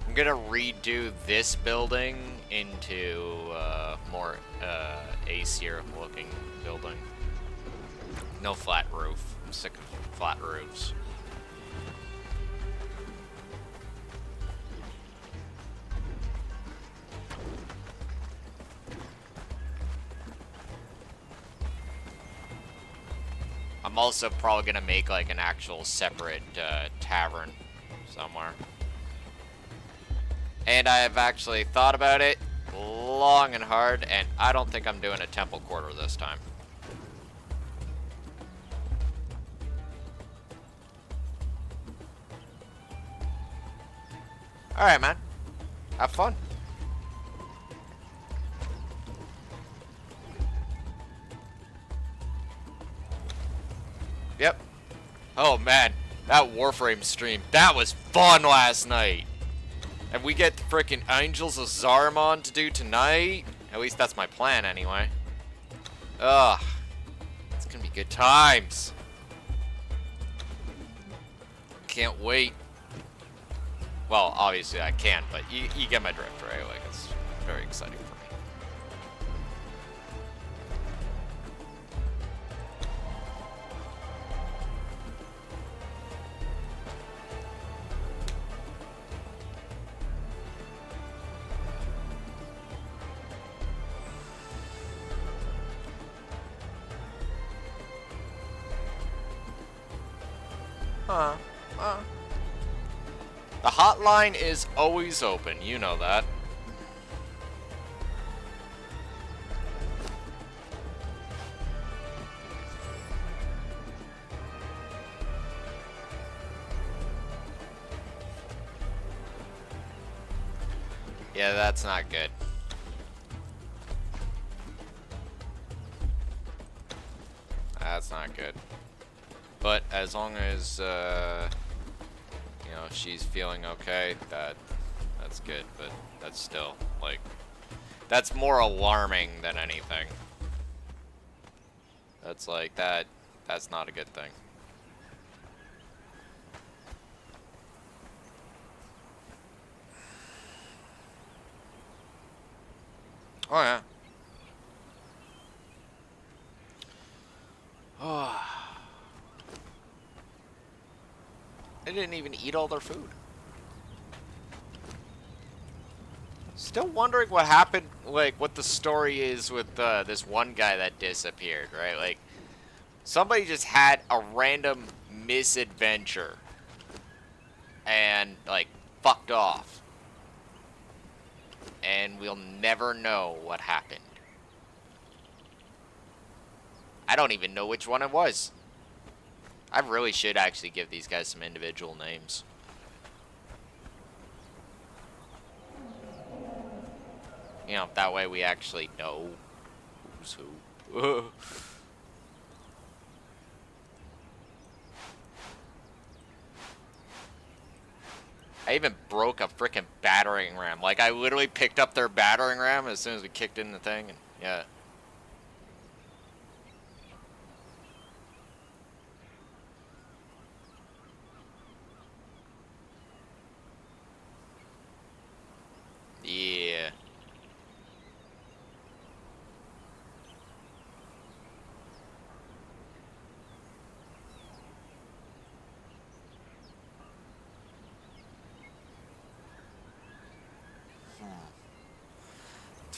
Speaker 1: I'm gonna redo this building into more acier looking building. No flat roof. I'm sick of flat roofs. I'm also probably gonna make like an actual separate tavern somewhere. And I have actually thought about it long and hard, and I don't think I'm doing a temple quarter this time. Alright, man. Have fun. Yep. Oh, man. That Warframe stream. That was fun last night. And we get the frickin' Angels of Zarmon to do tonight. At least that's my plan, anyway. Ugh. It's gonna be good times. Can't wait. Well, obviously I can't, but you get my drift, right? Like, it's very exciting for me. The hotline is always open, you know that. Yeah, that's not good. That's not good. But as long as, you know, she's feeling okay, that's good. But that's still, like, that's more alarming than anything. That's like, that's not a good thing. Oh, yeah. Oh. They didn't even eat all their food. Still wondering what happened, like, what the story is with this one guy that disappeared, right? Like, somebody just had a random misadventure and, like, fucked off. And we'll never know what happened. I don't even know which one it was. I really should actually give these guys some individual names. You know, that way we actually know who's who. I even broke a freaking battering ram. Like, I literally picked up their battering ram as soon as we kicked in the thing, and yeah. Yeah.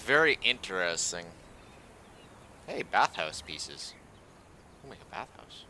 Speaker 1: very interesting. Hey, bathhouse pieces. We'll make a bathhouse.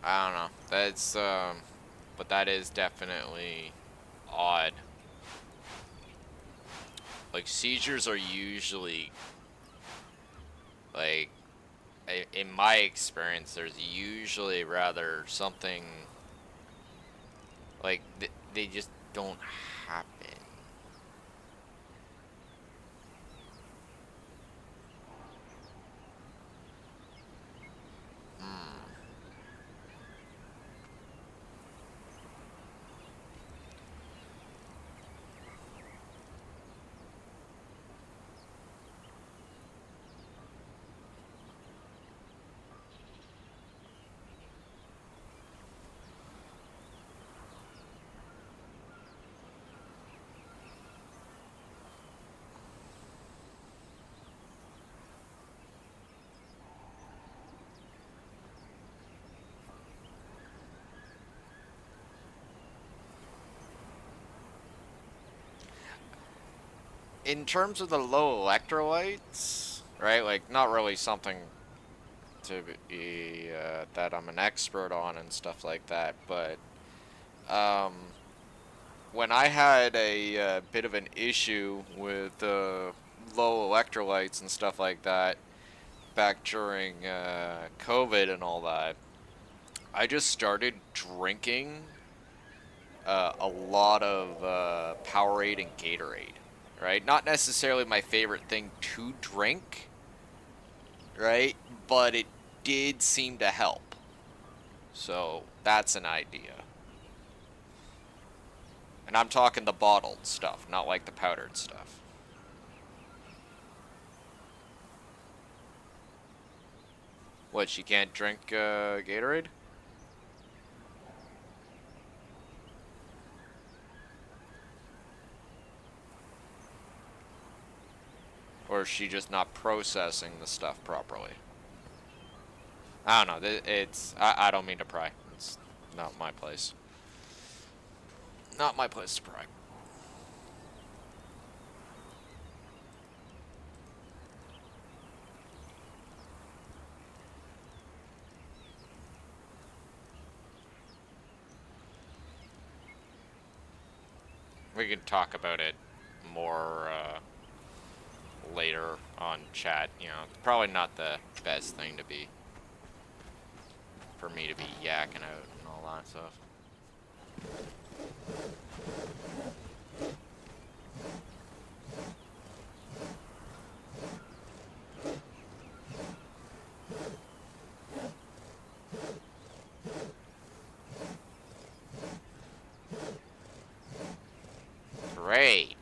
Speaker 1: I don't know. That's but that is definitely odd. Like seizures are usually like in my experience there's usually rather something like they just don't happen. In terms of the low electrolytes, right? Like not really something to be that I'm an expert on and stuff like that, but um, when I had a bit of an issue with low electrolytes and stuff like that back during COVID and all that, I just started drinking a lot of Powerade and Gatorade, right? Not necessarily my favorite thing to drink, right? But it did seem to help. So that's an idea. And I'm talking the bottled stuff, not like the powdered stuff. What, she can't drink Gatorade? Or is she just not processing the stuff properly? I don't know. I don't mean to pry. It's not my place. Not my place to pry. We can talk about it more later on chat. You know, it's probably not the best thing to be for me to be yakking out and all that stuff. Great.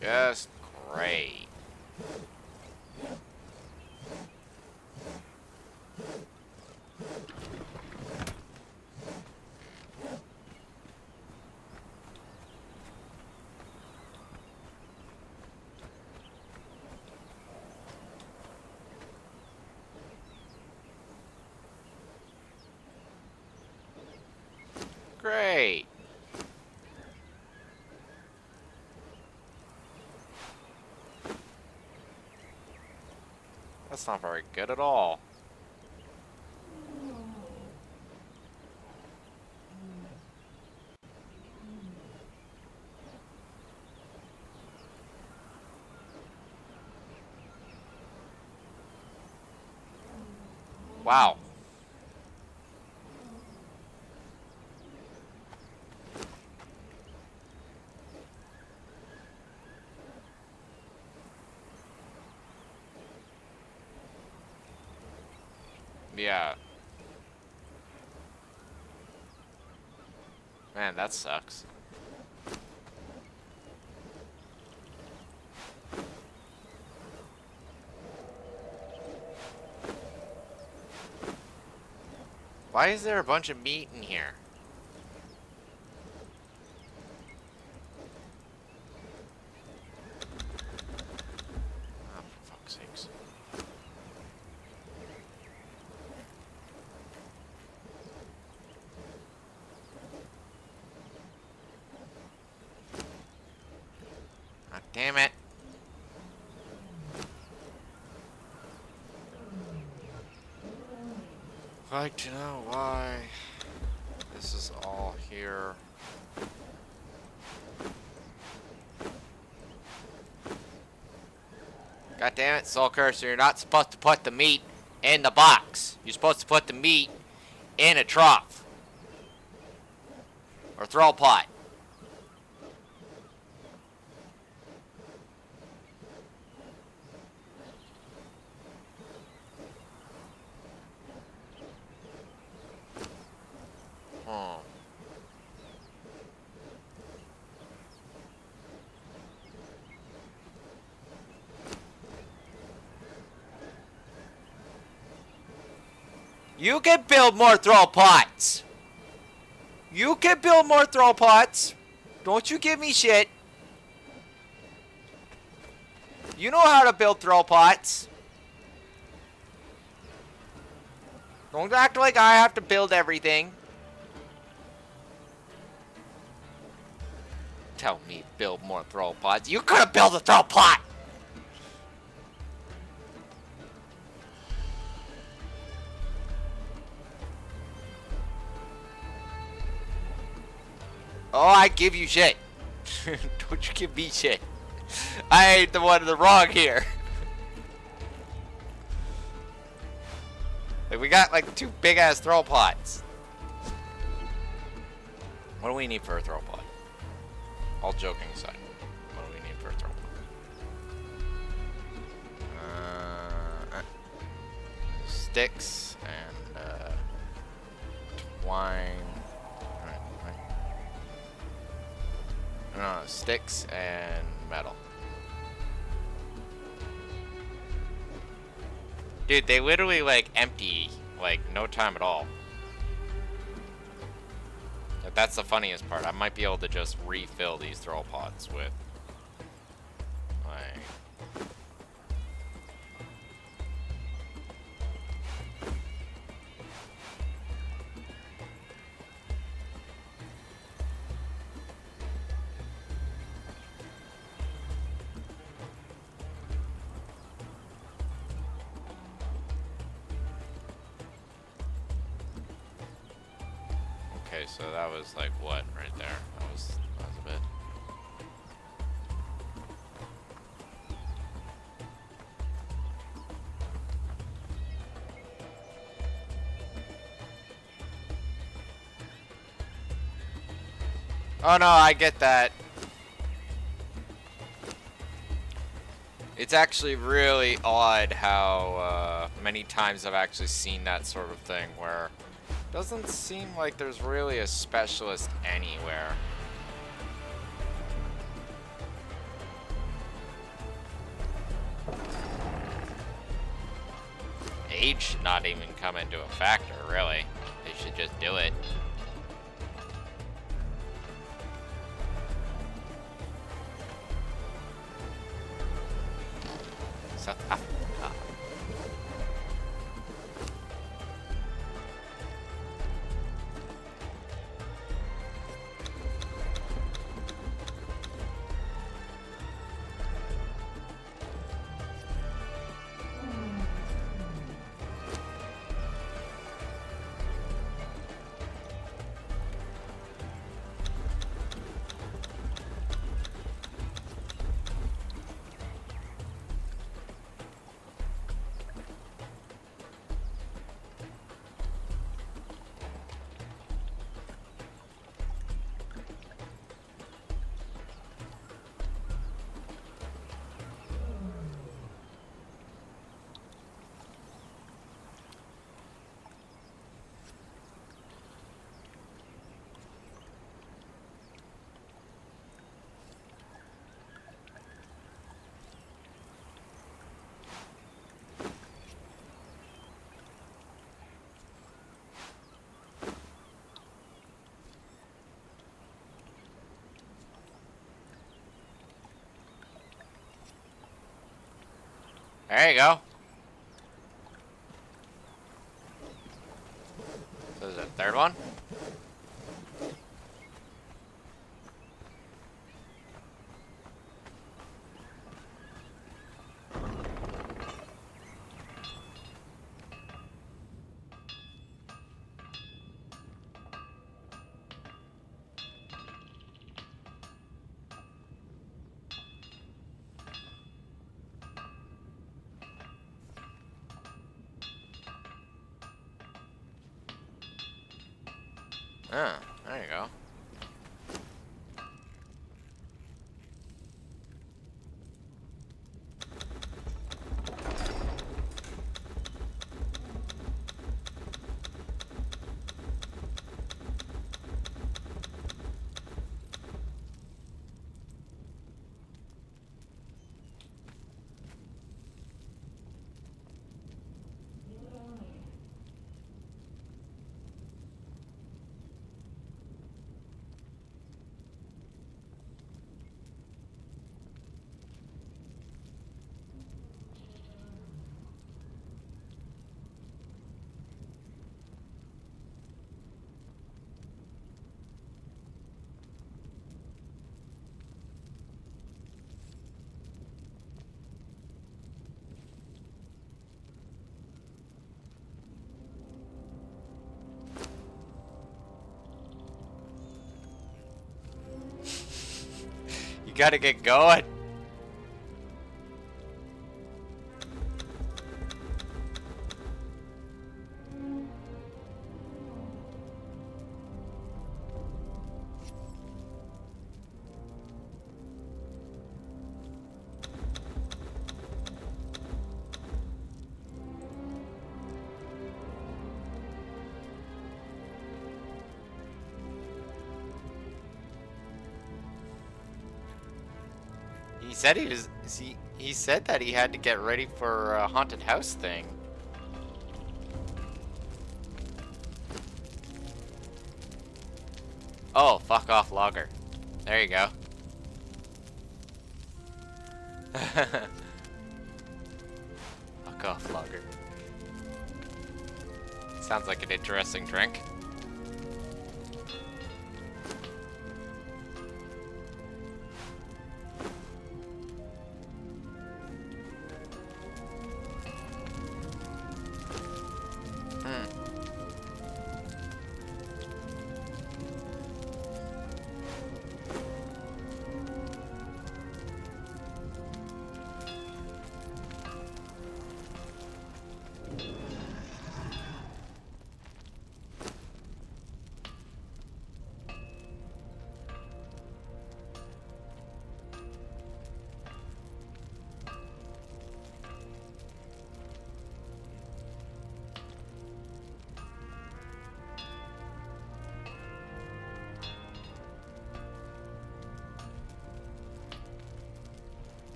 Speaker 1: Just great. Great. That's not very good at all. Wow. Yeah. Man, that sucks. Why is there a bunch of meat in here? Oh, for fuck's sakes. God damn it. I'd like to know why this is all here. God damn it, Soul Cursor, you're not supposed to put the meat in the box. You're supposed to put the meat in a trough. Or throw a pot. You can build more throw pots. You can build more throw pots. Don't you give me shit. You know how to build throw pots. Don't act like I have to build everything. Tell me build more throw pots. You could have built a throw pot. Oh, I give you shit. Don't you give me shit. I ain't the one in the wrong here. Like, we got like 2 big ass throw pots. What do we need for a throw pot? All joking aside, what do we need for a throw pot? Sticks and twine. No, sticks and metal. Dude, they literally like empty, like no time at all. That's the funniest part. I might be able to just refill these throw pots with like okay, so that was like what right there? That was a bit. Oh no, I get that. It's actually really odd how many times I've actually seen that sort of thing where it doesn't seem like there's really a specialist anywhere. Age should not even come into a factor, really. They should just do it. So, There you go. So is it third one? Ah, there you go. You gotta get going. He said he was. He said that he had to get ready for a haunted house thing. Oh, fuck off, logger. There you go. Fuck off, logger. Sounds like an interesting drink.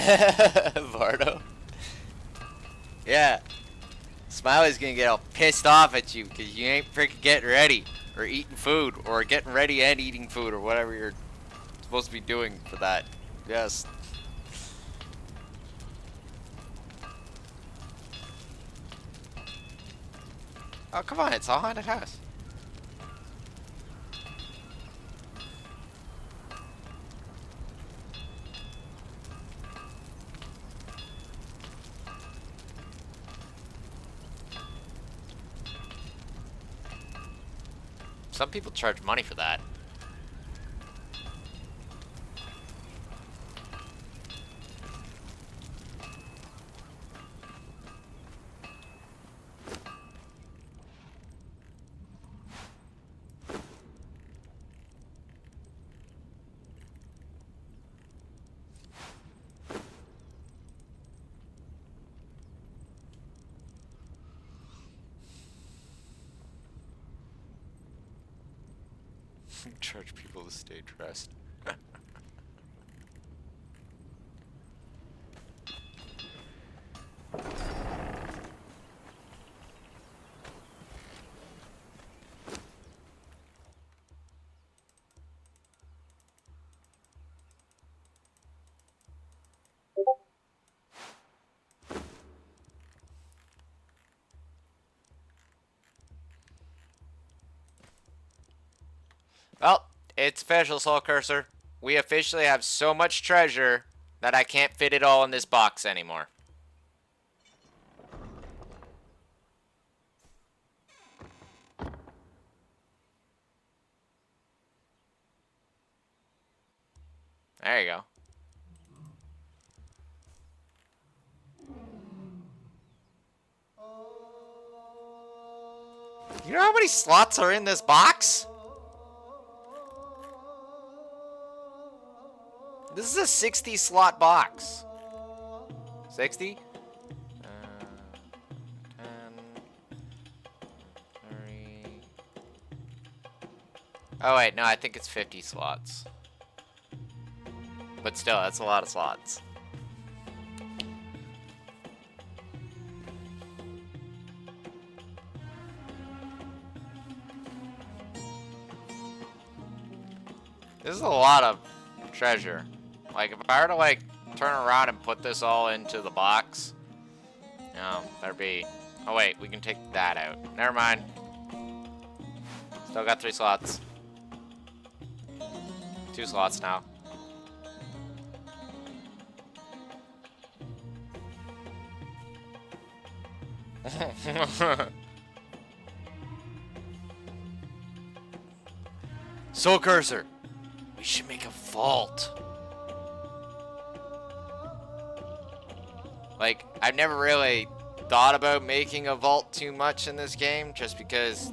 Speaker 1: Vardo. Yeah. Smiley's gonna get all pissed off at you because you ain't freaking getting ready or eating food or getting ready and eating food or whatever you're supposed to be doing for that. Yes. Oh, come on. It's a haunted house. Some people charge money for that. Charge people to stay dressed. Well, it's official, Soul Cursor. We officially have so much treasure that I can't fit it all in this box anymore. There you go. You know how many slots are in this box? This is a 60 slot box. 60? 10, 30. Oh wait, no, I think it's 50 slots. But still, that's a lot of slots. This is a lot of treasure. Like, if I were to, like, turn around and put this all into the box, there'd be... Oh, wait, we can take that out. Never mind. Still got 3 slots. 2 slots now. Soul Cursor, we should make a vault. Like, I've never really thought about making a vault too much in this game, just because,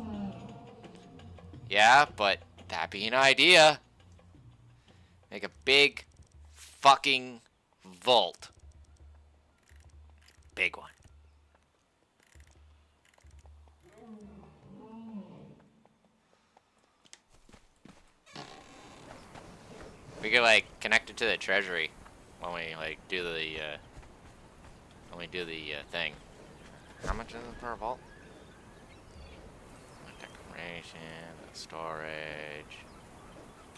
Speaker 1: yeah, but that'd be an idea. Make a big fucking vault. Big one. We could, like, connect it to the treasury when we, like, do the, thing. How much is it per vault? Decoration, storage.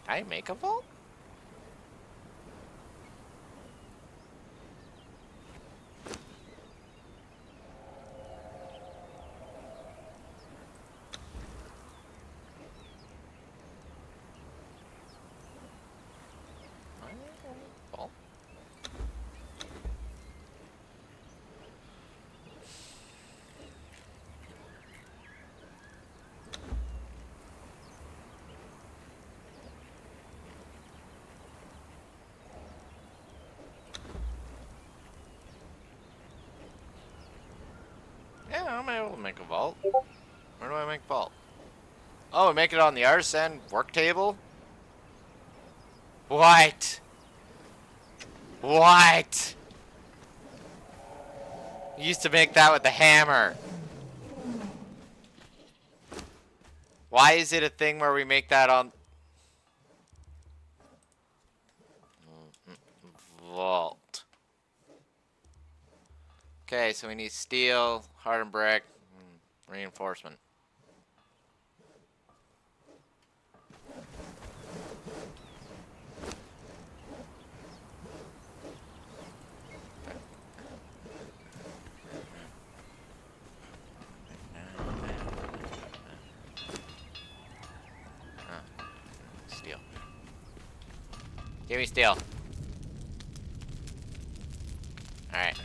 Speaker 1: Can I make a vault? Vault? Yeah, I'm able to make a vault. Where do I make vault? Oh, make it on the artisan work table? What? What? You used to make that with the hammer. Why is it a thing where we make that on... Vault. Okay, so we need steel, hardened brick, reinforcement. Steel. Give me steel. Alright.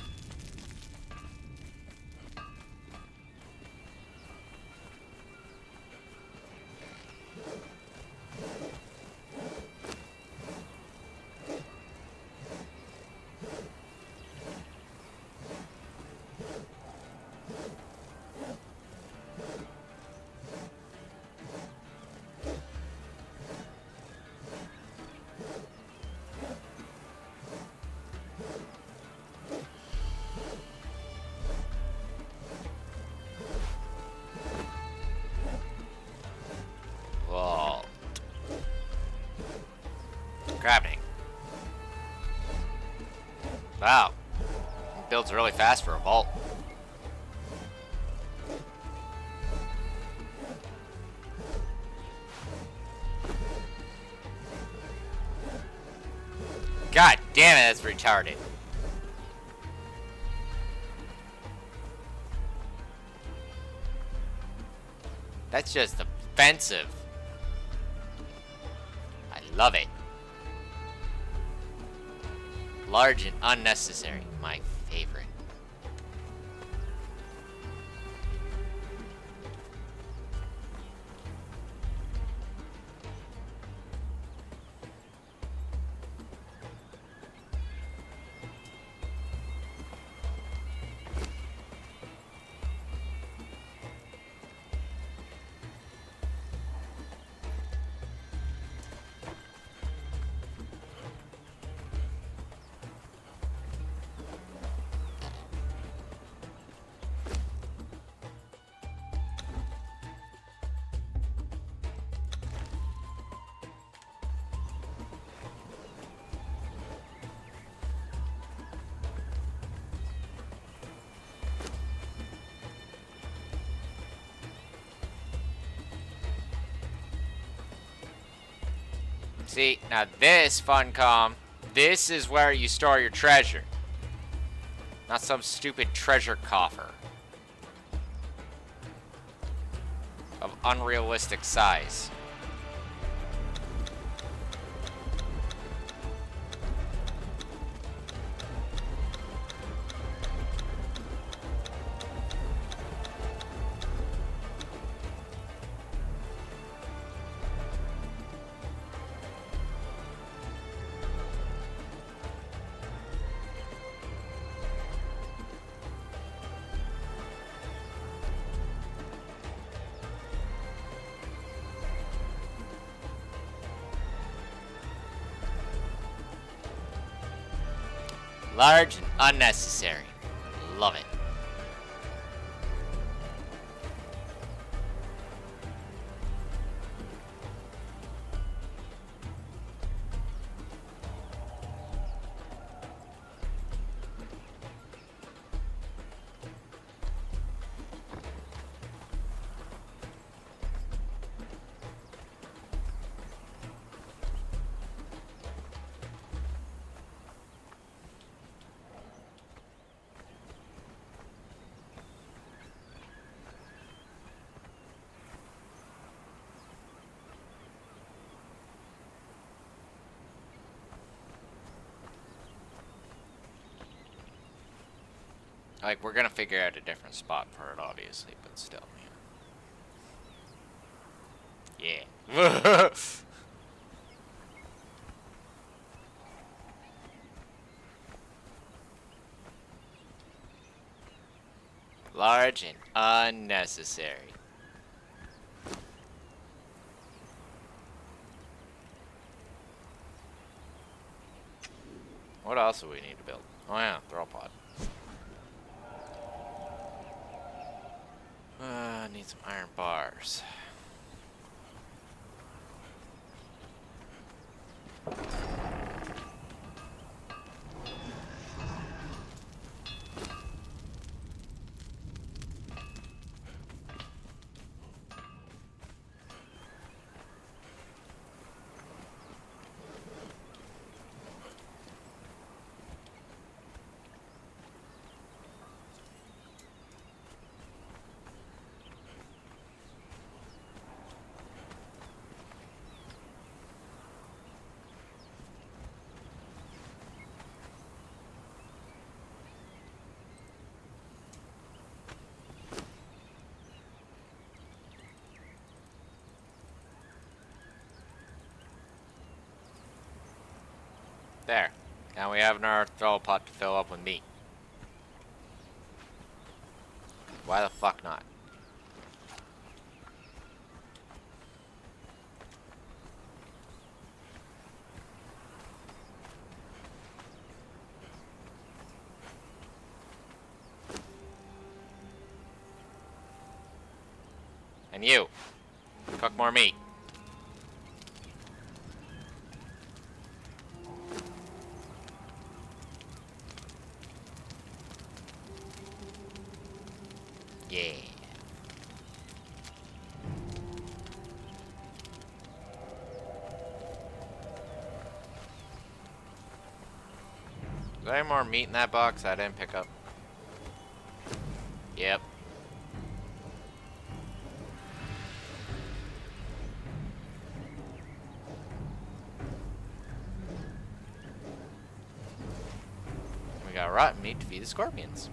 Speaker 1: Crafting. Wow. It builds really fast for a vault. God damn it, that's retarded. That's just offensive. I love it. Large and unnecessary. My favorite. See, now this, Funcom, this is where you store your treasure. Not some stupid treasure coffer. Of unrealistic size. Large and unnecessary. Love it. Like, we're gonna figure out a different spot for it, obviously, but still, yeah. Large and unnecessary. What else do we need to build? Oh yeah, throw pod. Need some iron bars. There. Now we have another throw pot to fill up with meat. Why the fuck not? And you. Cook more meat. Yeah. Is there any more meat in that box I didn't pick up? Yep. We got rotten meat to feed the scorpions.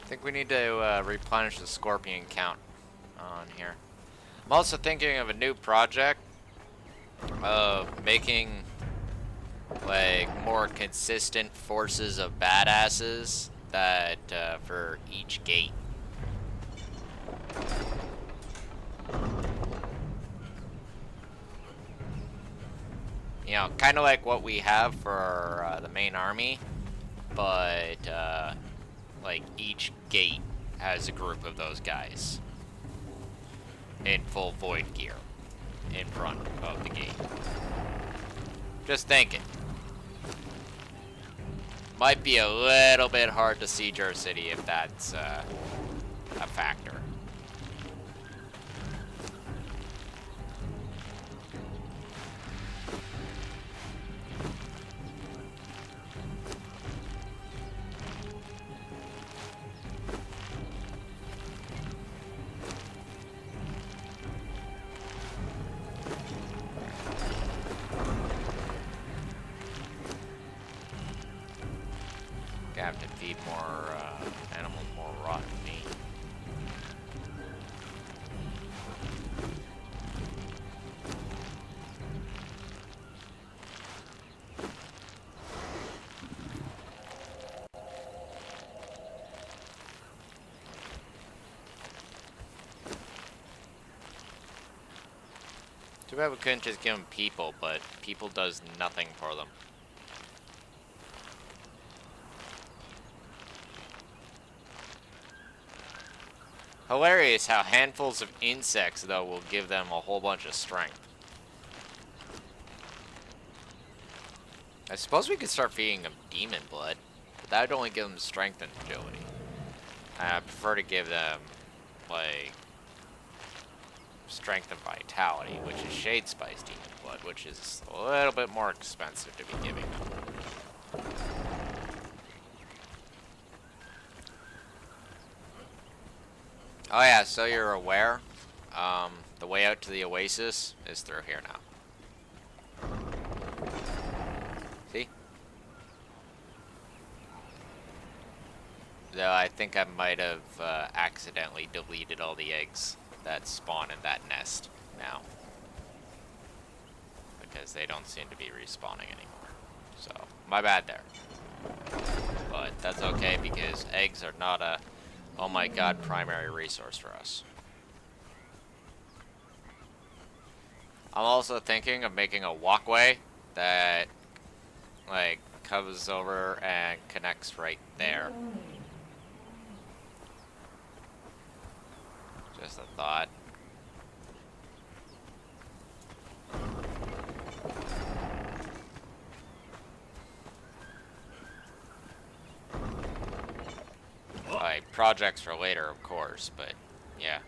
Speaker 1: I think we need to replenish the scorpion count on here. I'm also thinking of a new project of making like more consistent forces of badasses that for each gate. You know, kind of like what we have for the main army, but like each gate has a group of those guys in full void gear in front of the gate. Just thinking. Might be a little bit hard to siege our city if that's a factor. Have to feed more animals more rotten meat. Too bad we couldn't just give them people, but people does nothing for them. Hilarious how handfuls of insects, though, will give them a whole bunch of strength. I suppose we could start feeding them demon blood, but that would only give them strength and agility. I prefer to give them, like, strength and vitality, which is Shade Spice demon blood, which is a little bit more expensive to be giving them. Oh yeah, so you're aware, the way out to the oasis is through here now. See? Though I think I might have accidentally deleted all the eggs that spawn in that nest now. Because they don't seem to be respawning anymore. So, my bad there. But that's okay because eggs are not a, oh my god, primary resource for us. I'm also thinking of making a walkway that, like, comes over and connects right there. Just a thought. Like, projects for later, of course, but yeah.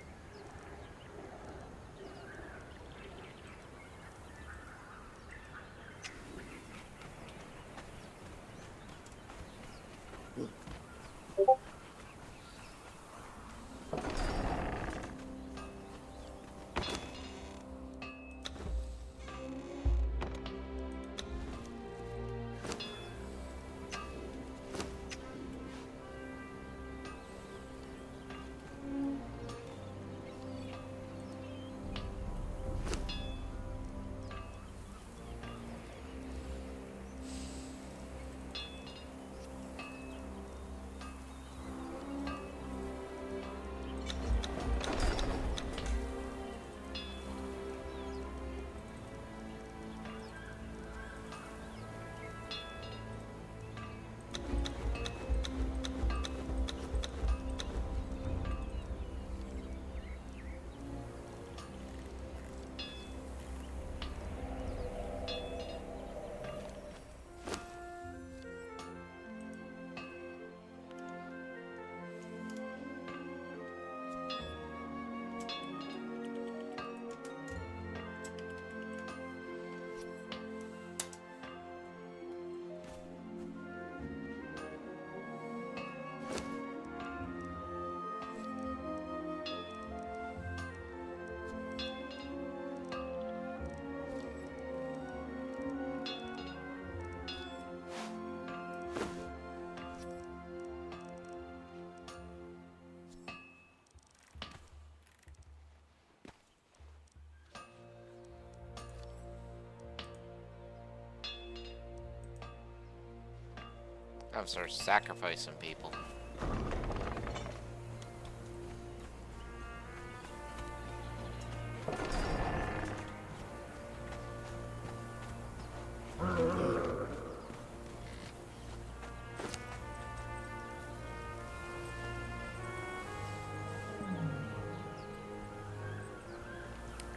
Speaker 1: I'm sorry, sacrificing people.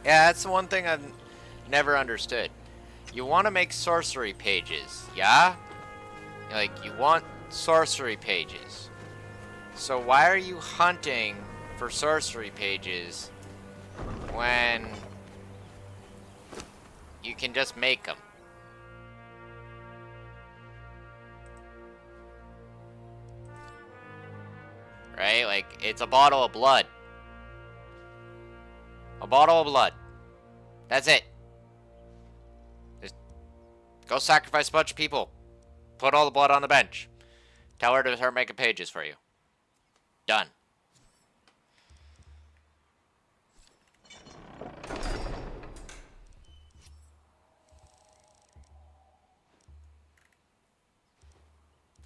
Speaker 1: Yeah, that's the one thing I've never understood. You want to make sorcery pages, yeah? Like, you want sorcery pages. So why are you hunting for sorcery pages when you can just make them? Right? Like, it's a bottle of blood. A bottle of blood. That's it. Just go sacrifice a bunch of people. Put all the blood on the bench. Tell her to start making pages for you. Done.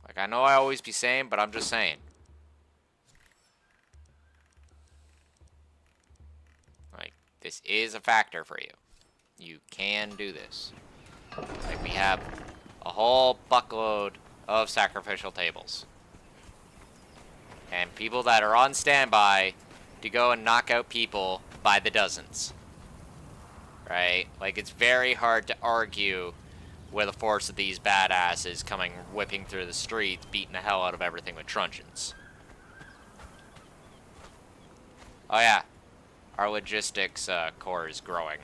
Speaker 1: Like, I know I always be saying, but I'm just saying. Like, this is a factor for you. You can do this. Like, we have a whole buckload of sacrificial tables. And people that are on standby to go and knock out people by the dozens. Right? Like, it's very hard to argue with a force of these badasses coming whipping through the streets, beating the hell out of everything with truncheons. Oh yeah, our logistics core is growing.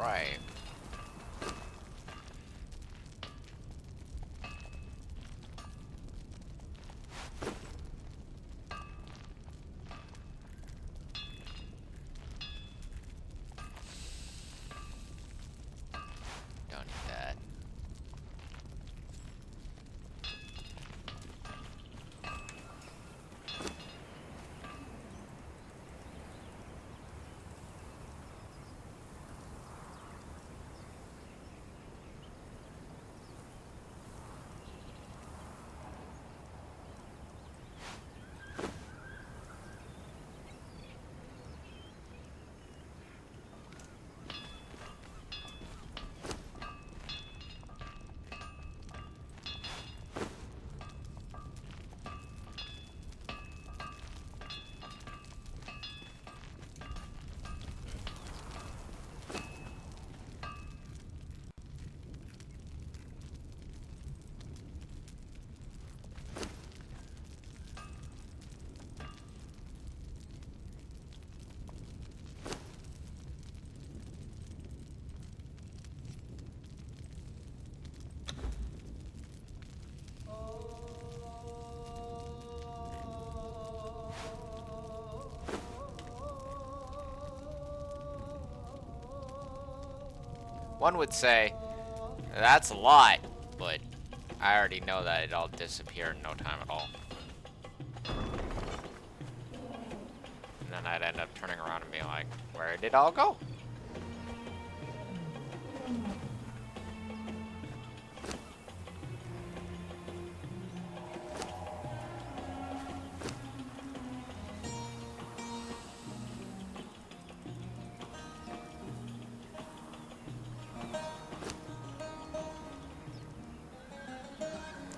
Speaker 1: Alright. Don't need that. One would say, that's a lot, but I already know that it all disappeared in no time at all. And then I'd end up turning around and being like, where did it all go?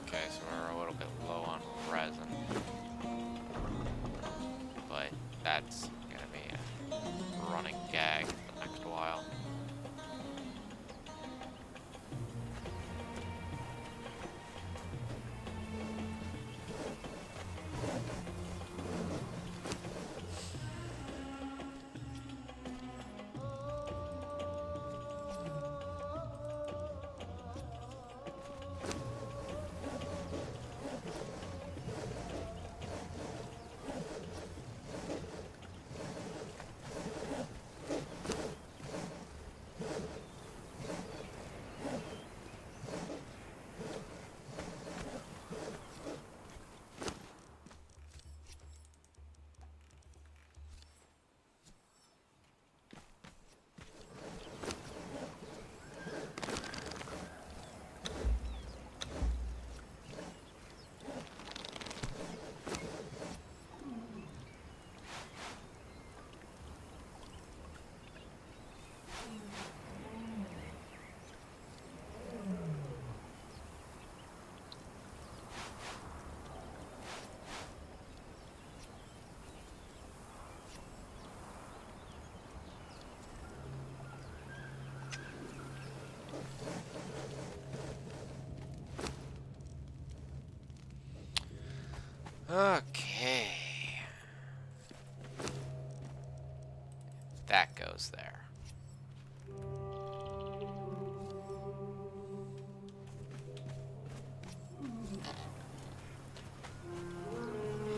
Speaker 1: Okay, so we're a little bit low on resin. But that's gonna be a running gag for the next while. Okay. That goes there.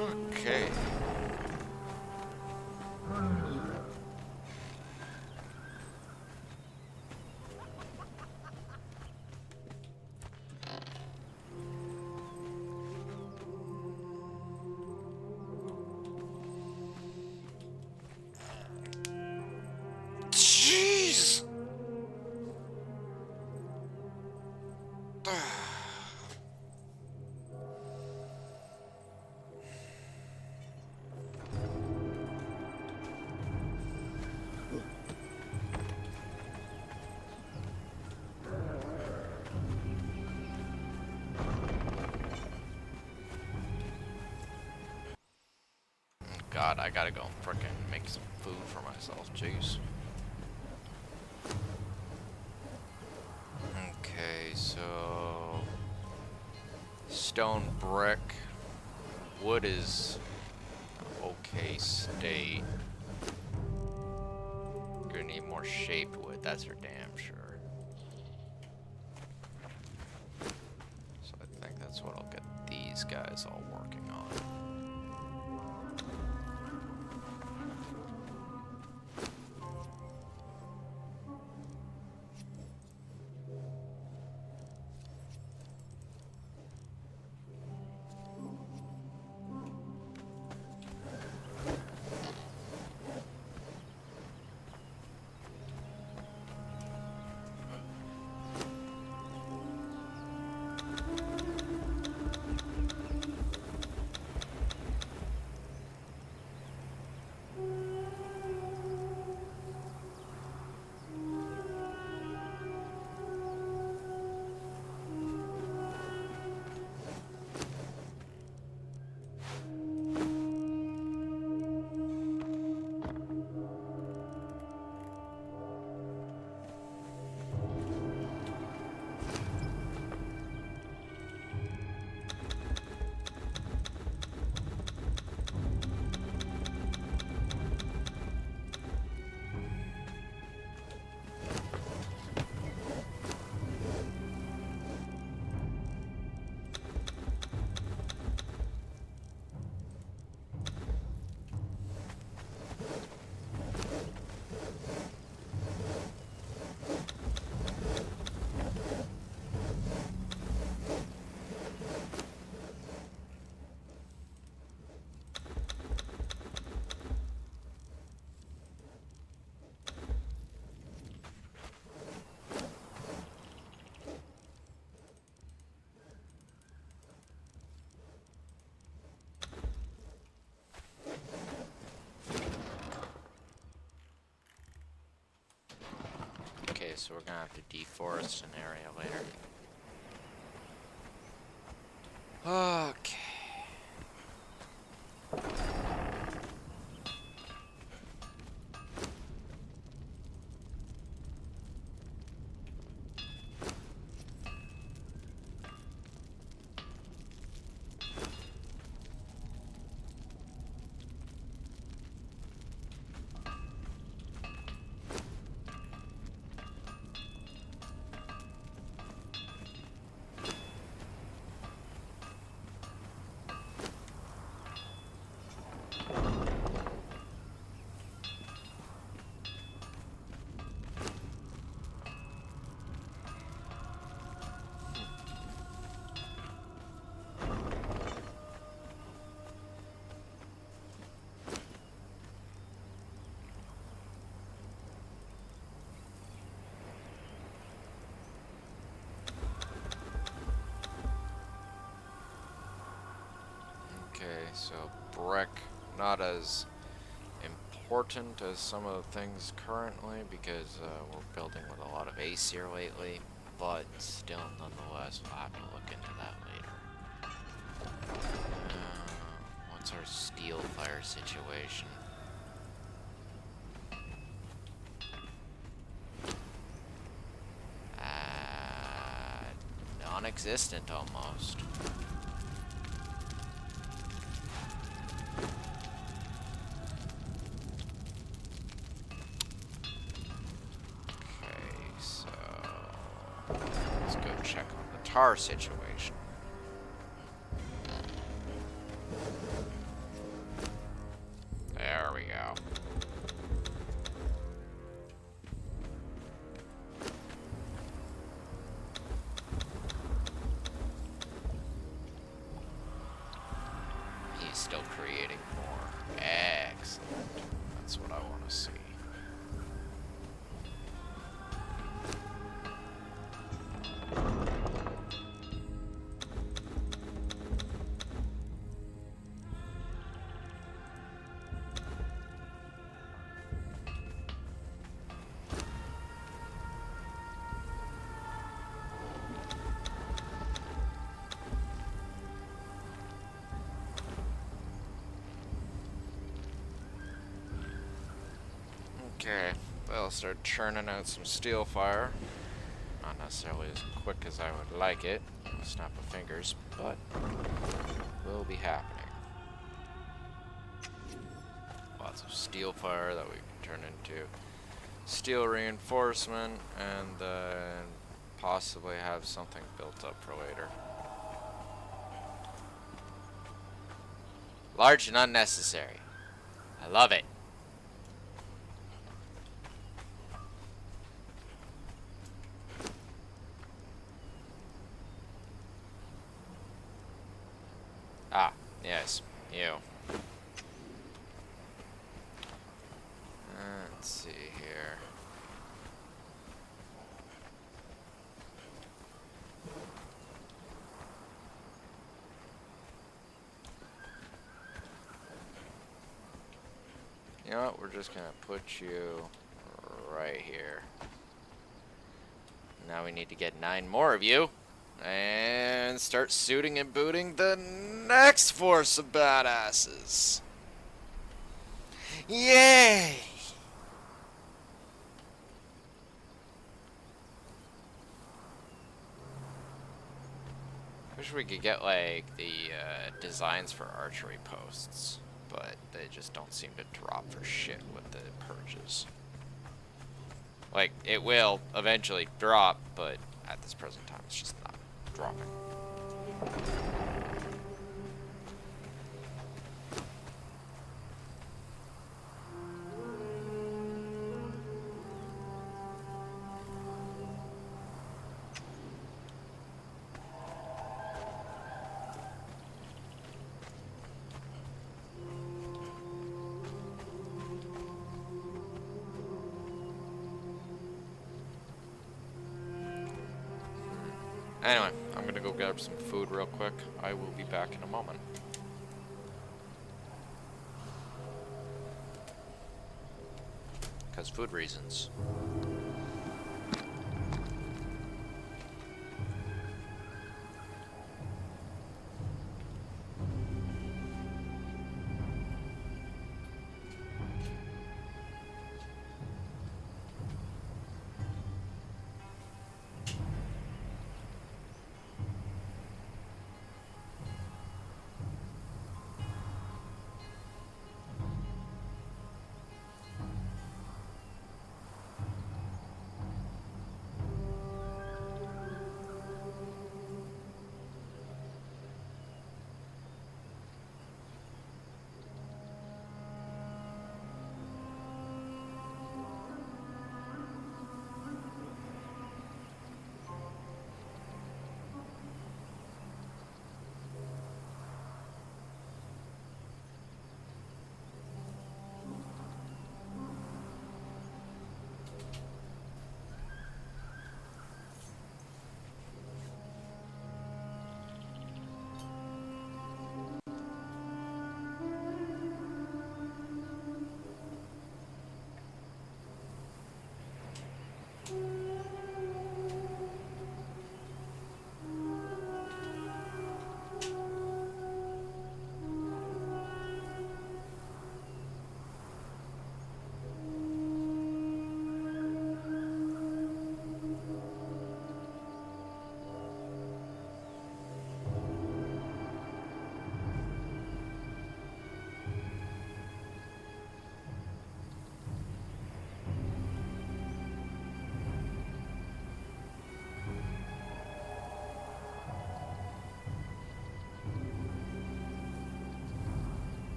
Speaker 1: Okay. Jeez. God, I gotta go frickin' make some food for myself, jeez. Okay, so stone brick. Wood is okay state. Gonna need more shaped wood That's for damn sure. So I think that's what I'll get these guys all working on. Okay, so we're gonna have to deforest an area later. Okay. Okay, so brick, not as important as some of the things currently because we're building with a lot of ace here lately, but still, nonetheless, we'll have to look into that later. What's our steel fire situation? Non-existent almost. Check on the tar situation. There we go. He's still creating more. Excellent. That's what I want to see. Okay, they'll start churning out some steel fire. Not necessarily as quick as I would like it, snap of fingers, but will be happening. Lots of steel fire that we can turn into steel reinforcement, and then possibly have something built up for later. Large and unnecessary. I love it. Ah, yes, you. Let's see here. You know what? We're just gonna put you right here. Now we need to get 9 more of you. And start suiting and booting the next force of badasses. Yay! Wish we could get like the designs for archery posts, but they just don't seem to drop for shit with the purges. Like, it will eventually drop, but at this present time it's just not dropping. Anyway, I'm gonna go grab some food real quick. I will be back in a moment. Because food reasons.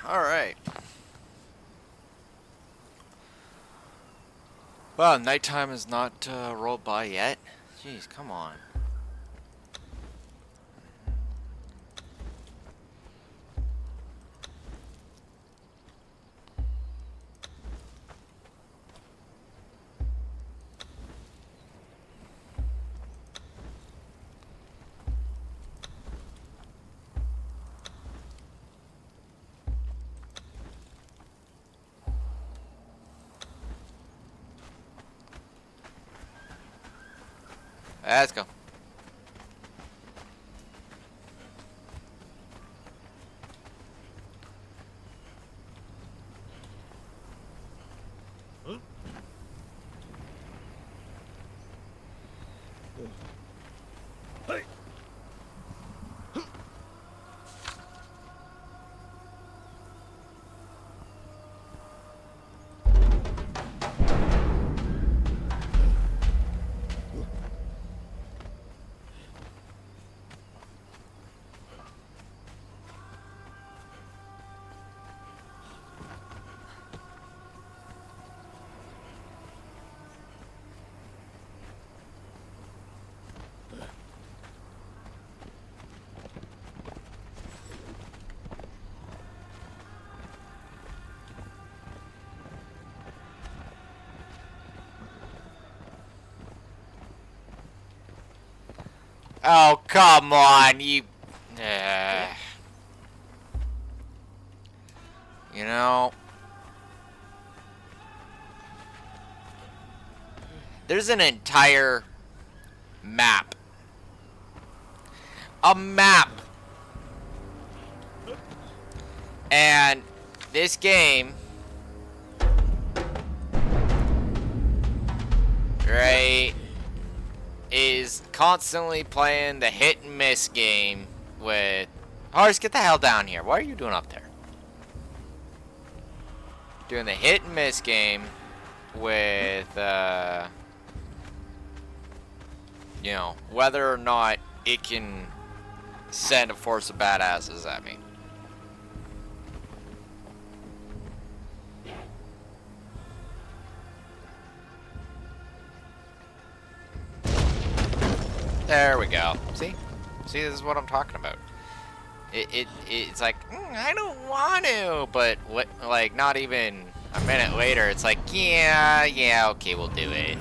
Speaker 1: Alright. Well, nighttime is not rolled by yet. Jeez, come on. Let's go.
Speaker 2: Hey.
Speaker 1: Oh, come on, you... You know... There's an entire map. A map! And this game... Right... is constantly playing the hit and miss game with... Horace, get the hell down here. What are you doing up there? Doing the hit and miss game with, you know, whether or not it can send a force of badasses at me. There we go. See? See, this is what I'm talking about. It's like, I don't want to, but what, like, not even a minute later, it's like, yeah, okay, we'll do it.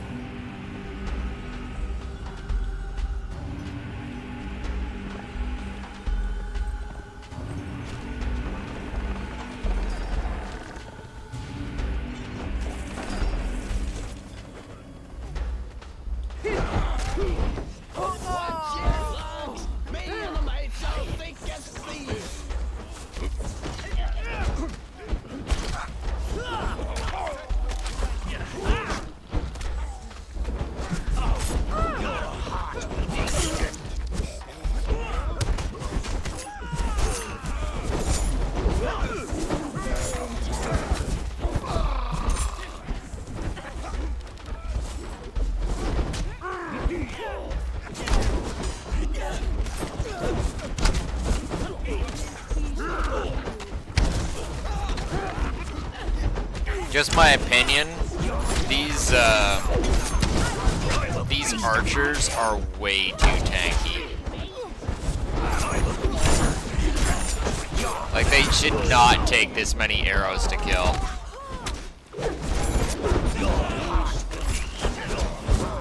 Speaker 1: Just my opinion, these archers are way too tanky. Like, they should not take this many arrows to kill.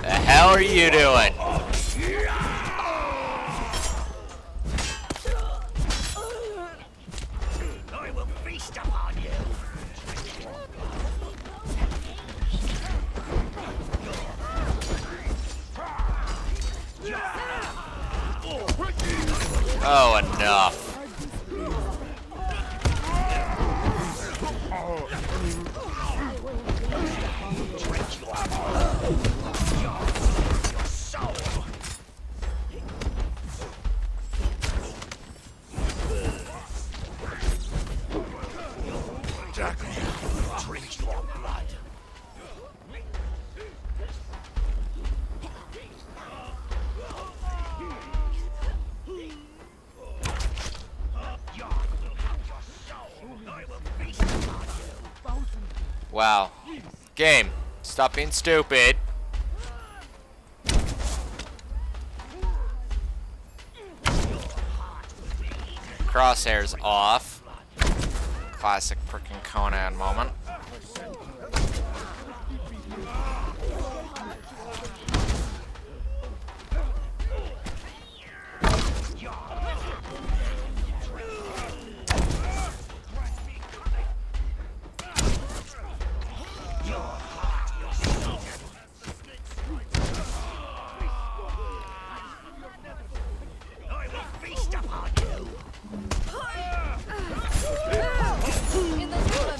Speaker 1: The hell are you doing?
Speaker 2: I will feast upon you.
Speaker 1: Oh, enough.
Speaker 2: Drink your blood.
Speaker 1: Wow. Game, stop being stupid. Crosshairs off. Classic frickin' Conan moment.
Speaker 3: In the name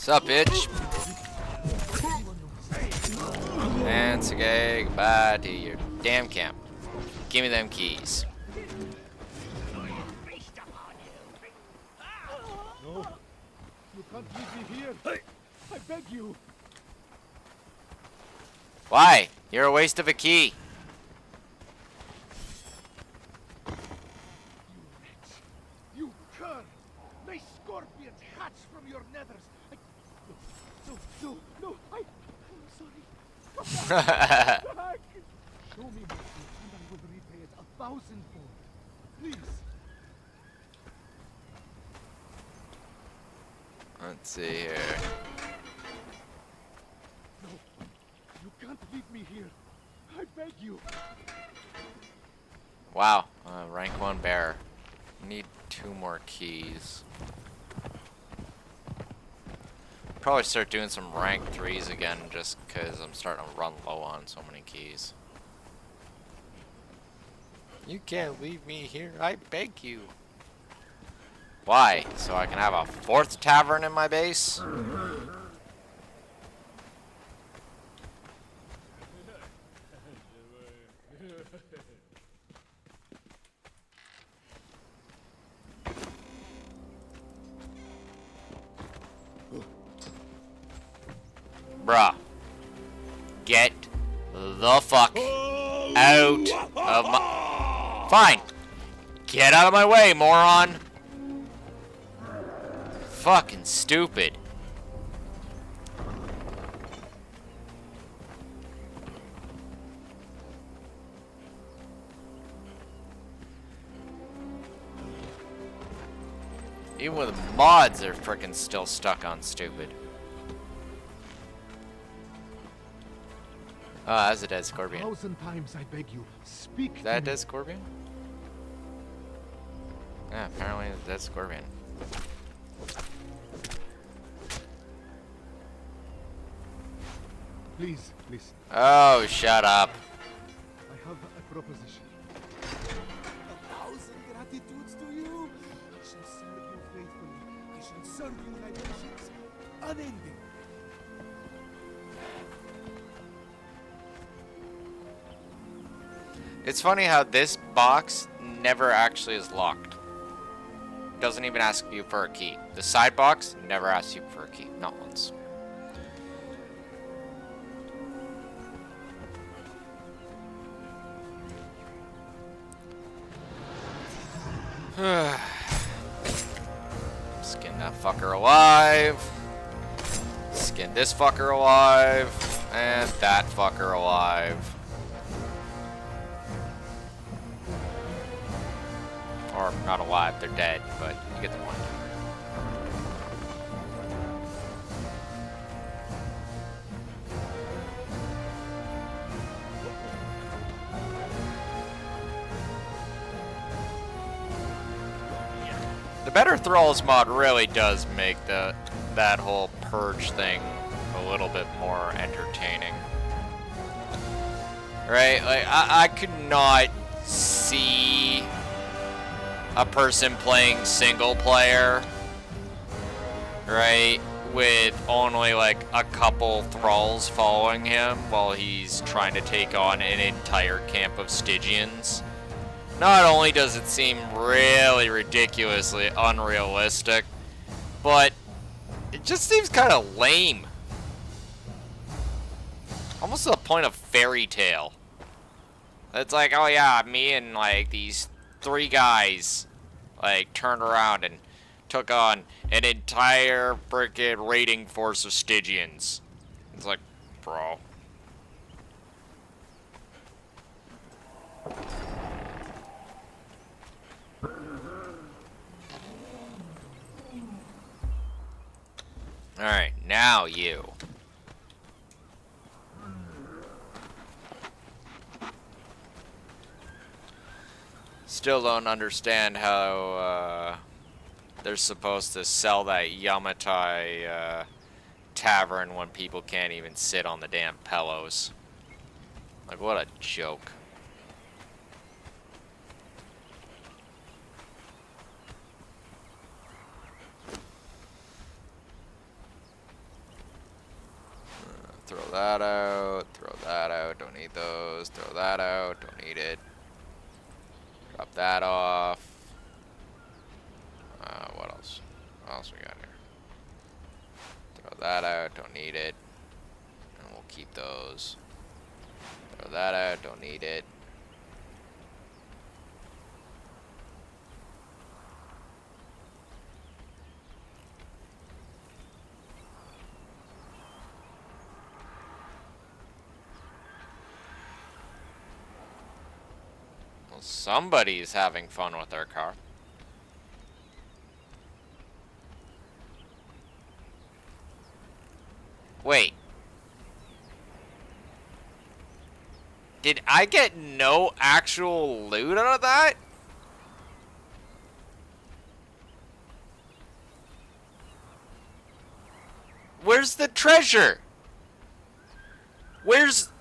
Speaker 1: Sup, bitch? And say goodbye to your damn camp. Give me them keys.
Speaker 4: No, you can't leave me here. I beg you.
Speaker 1: Why? You're a waste of a key.
Speaker 4: You cur! May scorpions hatch from your nethers. No, I'm sorry. Back. Show me mercy, and I will repay it 1,000-fold. Please.
Speaker 1: Let's see here.
Speaker 4: No, you can't leave me here. I beg you.
Speaker 1: Wow, rank 1 bearer. Need 2 more keys. Probably start doing some rank 3s again just because I'm starting to run low on so many keys. You can't leave me here, I beg you. Why? So I can have a 4th tavern in my base? Bruh. Get the fuck out of my... Fine. Get out of my way, moron. Fucking stupid. Even with mods, they're frickin' still stuck on stupid. Oh, that's a dead scorpion.
Speaker 4: 1,000 times I beg you, speak.
Speaker 1: Is that a dead scorpion? Yeah, apparently it's a dead scorpion.
Speaker 4: Please, listen.
Speaker 1: Oh, shut up.
Speaker 4: I have a proposition. 1,000 gratitudes to you. I shall serve you faithfully. I shall serve you libations unending.
Speaker 1: It's funny how this box never actually is locked. Doesn't even ask you for a key. The side box never asks you for a key. Not once. Skin that fucker alive. Skin this fucker alive. And that fucker alive. Or not alive, they're dead, but you get the point. The Better Thralls mod really does make that whole purge thing a little bit more entertaining. Right? Like, I could not see a person playing single player, right, with only like a couple thralls following him while he's trying to take on an entire camp of Stygians. Not only does it seem really ridiculously unrealistic, but it just seems kind of lame. Almost to the point of fairy tale. It's like, oh yeah, me and like these 3 guys like turned around and took on an entire frickin' raiding force of Stygians. It's like, bro. Alright, now you. Still don't understand how they're supposed to sell that Yamatai tavern when people can't even sit on the damn pillows. Like, what a joke. Throw that out, don't need those, throw that out, don't need it. Drop that off. What else? What else we got here? Throw that out, don't need it. And we'll keep those. Throw that out, don't need it. Well, somebody's having fun with their car. Wait. Did I get no actual loot out of that? Where's the treasure? Where's...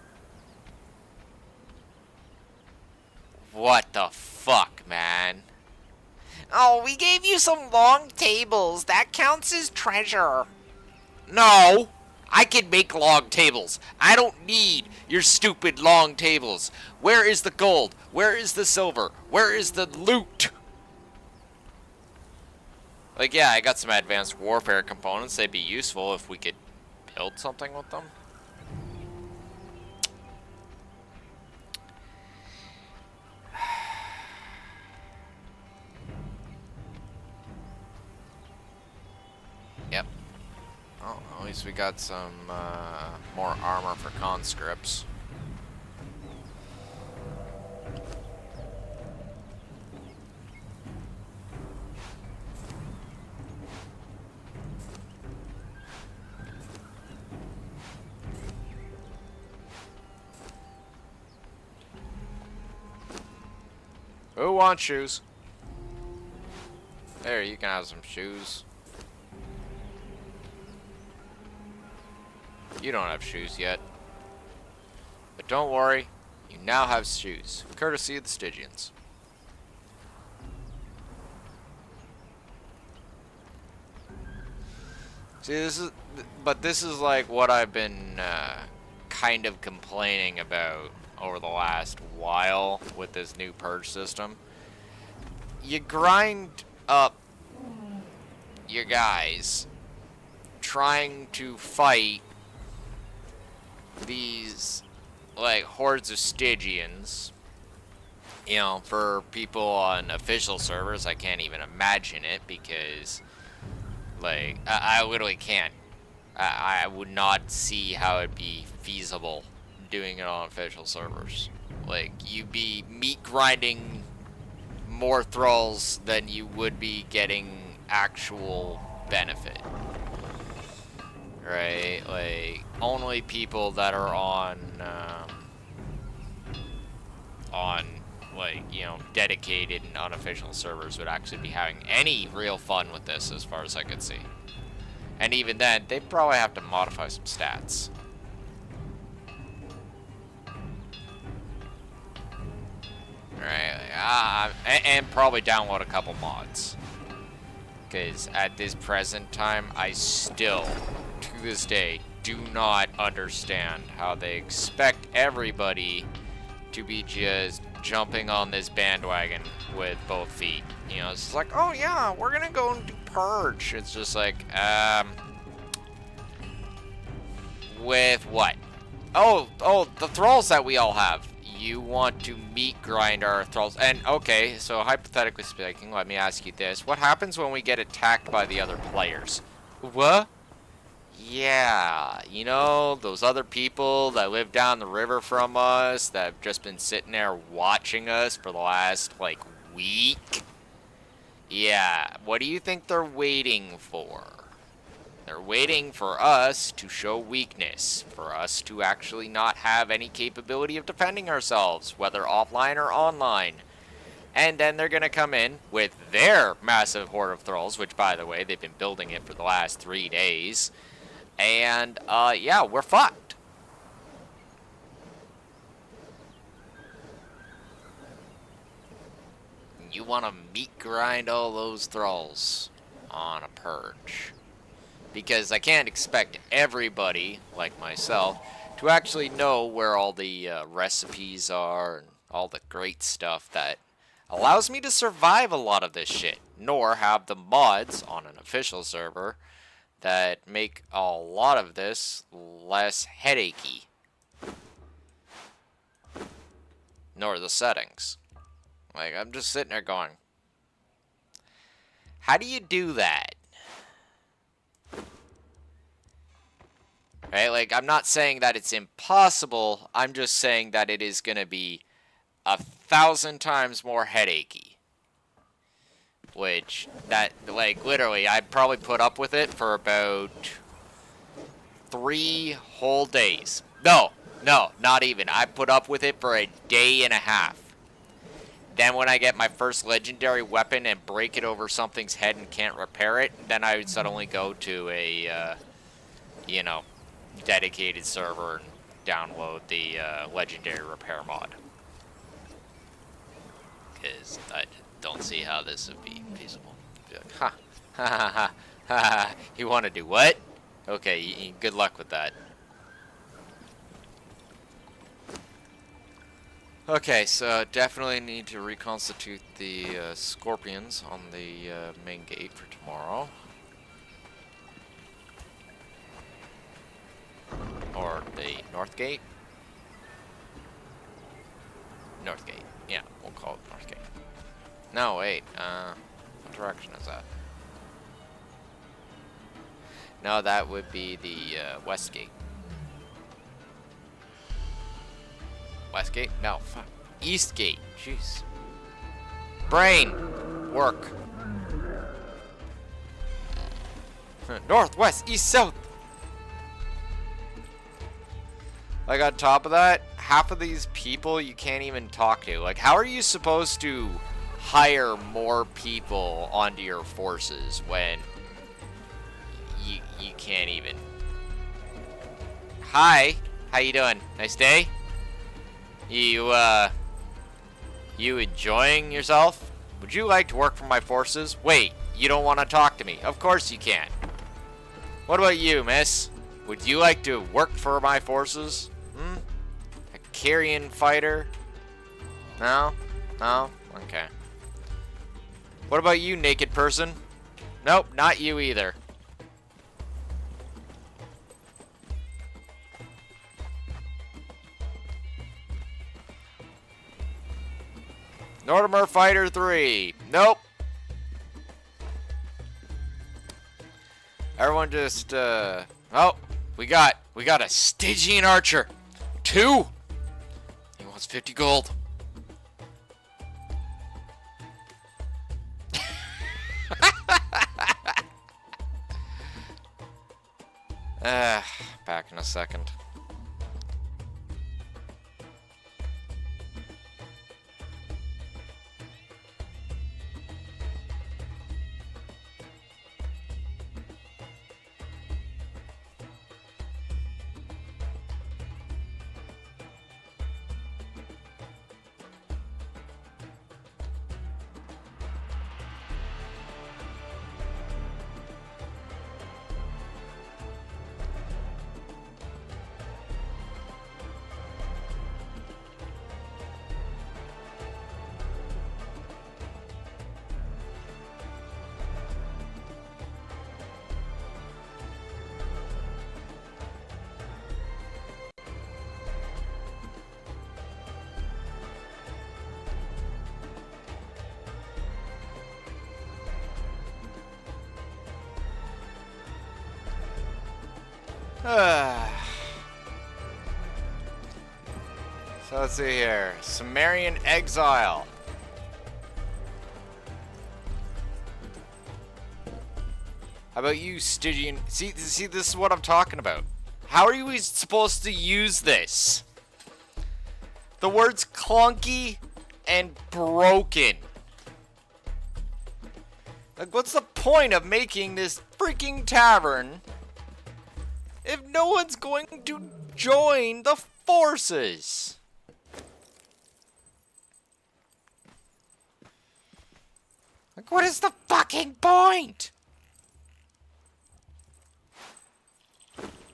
Speaker 1: What the fuck, man? Oh, we gave you some long tables. That counts as treasure. No! I can make long tables. I don't need your stupid long tables. Where is the gold? Where is the silver? Where is the loot? Like, yeah, I got some advanced warfare components. They'd be useful if we could build something with them. Yep. Oh, at least we got some more armor for conscripts. Who wants shoes? There, you can have some shoes. You don't have shoes yet. But don't worry, you now have shoes, courtesy of the Stygians. See, this is like what I've been kind of complaining about over the last while with this new purge system. You grind up your guys trying to fight these like hordes of Stygians. You know, for people on official servers, I can't even imagine it because like I literally can't. I would not see how it'd be feasible doing it on official servers. Like, you'd be meat grinding more thralls than you would be getting actual benefit. Right? Like, only people that are on like, you know, dedicated and unofficial servers would actually be having any real fun with this as far as I could see. And even then, they'd probably have to modify some stats. Right, and probably download a couple mods. Because at this present time, I still, to this day, do not understand how they expect everybody to be just jumping on this bandwagon with both feet. You know, it's like, oh yeah, we're gonna go and do purge. It's just like, with what? Oh, the thralls that we all have. You want to meat grind our thralls. And, okay, so hypothetically speaking, let me ask you this. What happens when we get attacked by the other players? What? Yeah, you know, those other people that live down the river from us that have just been sitting there watching us for the last, like, week? Yeah, what do you think they're waiting for? They're waiting for us to show weakness, for us to actually not have any capability of defending ourselves, whether offline or online. And then they're going to come in with their massive horde of thralls, which, by the way, they've been building it for the last 3 days. And, yeah, we're fucked. You want to meat grind all those thralls on a purge. Because I can't expect everybody, like myself, to actually know where all the recipes are and all the great stuff that allows me to survive a lot of this shit. Nor have the mods on an official server that make a lot of this less headachy. Nor the settings. Like, I'm just sitting there going, how do you do that? Right? Like, I'm not saying that it's impossible. I'm just saying that it is going to be 1,000 times more headachy. Which, that, like, literally, I'd probably put up with it for about 3 whole days. No, not even. I put up with it for a day and a half. Then when I get my first legendary weapon and break it over something's head and can't repair it, then I would suddenly go to a, you know, dedicated server and download the legendary repair mod. Because I don't see how this would be feasible. Be like, ha, ha, ha, ha, ha. You want to do what? Okay, good luck with that. Okay, so definitely need to reconstitute the scorpions on the main gate for tomorrow. Or the north gate? North gate. Yeah, we'll call it north gate. No, wait. What direction is that? No, that would be the west gate. West gate? No, fuck. East gate. Jeez. Brain! Work. North, west, east, south! Like, on top of that, half of these people you can't even talk to. Like, how are you supposed to hire more people onto your forces when you can't even? Hi, how you doing? Nice day? You enjoying yourself? Would you like to work for my forces? Wait, you don't want to talk to me. Of course you can. What about you, miss? Would you like to work for my forces? A Kyrian fighter? No? No? Okay. What about you, naked person? Nope, not you either. Nortimer Fighter 3. Nope. Everyone just, oh, we got a Stygian archer. 2. He wants 50 gold. Back in a second. So let's see here. Sumerian exile. How about you, Stygian? See, this is what I'm talking about. How are you supposed to use this? The word's clunky and broken. Like, what's the point of making this freaking tavern if no one's going to join the forces? Like, what is the fucking point?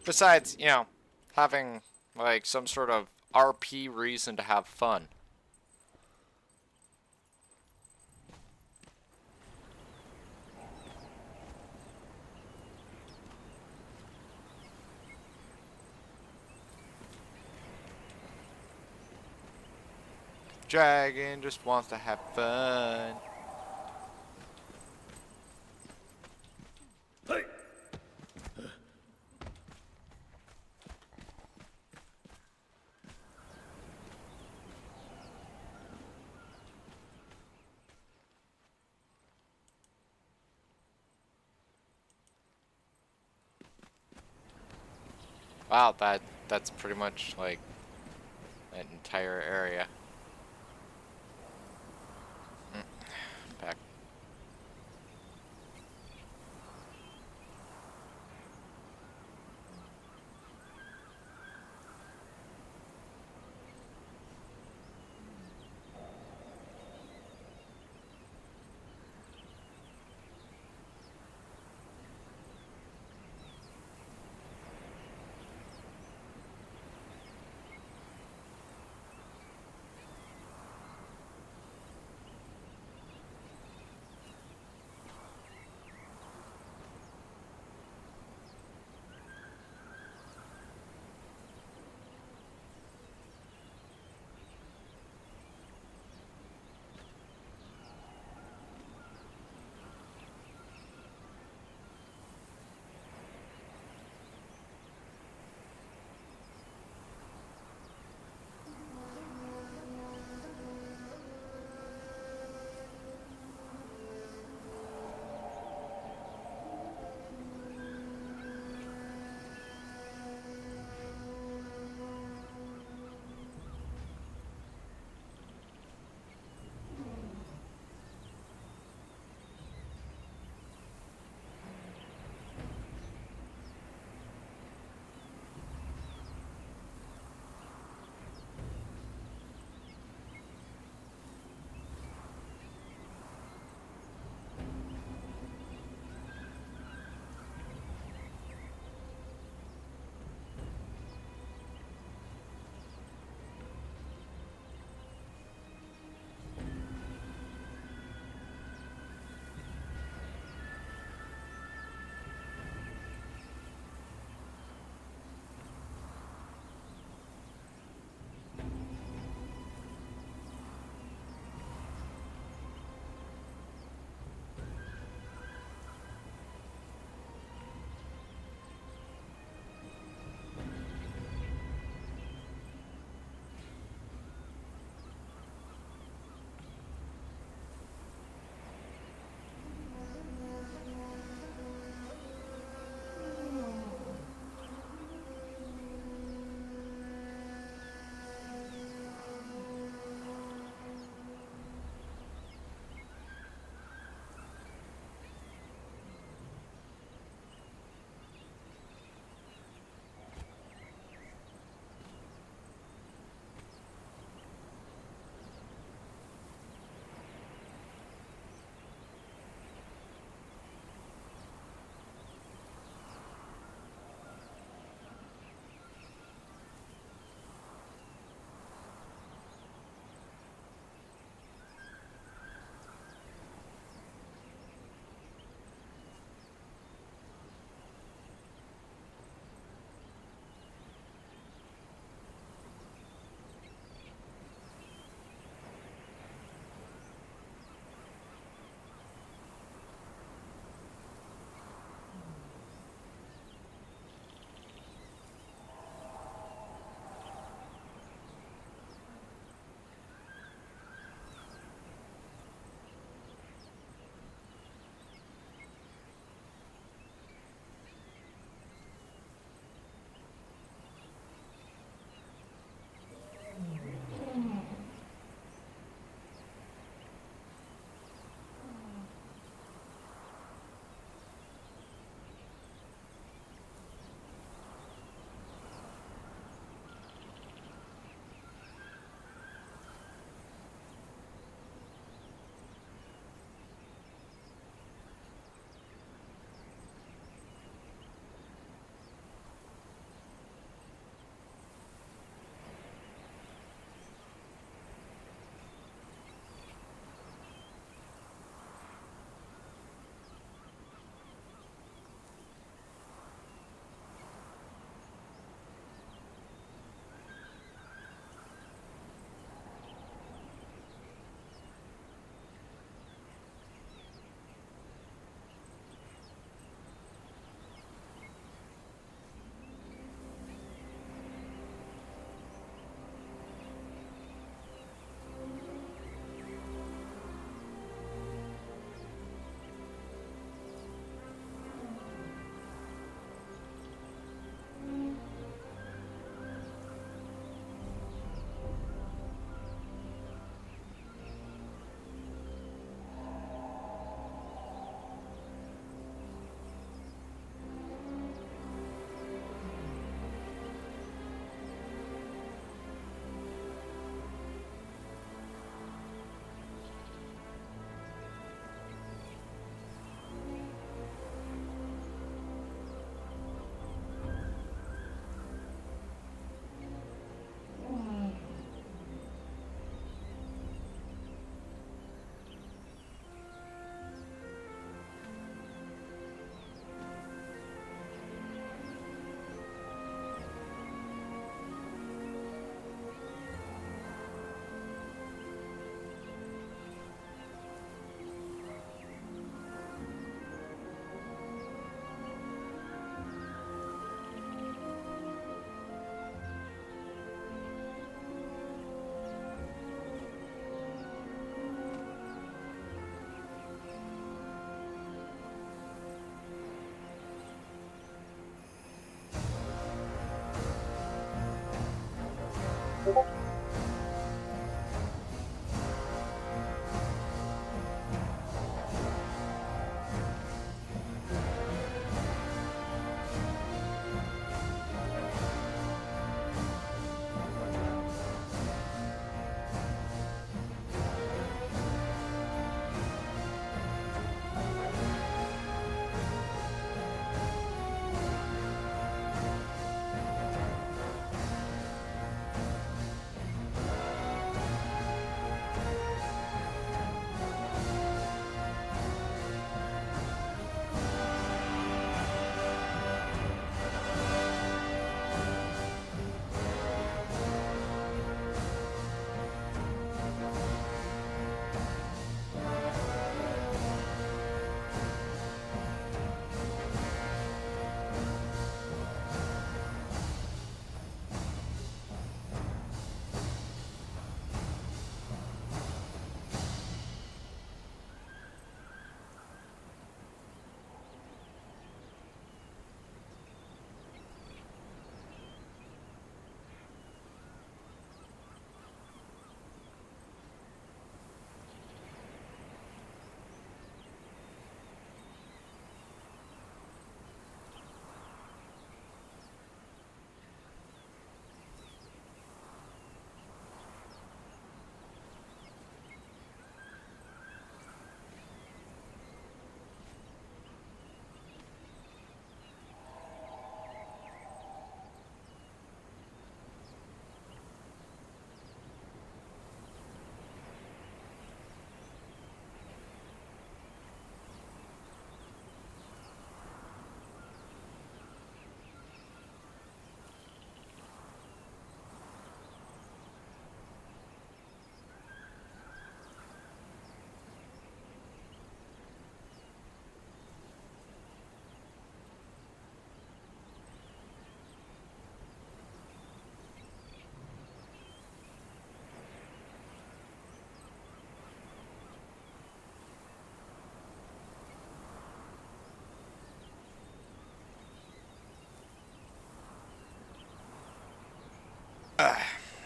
Speaker 1: Besides, you know, having, like, some sort of RP reason to have fun. Dragon just wants to have fun.
Speaker 2: Hey!
Speaker 1: Wow, that's pretty much like that entire area. Back.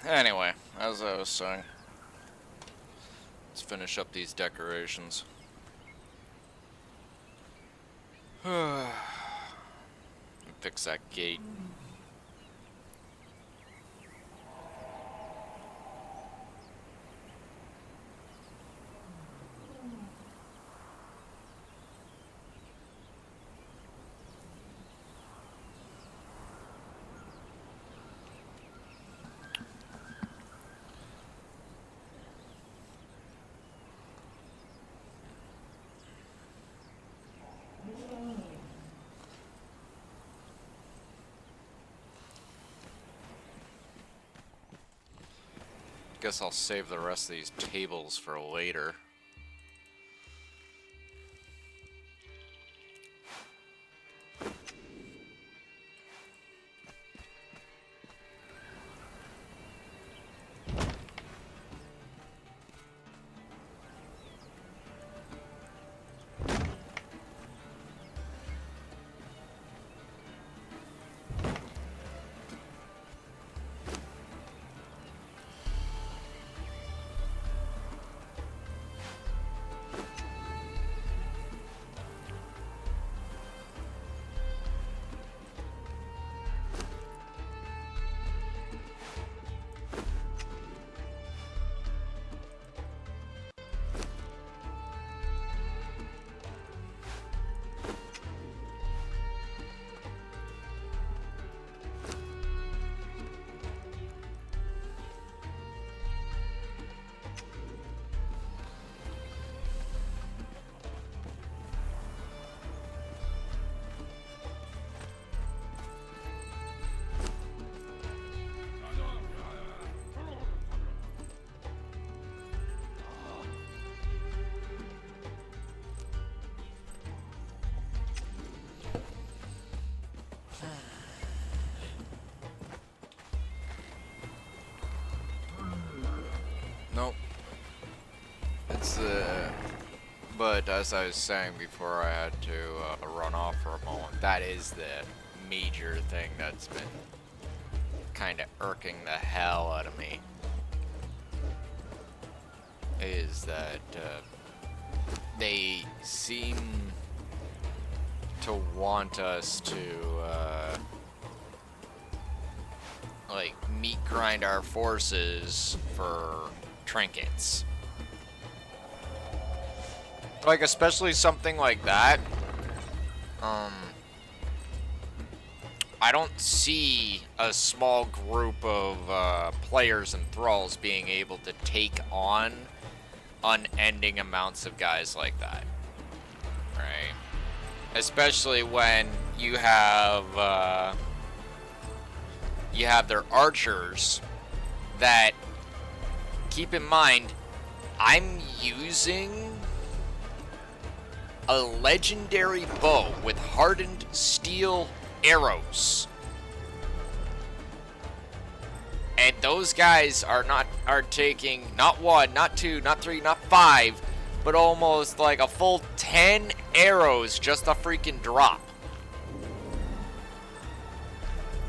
Speaker 1: Anyway, as I was saying, let's finish up these decorations. Fix that gate. Guess I'll save the rest of these tables for later. Nope. It's but as I was saying before, I had to run off for a moment. That is the major thing that's been kind of irking the hell out of me is that they seem to want us to like meat grind our forces for trinkets. Like especially something like that. I don't see a small group of players and thralls being able to take on unending amounts of guys like that, right? Especially when you have their archers that, keep in mind, I'm using a legendary bow with hardened steel arrows. And those guys are taking not 1, not 2, not 3, not 5, but almost like a full 10 arrows just a freaking drop.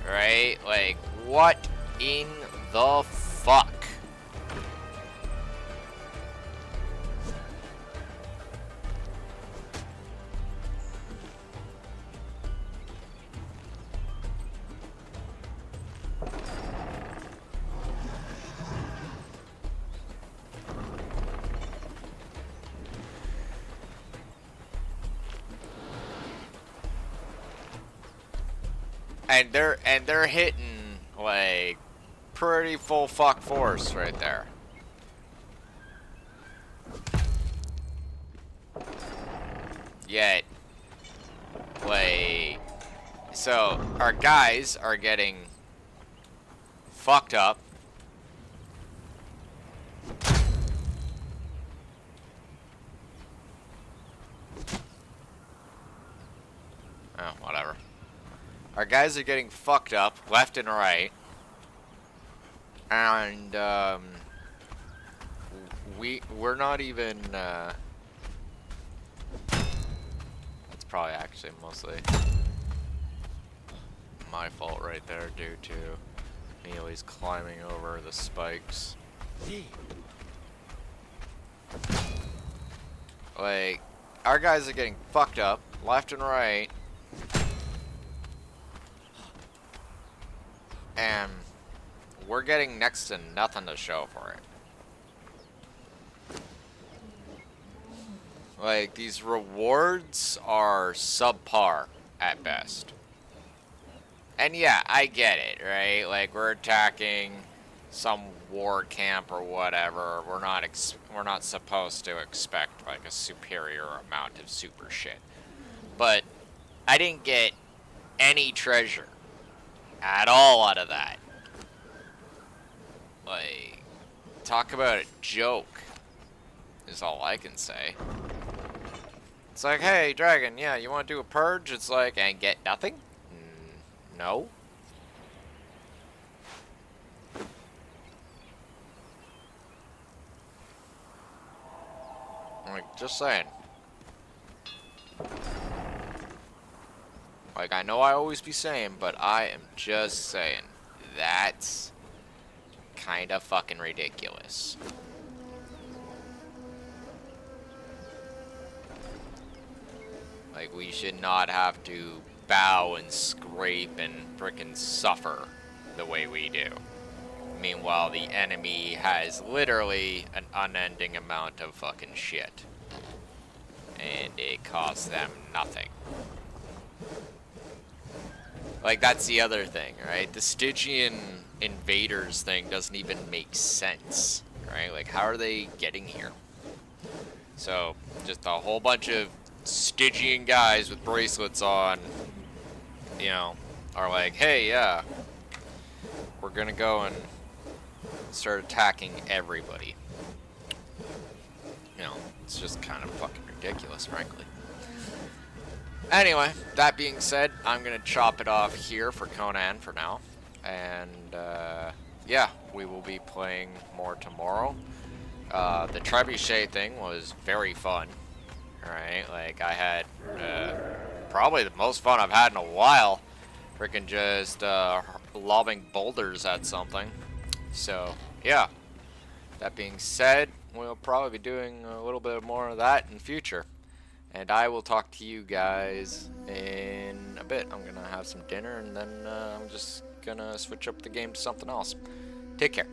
Speaker 1: Right? Like, what in the fuck? And they're hitting like pretty full fuck force right there. Yet, like, so our guys are getting fucked up. Oh, whatever. Our guys are getting fucked up left and right, and we're not even. It's probably actually mostly my fault right there, due to me always climbing over the spikes. Like, our guys are getting fucked up left and right. And we're getting next to nothing to show for it. Like, these rewards are subpar at best. And yeah, I get it, right? Like, we're attacking some war camp or whatever. We're not supposed to expect like a superior amount of super shit. But I didn't get any treasure at all out of that. Like, talk about a joke is all I can say. It's like, hey, dragon, yeah, you want to do a purge? It's like, and get nothing? No. Like, just saying. Like, I know I always be saying, but I am just saying. That's kind of fucking ridiculous. Like, we should not have to bow and scrape and frickin' suffer the way we do. Meanwhile, the enemy has literally an unending amount of fucking shit. And it costs them nothing. Like, that's the other thing, right? The Stygian invaders thing doesn't even make sense, right? Like, how are they getting here? So, just a whole bunch of Stygian guys with bracelets on, you know, are like, hey, yeah, we're gonna go and start attacking everybody. You know, it's just kind of fucking ridiculous, frankly. Anyway, that being said, I'm gonna chop it off here for Conan for now. And, yeah, we will be playing more tomorrow. The trebuchet thing was very fun. Right, like I had probably the most fun I've had in a while. Freaking just lobbing boulders at something. So, yeah. That being said, we'll probably be doing a little bit more of that in future. And I will talk to you guys in a bit. I'm going to have some dinner, and then I'm just going to switch up the game to something else. Take care.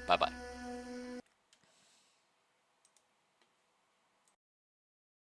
Speaker 1: Bye-bye.